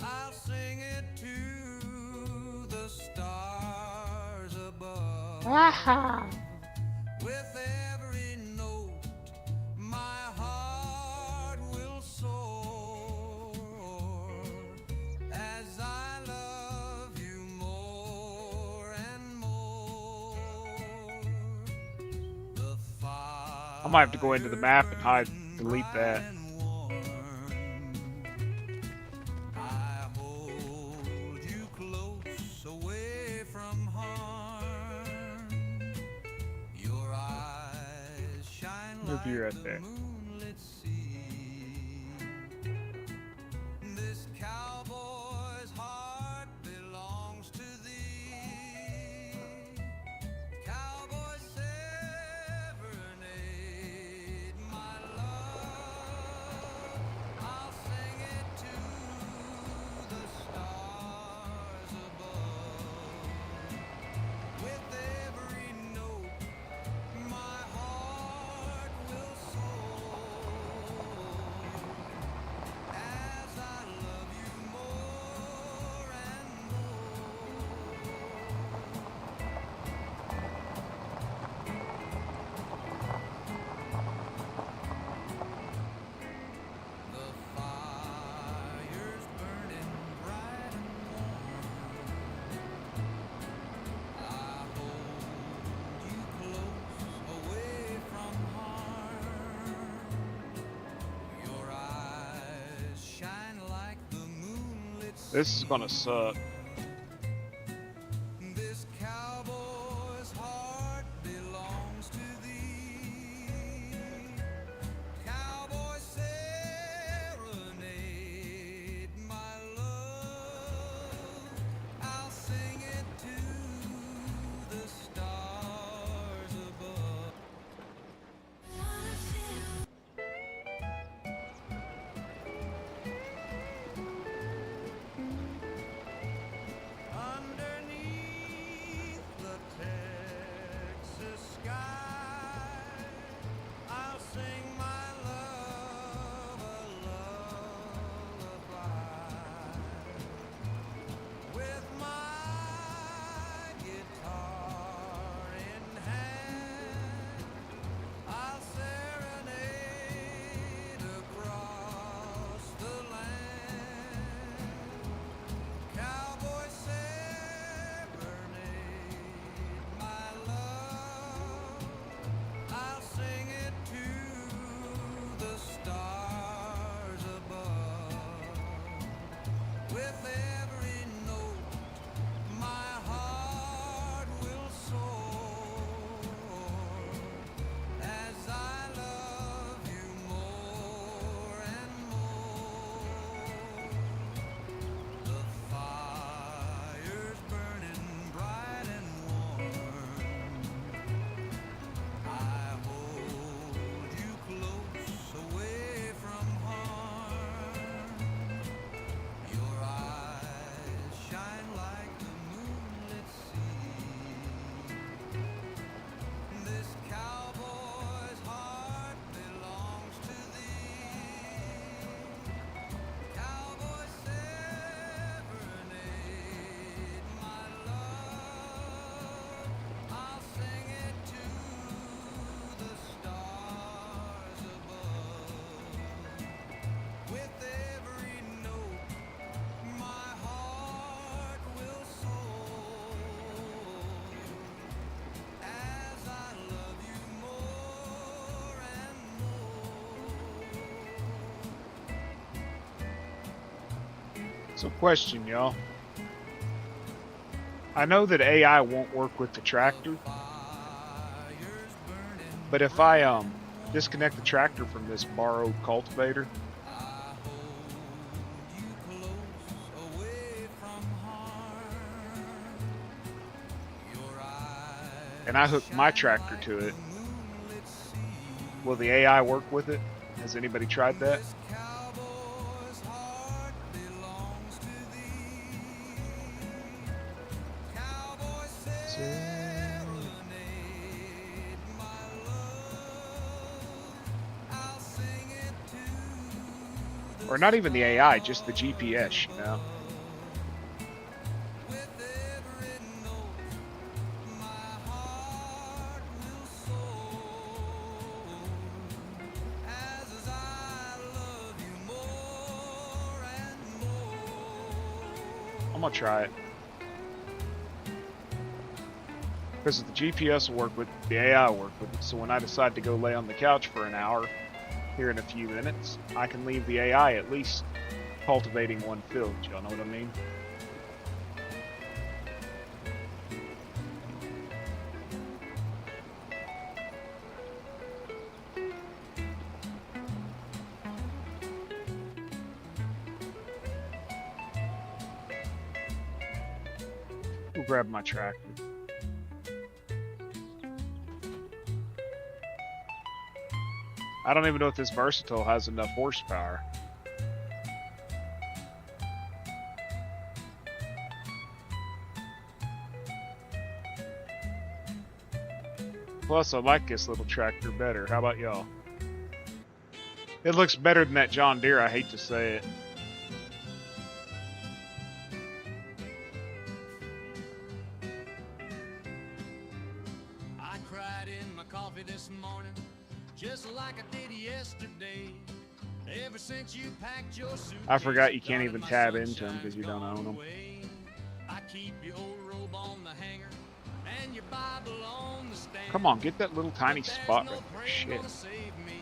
I'll sing it to the stars above. With every note, my heart will soar as I love you more and more. The I might have to go into the map and hide, delete that. I hold you close away from harm. Your eyes shine Move you right like the there. moonlit sea. This cowboy's heart belongs to thee. Cowboy serenade, my love. I'll sing it to the stars above. With every note, my heart will soar as I love you more and more. The fire's burning bright and warm. I hold you close away from harm. Your eyes shine like the moonlit sea. This is gonna suck. This cowboy's heart belongs to thee. Cowboy serenade, my love. I'll sing it to the stars above. Underneath the Texas sky, I'll sing my love a lullaby with my guitar in hand. I'll serenade across the land. Cowboy serenade, my love. I'll sing it to the stars above. With every note, my heart will soar as I love you more and more. The fire's burning bright and warm. I hold you close away from harm. Your eyes So question, y'all. I know that AI won't work with the tractor, but if I disconnect the tractor from this borrowed cultivator, and I hook my tractor to it, will the AI work with it? Has anybody tried that? Or not even the AI, just the GPS, you know? I'm gonna try it. Because the GPS will work with the AI will work with it. So when I decide to go lay on the couch for an hour here in a few minutes, I can leave the AI at least cultivating one field. Y'all know what I mean? We'll grab my tractor. I don't even know if this Versatile has enough horsepower. Plus, I like this little tractor better. How about y'all? It looks better than that John Deere, I hate to say it. I cried in my coffee this morning, just like I did yesterday. Ever since you packed your suitcase, I forgot you can't darling, even my tab into them sunshine's because you don't gone own them. away. I keep your old robe on the hanger and your Bible on the stand. Come on, get that little tiny But there's spot no right there. prayer Shit. gonna save me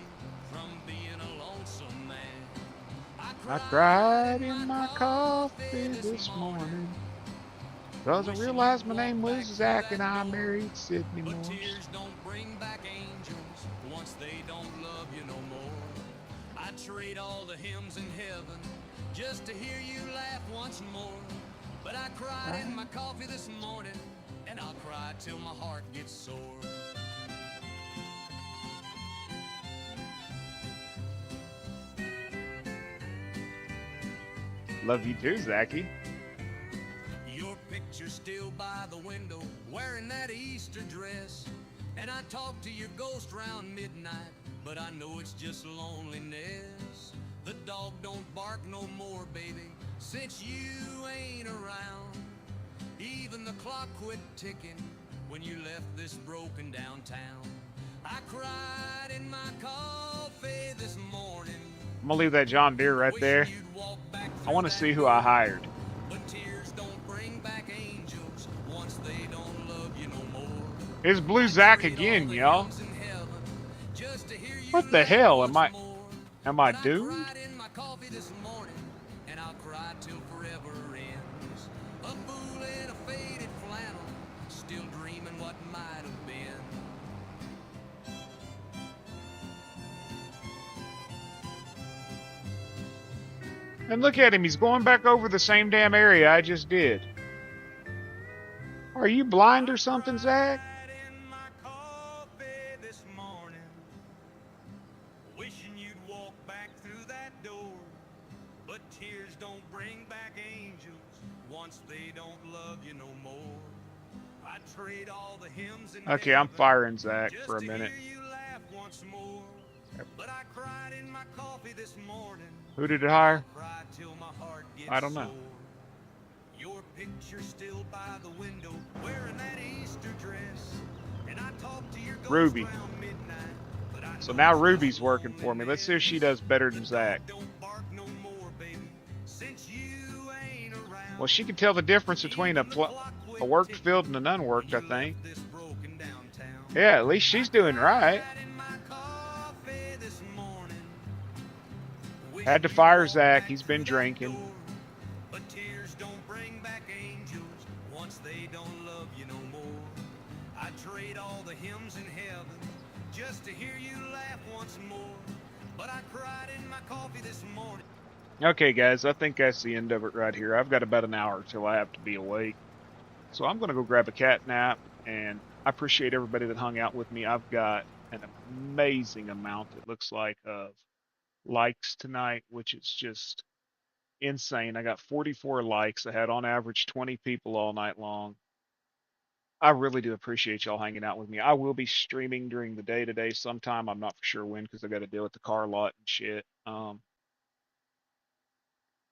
from being a lonesome man. I cried in my coffee this morning. Doesn't realize my name was Zach and I married Sydney But Morse. tears don't bring back angels once they don't love you no more. I'd trade all the hymns in heaven just to hear you laugh once more. But I cried in my coffee this morning, and I'll cry till my heart gets sore. Love you too, Zachy. Your picture still by the window, wearing that Easter dress. And I talk to your ghost round midnight, but I know it's just loneliness. The dog don't bark no more, baby, since you ain't around. Even the clock quit ticking when you left this broken down town. I cried in my coffee this morning. I'm gonna leave that John Deere right there. wishing you'd walk back I through want to that see who I door. hired. But tears don't bring back angels once they don't love you no more. It's Blue Zach again, y'all. What the hell? Am I doomed? My coffee this morning, and I'll cry till forever ends. A fool in a faded flannel, still dreaming what might have been. And look at him, he's going back over the same damn area I just did. Are you blind or something, Zach? In my coffee this morning, wishing you'd walk back through that door. But tears don't bring back angels once they don't love you no more. I trade all the hymns in Okay, I'm heaven firing Zach just for a to minute. hear you laugh once more. But I cried in my coffee this morning. Who did it hire? Cry till my heart gets I don't know. sore. Your picture still by the window, wearing that Easter dress. And I talk to your ghost Ruby. around midnight, but I So know now it's Ruby's just working for me. Let's see if she loneliness. does better The than Zach. dog don't bark no more, baby, since you ain't around. Well, she can tell the difference between Even the clock a quit worked ticking field and an when unworked, you I think. left this broken down town. Yeah, at least she's doing right. Cried in my coffee this morning, Had to wishing fire you'd walk Zach. back He's been through that drinking. door. But tears don't bring back angels once they don't love you no more. I'd trade all the hymns in heaven just to hear you laugh once more. But I cried in my coffee this morning. Okay, guys, I think that's the end of it right here. I've got about an hour till I have to be awake. So I'm going to go grab a cat nap, and I appreciate everybody that hung out with me. I've got an amazing amount, it looks like, of likes tonight, which is just insane. I got 44 likes. I had on average 20 people all night long. I really do appreciate y'all hanging out with me. I will be streaming during the day today sometime. I'm not for sure when because I got to deal with the car lot and shit.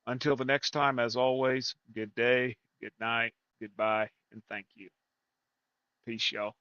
Until the next time, as always, good day, good night, goodbye, and thank you. Peace, y'all.